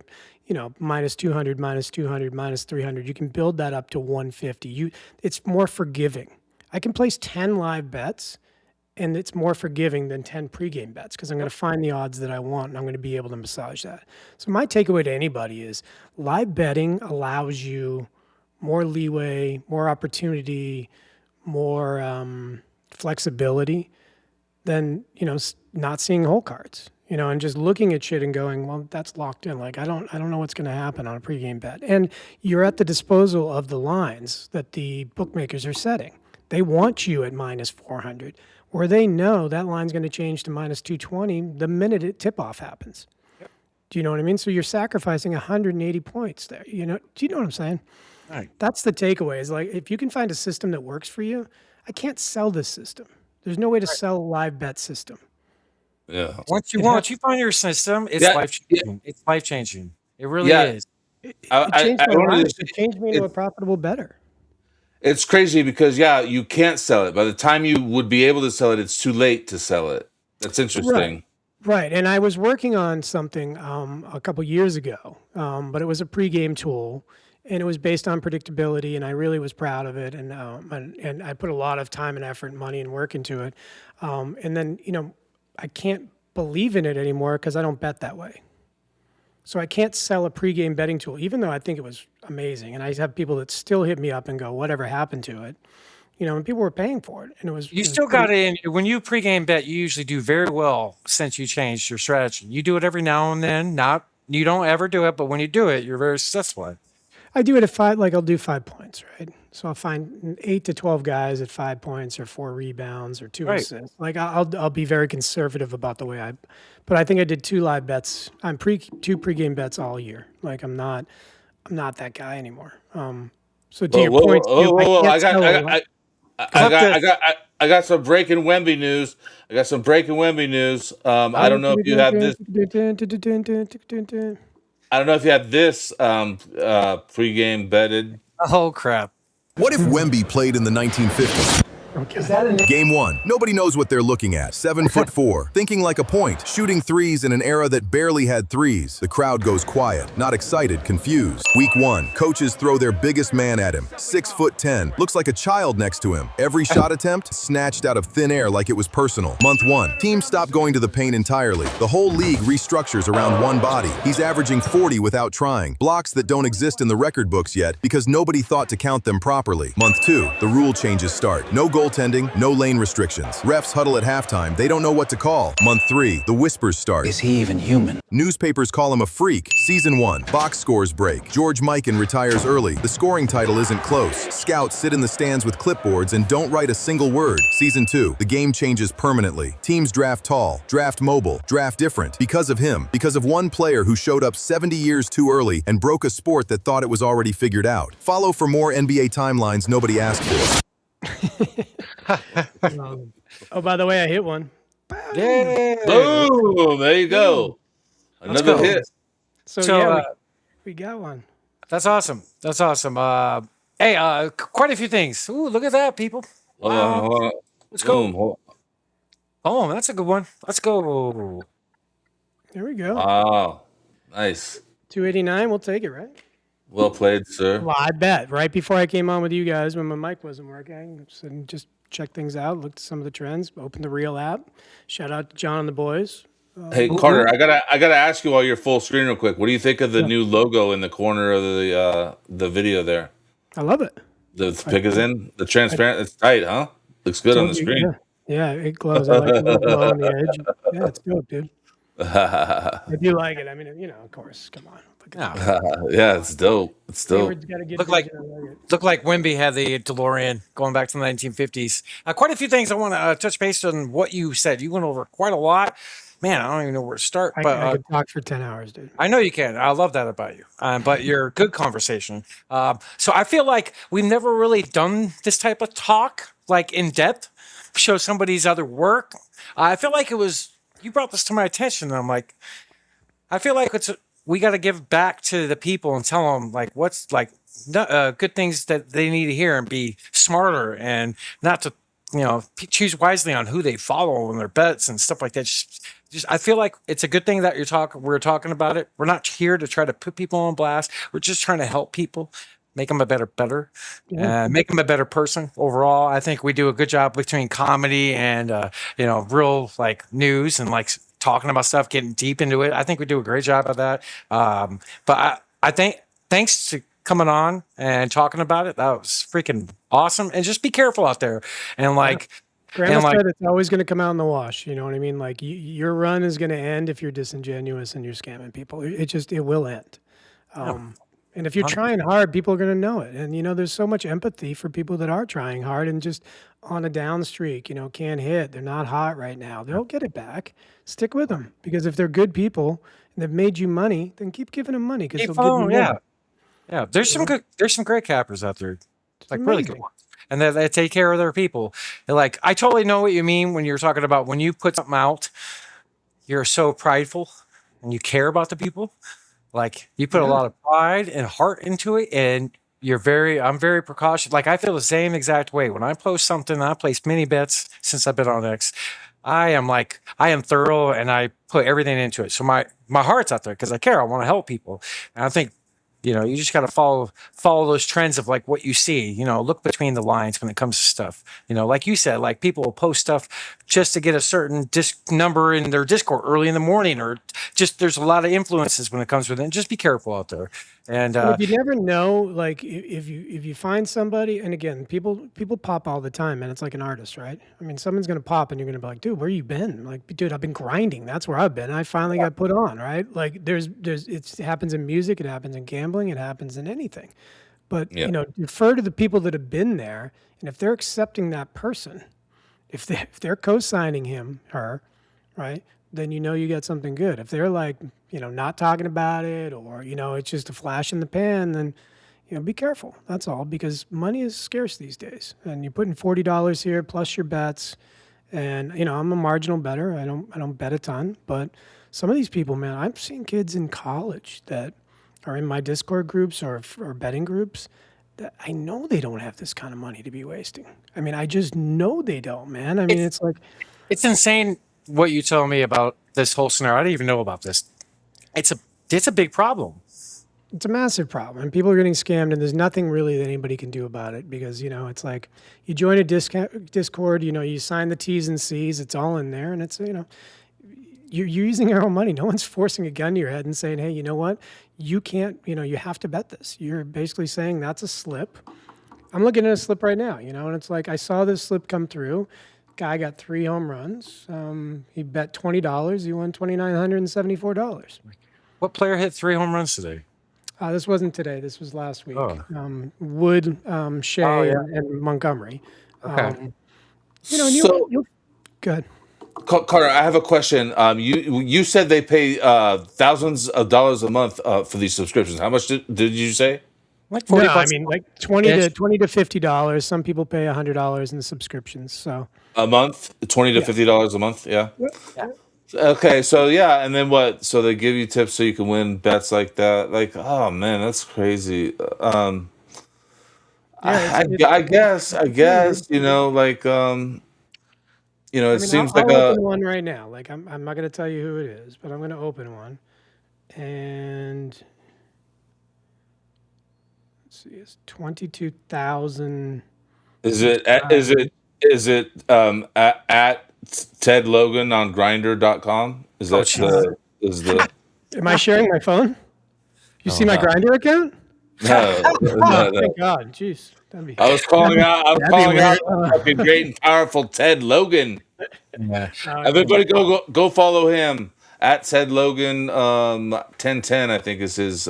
minus 200, minus 200, minus 300. You can build that up to 150. It's more forgiving. I can place 10 live bets, and it's more forgiving than 10 pregame bets because I'm going to find the odds that I want, and I'm going to be able to massage that. So my takeaway to anybody is live betting allows you more leeway, more opportunity, more flexibility than, not seeing whole cards. And just looking at shit and going, well, that's locked in. Like, I don't know what's going to happen on a pregame bet. And you're at the disposal of the lines that the bookmakers are setting. They want you at minus 400, where they know that line's going to change to minus 220 the minute tip-off happens. Yep. Do you know what I mean? So you're sacrificing 180 points there. Do you know what I'm saying? Right. That's the takeaway. Is like, if you can find a system that works for you, I can't sell this system. There's no way to sell a live bet system. Yeah. Once you find your system, it's life-changing. It's life-changing. It really is. It changed my life. It changed me into a profitable bettor. It's crazy because, you can't sell it. By the time you would be able to sell it, it's too late to sell it. That's interesting. Right. And I was working on something a couple years ago, but it was a pregame tool, and it was based on predictability, and I really was proud of it. And I put a lot of time and effort and money and work into it. And then, I can't believe in it anymore because I don't bet that way. So I can't sell a pregame betting tool, even though I think it was amazing. And I have people that still hit me up and go, whatever happened to it? And people were paying for it. And it was. You still got it in. When you pregame bet, you usually do very well since you changed your strategy. You do it every now and then. You don't ever do it, but when you do it, you're very successful. I do it at 5, like I'll do 5 points, right? So I'll find 8 to 12 guys at 5 points or 4 rebounds or 2 assists. Like I'll be very conservative about the way but I think I did 2 live bets. I'm 2 pregame bets all year. Like I'm not that guy anymore. So to your point, I got some breaking Wemby news. I don't know if you have this. I don't know if you have this pregame betted. Oh, crap. What if Wemby played in the 1950s? Game 1. Nobody knows what they're looking at. 7'4", thinking like a point, shooting threes in an era that barely had threes. The crowd goes quiet, not excited, confused. Week 1. Coaches throw their biggest man at him. 6'10", looks like a child next to him. Every shot attempt snatched out of thin air like it was personal. Month 1. Teams stop going to the paint entirely. The whole league restructures around one body. He's averaging 40 without trying. Blocks that don't exist in the record books yet because nobody thought to count them properly. Month 2. The rule changes start. No goaltending, no lane restrictions. Refs huddle at halftime. They don't know what to call. Month 3. The whispers start. Is he even human? Newspapers call him a freak. Season 1. Box scores break. George Mikan retires early. The scoring title isn't close. Scouts sit in the stands with clipboards and don't write a single word. Season 2. The game changes permanently. Teams draft tall, draft mobile, draft different. Because of him. Because of one player who showed up 70 years too early and broke a sport that thought it was already figured out. Follow for more NBA timelines nobody asked for. Oh, by the way, I hit one. Yay! Boom! There you go. Another hit. So we got one. That's awesome. Hey, quite a few things. Ooh, look at that, people. Wow. Hold on. Let's go. Oh, that's a good one. Let's go. There we go. Wow. Nice. 289, we'll take it, right? Well played, sir. Well, I bet. Right before I came on with you guys, when my mic wasn't working, just check things out, looked at some of the trends, opened the Real app. Shout out to John and the boys. Hey Carter, I gotta ask you while you're full screen real quick. What do you think of the new logo in the corner of the video there? I love it. The pick is in the transparent. It's tight, huh? Looks good on the screen. Yeah, it glows. I like the little glow on the edge. Yeah, it's dope, dude. I do like it. I mean, of course. Come on. Yeah, it's dope. It's dope. Look like Wemby had the DeLorean going back to the 1950s. Quite a few things I want to touch base on what you said. You went over quite a lot. Man, I don't even know where to start. I could talk for 10 hours, dude. I know you can. I love that about you. But you're a good conversation. So I feel like we've never really done this type of talk, like in depth, show somebody's other work. I feel like you brought this to my attention. And I'm like, I feel like we got to give back to the people and tell them like what's like good things that they need to hear and be smarter and not to, choose wisely on who they follow and their bets and stuff like that. Just I feel like it's a good thing that we're talking about it. We're not here to try to put people on blast. We're just trying to help people, make them make them a better person overall. I think we do a good job between comedy and real like news and like talking about stuff, getting deep into it. I think we do a great job of that. But I think thanks to coming on and talking about it, that was freaking awesome. And just be careful out there and like. Grandma said it's always going to come out in the wash. You know what I mean? Like your run is going to end if you're disingenuous and you're scamming people. It will end. And if you're trying hard, people are going to know it. And, there's so much empathy for people that are trying hard and just on a down streak, can't hit. They're not hot right now. They'll get it back. Stick with them because if they're good people and they've made you money, then keep giving them money because they'll give you more. Yeah. There's some great cappers out there. Like really good ones. And they take care of their people. They're like, I totally know what you mean when you're talking about when you put something out, you're so prideful and you care about the people. Like you put a lot of pride and heart into it, and I'm very precautious. Like I feel the same exact way when I post something. I place many bets since I've been on X. I am thorough and I put everything into it. So my heart's out there because I care. I want to help people, and I think. You just got to follow those trends of like what you see, look between the lines when it comes to stuff, like you said, like people will post stuff just to get a certain number in their Discord early in the morning, or just, there's a lot of influences when it comes with it. And just be careful out there. And you never know, like if you find somebody, and again, people pop all the time, man. It's like an artist, right? I mean, someone's going to pop and you're going to be like, dude, where you been? Like, dude, I've been grinding. That's where I've been. I finally got put on, right? Like it happens in music. It happens in gambling. It happens in anything. But, defer to the people that have been there. And if they're accepting that person, if they're co-signing her, right? Then you got something good. If they're like, not talking about it, or, it's just a flash in the pan, then, be careful. That's all, because money is scarce these days. And you're putting $40 here plus your bets. And, I'm a marginal bettor. I don't bet a ton. But some of these people, man, I've seen kids in college that are in my Discord groups or betting groups that I know they don't have this kind of money to be wasting. I mean, I just know they don't, man. I mean, it's like... It's insane what you told me about this whole scenario. I didn't even know about this. It's a big problem. It's a massive problem, and people are getting scammed, and there's nothing really that anybody can do about it because, it's like you join a Discord, you sign the T's and C's, it's all in there, and it's, you're using your own money. No one's forcing a gun to your head and saying, hey, you know what? You can't, you have to bet this. You're basically saying that's a slip. I'm looking at a slip right now, and it's like I saw this slip come through. Guy got 3 home runs. He bet $20. He won $2,974. What player hit 3 home runs today? This wasn't today. This was last week. Wood, Shea, and Montgomery. Okay. Go ahead. Carter, I have a question. You said they pay thousands of dollars a month for these subscriptions. How much did you say? Like 40 bucks. I mean, like $20 to $50. Some people pay $100 in the subscriptions. So a month, $20 to $50 a month. Yeah. Okay, so and then what? So they give you tips so you can win bets like that. Like, oh man, that's crazy. I guess, it seems like I'll open one right now. Like, I'm not going to tell you who it is, but I'm going to open one. And let's see, it's 22,000. Is it at Ted Logan on Grindr.com. Is that the? Am I sharing my phone? You see my Grindr account? No. Thank God. Jeez. I was calling out fucking great and powerful Ted Logan. Everybody go follow him at Ted Logan 1010, I think is his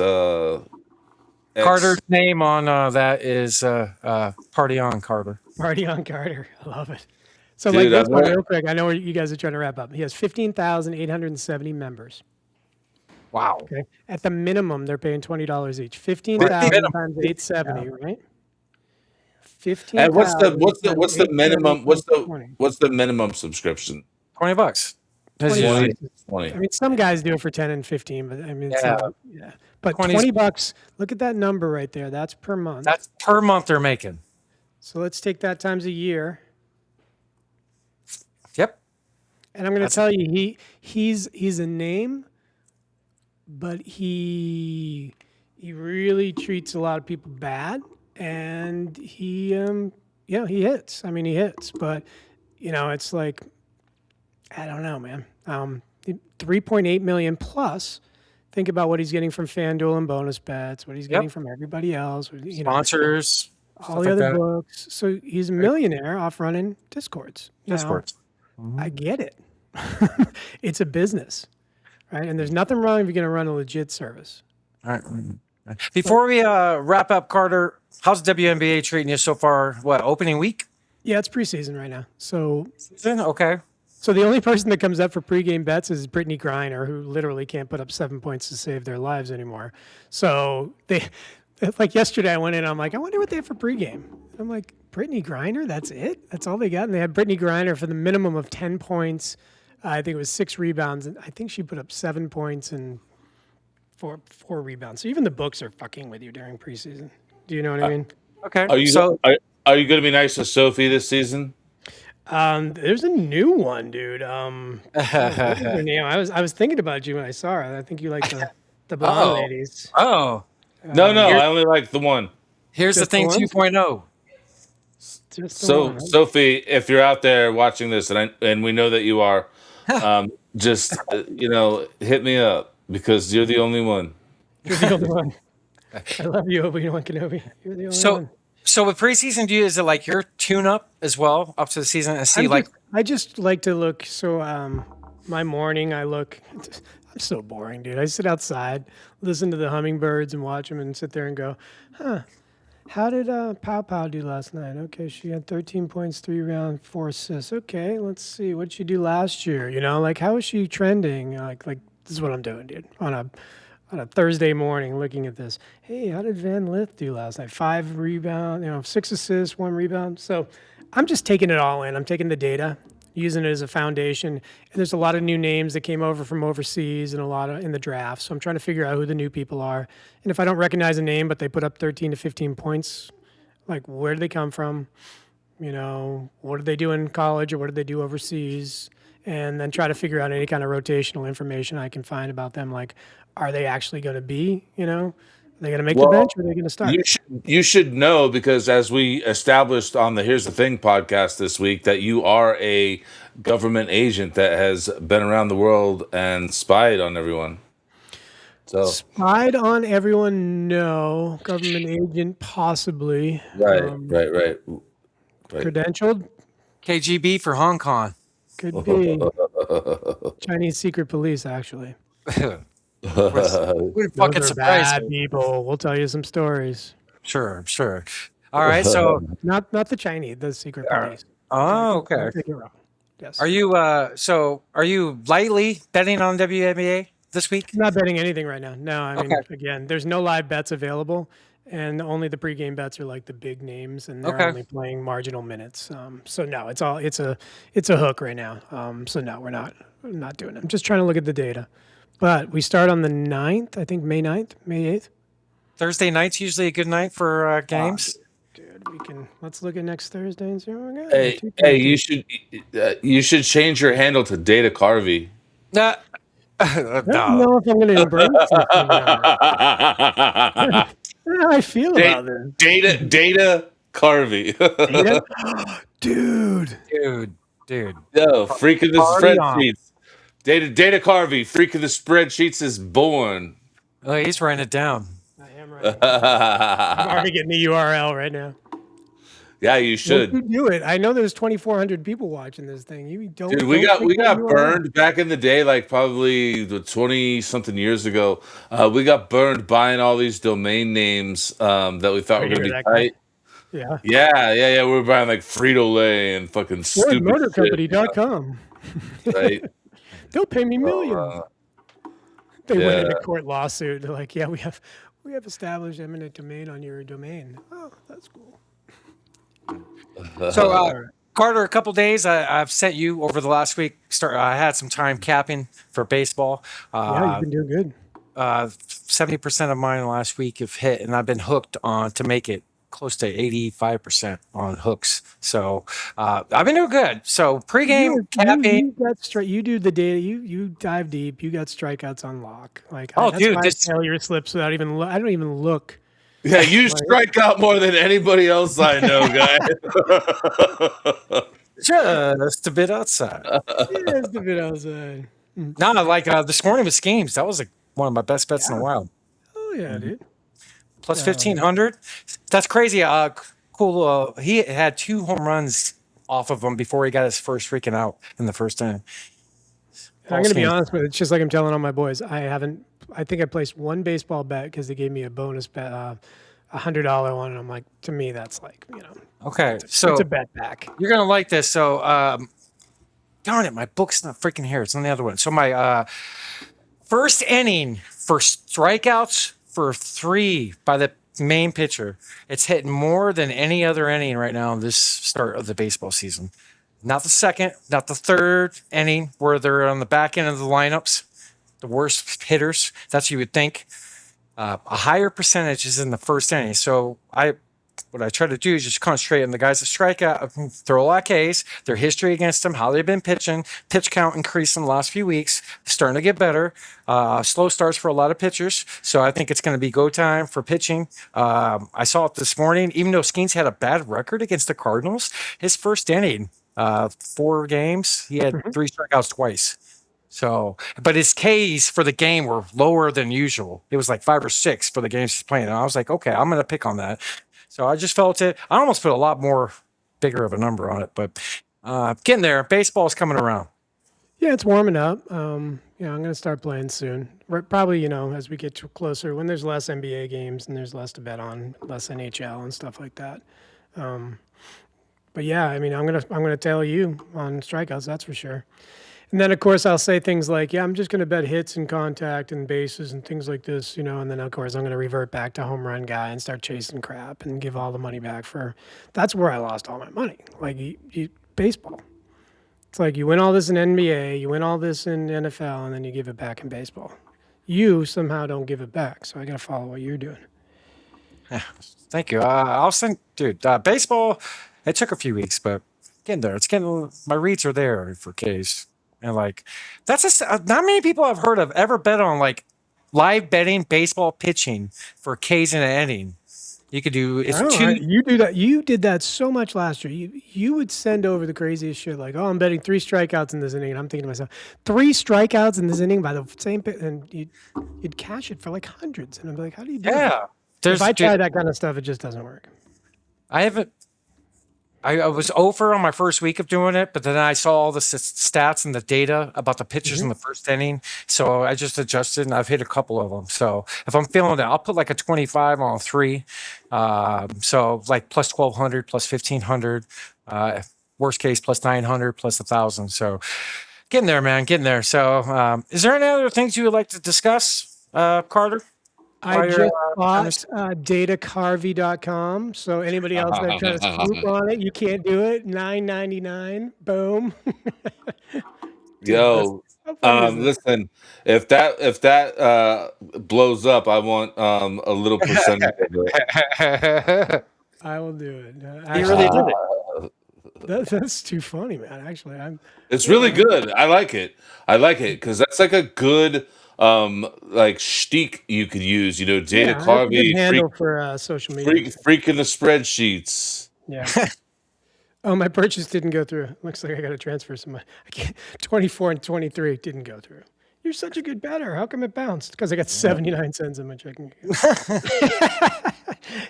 Carter's name on that is Party On Carter. Party On Carter. I love it. So Dude, this one real quick. I know you guys are trying to wrap up. He has 15,870 members. Wow. Okay. At the minimum, they're paying $20 each. 15,000 times 870, right? 15. And what's the minimum? What's the minimum subscription? $20. 20. I mean, some guys do it for 10 and 15, but I mean, Yeah. But 20 bucks. Look at that number right there. That's per month. That's per month they're making. So let's take that times a year. Yep. And I'm going to tell you, he's a name, but he really treats a lot of people bad, and he hits. I mean, he hits, but it's like, I don't know, man. 3.8 million plus. Think about what he's getting from FanDuel and bonus bets, what he's getting from everybody else, sponsors, all the other books. So he's a millionaire off running Discords. Discords. I get it. It's a business, right? And there's nothing wrong if you're going to run a legit service. All right. Before we wrap up, Carter, how's WNBA treating you so far? What, opening week? Yeah, it's preseason right now. So okay. So the only person that comes up for pregame bets is Brittany Griner, who literally can't put up 7 points to save their lives anymore. So like yesterday, I went in. I'm like, I wonder what they have for pregame. I'm like, Brittany Griner, that's it? That's all they got? And they had Brittany Griner for the minimum of 10 points. I think it was 6 rebounds. And I think she put up 7 points and four rebounds. So even the books are fucking with you during preseason. Do you know what I mean? Okay. Are you going to be nice to Sophie this season? There's a new one, dude. What is her name? I was thinking about you when I saw her. I think you like the blonde ladies. Oh. No, I only like the one. Here's the thing 2.0. So, Sophie, if you're out there watching this, and we know that you are, just hit me up because you're the only one. You're the only one. I love you, Obi-Wan Kenobi. You're the only one. So with preseason, is it like your tune-up as well up to the season and see I just like to look. So my morning, I look. I'm so boring, dude. I sit outside, listen to the hummingbirds, and watch them, and sit there and go, how did Pow Pow do last night? Okay, she had 13 points, 3 rebounds, 4 assists. Okay, let's see. What did she do last year? How is she trending? Like this is what I'm doing, dude. On a Thursday morning, looking at this. Hey, how did Van Lith do last night? 5 rebounds, 6 assists, 1 rebound. So I'm just taking it all in. I'm taking the data, using it as a foundation. And there's a lot of new names that came over from overseas and a lot in the draft. So I'm trying to figure out who the new people are. And if I don't recognize a name, but they put up 13 to 15 points, like where do they come from? What did they do in college or what did they do overseas? And then try to figure out any kind of rotational information I can find about them. Like, are they actually going to be, are they going to make the bench or are they going to start? You should know, because as we established on the Here's the Thing podcast this week, that you are a government agent that has been around the world and spied on everyone. So spied on everyone? No. Government agent, possibly. Right. Credentialed? KGB for Hong Kong. Could be. Chinese secret police, actually. We're fucking surprised. Bad people. We'll tell you some stories. Sure. All right, so not the Chinese, the secret police. Oh, okay. Take it wrong. Yes. Are you lightly betting on WNBA this week? I'm not betting anything right now. No, I mean, again, there's no live bets available, and only the pregame bets are like the big names, and they're only playing marginal minutes. So no, it's a hook right now. So no, we're not doing it. I'm just trying to look at the data. But we start on the 9th, I think May 9th, May 8th. Thursday night's usually a good night for games. Dude, let's look at next Thursday and see what we got. Hey, you should change your handle to Data Carvey. I don't know if I'm going to embrace this thing now. I don't know how I feel about this. Data Carvey. Dude. Dude. Yo, freak of the Party on. spreadsheets. Data Carvey, freak of the spreadsheets is born. Oh, he's writing it down. I am right. I'm already getting the URL right now. Yeah, you should. Don't you do it. I know there's 2,400 people watching this thing. You don't. Dude, we got URL. burned back in the day, like probably 20 something years ago. We got burned buying all these domain names that we thought were gonna be tight. Yeah. Yeah. We were buying like Frito-Lay and fucking stupid FordMotorCompany.com. shit, right? They'll pay me millions. They yeah. went into court lawsuit. They're like, yeah, we have established eminent domain on your domain. Oh, that's cool. So, Carter, a couple days I've sent you over the last week. I had some time capping for baseball. Yeah, you've been doing good. 70% of mine last week have hit, and I've been hooked on to make it close to 85% on hooks. So I've been doing good. So pregame capping. You do the data. You dive deep. You got strikeouts on lock. Like, oh, that's dude, why I tell your slips without even. I don't even look. Yeah, you strike out more than anybody else I know, guy. Just a bit outside. Just a bit outside. No, like this morning with schemes, that was like one of my best bets in a while. Oh yeah, dude. Plus 1,500. That's crazy. Cool. He had 2 home runs off of him before he got his first freaking out in the first inning. I'm going to be honest with you. It's just like I'm telling all my boys. I think I placed one baseball bet because they gave me a bonus bet, $100 one, and I'm like, to me, that's like, Okay, so it's a bet back. You're gonna like this. So, darn it, my book's not freaking here. It's on the other one. So my first inning for strikeouts for 3 by the main pitcher, it's hitting more than any other inning right now in this start of the baseball season. Not the second, not the third inning where they're on the back end of the lineups, the worst hitters. That's what you would think. A higher percentage is in the first inning. So what I try to do is just concentrate on the guys that strike out, throw a lot of Ks, their history against them, how they've been pitching, pitch count increased in the last few weeks, starting to get better. Slow starts for a lot of pitchers. So I think it's going to be go time for pitching. I saw it this morning, even though Skeens had a bad record against the Cardinals, his first inning, 4 games, he had 3 strikeouts twice. So, but his Ks for the game were lower than usual. It was like 5 or 6 for the games he's playing. And I was like, okay, I'm going to pick on that. So I just felt it. I almost put a lot more bigger of a number on it, but getting there. Baseball's coming around. Yeah, it's warming up. I'm going to start playing soon. Probably, as we get closer, when there's less NBA games and there's less to bet on, less NHL and stuff like that. But yeah, I mean, I'm gonna tell you on strikeouts, that's for sure. And then, of course, I'll say things like, yeah, I'm just going to bet hits and contact and bases and things like this, and then, of course, I'm going to revert back to home run guy and start chasing crap and give all the money back that's where I lost all my money. Like, baseball. It's like you win all this in NBA, you win all this in NFL, and then you give it back in baseball. You somehow don't give it back, so I got to follow what you're doing. Thank you. I'll send, dude, baseball, it took a few weeks, but getting there. My reads are there for Ks. And like, that's not many people I've heard of ever bet on like live betting baseball pitching for Ks in an inning. You could do You do that. You did that so much last year. You would send over the craziest shit like, oh, I'm betting 3 strikeouts in this inning, and I'm thinking to myself, 3 strikeouts in this inning by the same pitch, and you'd cash it for like hundreds, and I'm like, how do you do that? If I try that kind of stuff, it just doesn't work. I was over on my first week of doing it, but then I saw all the stats and the data about the pitchers in the first inning. So I just adjusted, and I've hit a couple of them. So if I'm feeling that, I'll put like a 25 on 3. So like plus 1,200, plus 1,500. Worst case, plus 900, plus 1,000. So getting there, man, getting there. So is there any other things you would like to discuss, Carter? I just bought datacarvey.com. So anybody else that tries to swoop on it, you can't do it. $9.99. Boom. Yo, listen, if that blows up, I want a little percentage of it. I will do it. You really did it. That's too funny, man. Actually, it's really good. I like it because that's like a good like shtick you could use. Data Carvey, handle for social media. Freak in the spreadsheets. Yeah. Oh, my purchase didn't go through. Looks like I got to transfer some. 24 and 23 didn't go through. You're such a good bettor. How come it bounced? Because I got 79 cents in my checking account.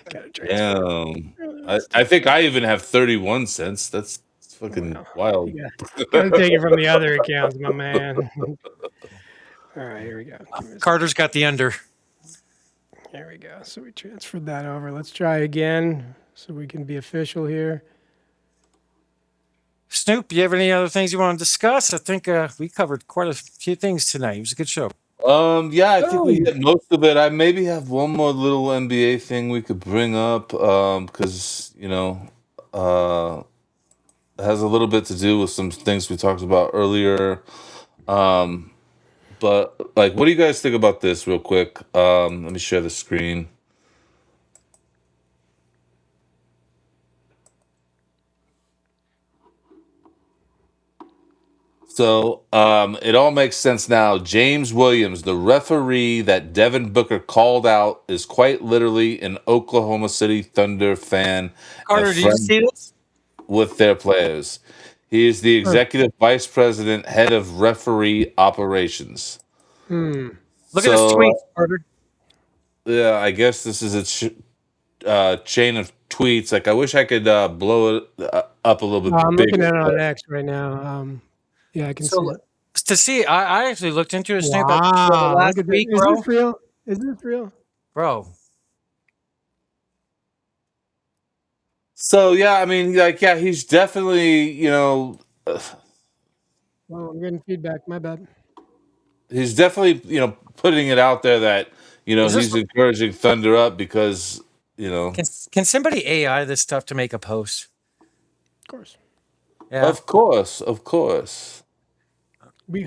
Gotta transfer. Damn. I think I even have 31 cents. That's fucking wild. Yeah. Gotta take it from the other accounts, my man. All right, here we go. Carter's got the under. There we go. So we transferred that over. Let's try again so we can be official here. Snoop, you have any other things you want to discuss? I think we covered quite a few things tonight. It was a good show. Yeah, I think we hit most of it. I maybe have one more little NBA thing we could bring up because, you know, it has a little bit to do with some things we talked about earlier. But, like, what do you guys think about this real quick? Let me share the screen. So it all makes sense now. James Williams, the referee that Devin Booker called out, is quite literally an Oklahoma City Thunder fan. Carter, did you see this? With their players. He is the executive vice president, head of referee operations. Look at this tweet, Carter. Yeah, I guess this is a chain of tweets. Like, I wish I could blow it up a little bit I'm bigger. looking at it on X right now. Yeah, I can see it. To see, I actually looked into it, Snoop, Wow, last look at week, this. bro. Is this real? Is this real? Bro. So, yeah, I mean, like, yeah, he's definitely, you know... Well, I'm getting feedback. My bad. He's definitely, you know, putting it out there that, you know, Is this- he's encouraging Thunder up because, you know... Can somebody AI this stuff to make a post? Of course. Yeah. Of course. We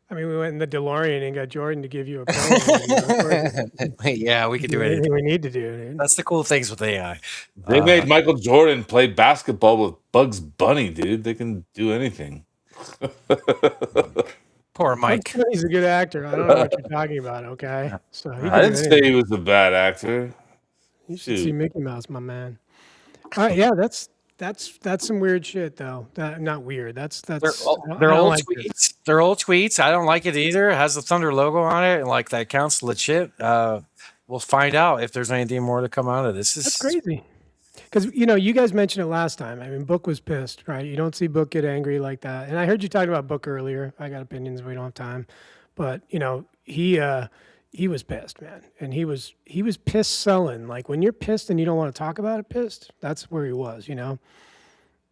went in the DeLorean and got Jordan to give you a promo. Yeah, we could do anything anything. we need to do, dude. That's the cool things with AI. They made Michael Jordan play basketball with Bugs Bunny, dude. They can do anything. Poor Mike. He's a good actor. I don't know what you're talking about, okay? So he I didn't say he was a bad actor. You should see Mickey Mouse, my man. All right, yeah, that's some weird shit, though. Not weird. That's They're I don't old like tweets. this. They're old tweets. I don't like it either. It has the Thunder logo on it, and like that counts legit. We'll find out if there's anything more to come out of this. That's crazy. Because, you know, you guys mentioned it last time. I mean, Book was pissed, right? You don't see Book get angry like that. And I heard you talking about Book earlier. I got opinions. We don't have time. But, you know, he was pissed, man. And he was pissed sullen. Like, when you're pissed and you don't want to talk about it pissed, that's where he was, you know?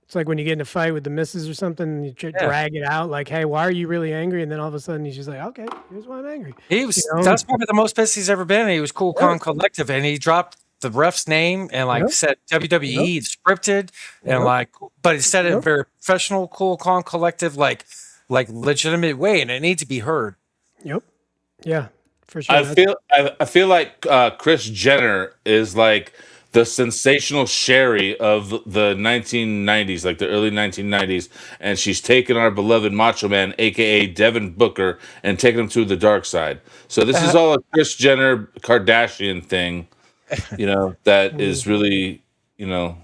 It's like when you get in a fight with the missus or something and you drag it out, like, hey, why are you really angry? And then all of a sudden he's just like, okay, here's why I'm angry. He was. You know? That's probably the most pissed he's ever been. He was cool, calm, collective, and he dropped the ref's name and like said WWE scripted and like, but he said it in a very professional, cool, calm, collective, like legitimate way, and it needs to be heard. Yep. Yeah, for sure. I feel like Kris Jenner is like the sensational Sherry of the 1990s, like the early 1990s, and she's taken our beloved Macho Man, aka Devin Booker, and taken him to the dark side. So this is all a Kris Jenner Kardashian thing, you know, that is really, you know,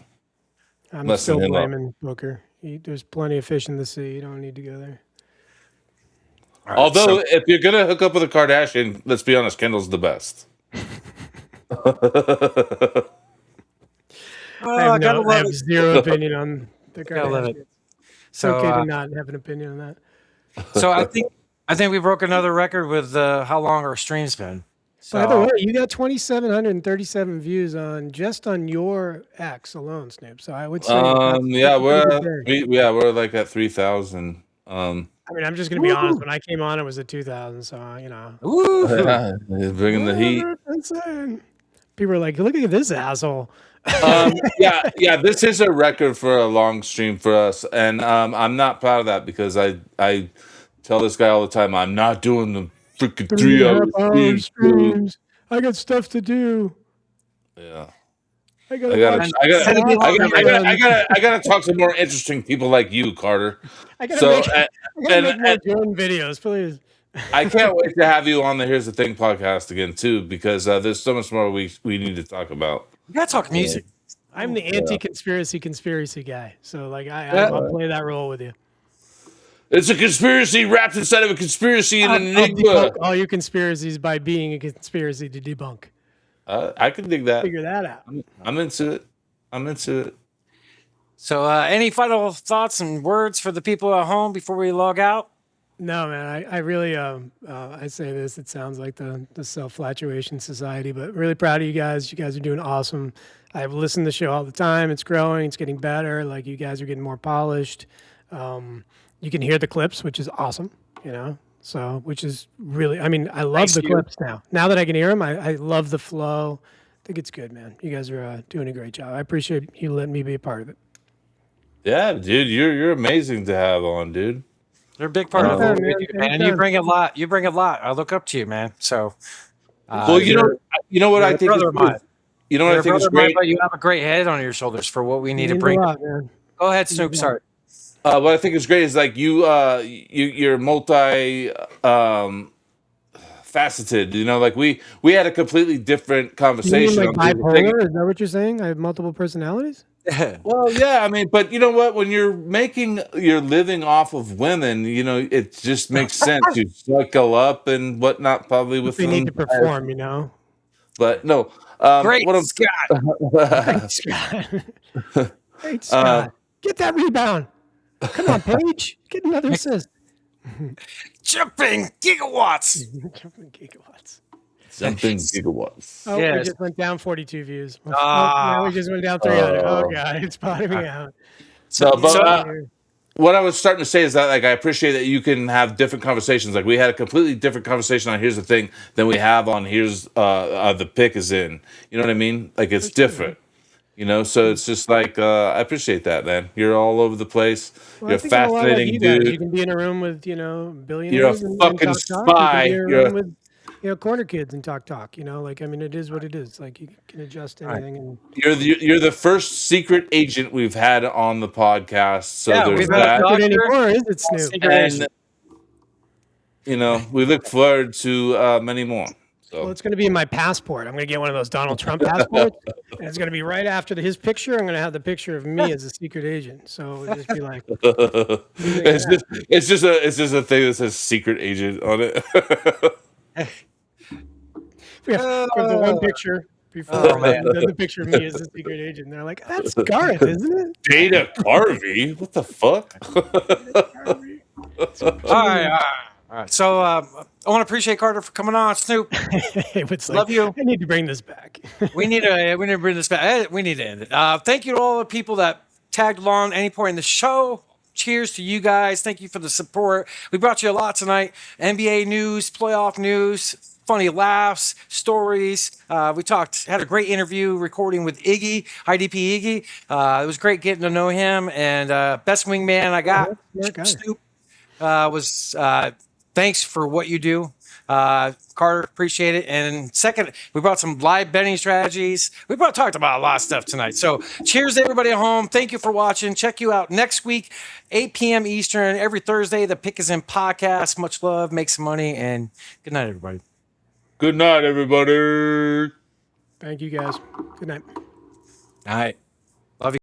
I'm messing still him up. blaming Booker. There's plenty of fish in the sea. You don't need to go there. Although, if you're gonna hook up with a Kardashian, let's be honest, Kendall's the best. I have zero opinion on the Gotta love it. Kardashians. It's So, okay to not have an opinion on that. So I think we broke another record with how long our stream's been. So, By the way, you got 2,737 views on your X alone, Snoop. So I would say, we're like at 3,000. I mean, I'm just gonna be honest. When I came on, it was at 2,000. So you know, He's bringing the heat. Insane. People are like, look at this asshole. This is a record for a long stream for us, and I'm not proud of that because I tell this guy all the time, I'm not doing the freaking 3-hour streams. I got stuff to do. Yeah. I gotta talk to more interesting people like you, Carter. I gotta make more Jordan videos, please. I can't wait to have you on the Here's the Thing podcast again too, because there's so much more we need to talk about. We gotta talk music. I'm the anti-conspiracy guy. So like I'll play that role with you. It's a conspiracy wrapped inside of a conspiracy in an I'll enigma. debunk all your conspiracies by being a conspiracy to debunk. I can dig that. Figure that out. I'm into it. I'm into it. So, any final thoughts and words for the people at home before we log out? No, man. I really I say this. It sounds like the self-flatuation society, but really proud of you guys. You guys are doing awesome. I've listened to the show all the time. It's growing. It's getting better. Like you guys are getting more polished. You can hear the clips, which is awesome. You know, so which is really. I mean, I love the clips now. Now that I can hear them, I love the flow. I think it's good, man. You guys are doing a great job. I appreciate you letting me be a part of it. Yeah, dude, you're amazing to have on, dude. You're a big part of it, man. And you bring a lot. You bring a lot. I look up to you, man. So, well, you know what I think is good. You know what I think is great. But you have a great head on your shoulders for what we need to bring. Go ahead, Snoop. Sorry. What I think is great is like you're multi faceted. You know, like we had a completely different conversation. You mean like bipolar? Is that what you're saying? I have multiple personalities? Well, yeah, I mean, but you know what? When you're living off of women, you know, it just makes sense. You cycle up and whatnot, probably with we need to perform, you know. But no, great Scott. Great Scott. Great Scott. Get that rebound. Come on, Paige. Get another assist. Jumping gigawatts. Jumping gigawatts. Something gigawatts. Oh, we just went down 42 views. Now we just went down 300. Oh, God, it's bottoming me out. So, but what I was starting to say is that, like, I appreciate that you can have different conversations. Like, we had a completely different conversation on Here's the Thing than we have on Here's the Pick is In. You know what I mean? Like, it's different. You know, so it's just like I appreciate that, man. You're all over the place. Well, you're a fascinating dude. You can be in a room with, you know, billionaires. You're a fucking spy. You can be in a room with, you know, corner kids and talk. You know, like I mean, it is what it is. Like you can adjust anything. And you're the first secret agent we've had on the podcast. So there's that. Anymore, is it, Snoop? And you know, we look forward to many more. So. Well, it's going to be in my passport. I'm going to get one of those Donald Trump passports, and it's going to be right after his picture. I'm going to have the picture of me as a secret agent. So it'll just be like, it's just a thing that says secret agent on it. we have the one picture before the picture of me as a secret agent. They're like, that's Gareth, isn't it? Dana Carvey? What the fuck? All right. So I want to appreciate Carter for coming on, Snoop. Love you. I need to bring this back. we need to bring this back. We need to end it. Thank you to all the people that tagged along at any point in the show. Cheers to you guys. Thank you for the support. We brought you a lot tonight. NBA news, playoff news, funny laughs, stories. We had a great interview recording with IDP IGGY. It was great getting to know him. And best wingman I got, Snoop, was thanks for what you do. Carter, appreciate it. And second, we brought some live betting strategies. We talked about a lot of stuff tonight. So cheers to everybody at home. Thank you for watching. Check you out next week, 8 p.m. Eastern, every Thursday. The Pick is In podcast. Much love, make some money, and good night, everybody. Good night, everybody. Thank you, guys. Good night. All right. Love you.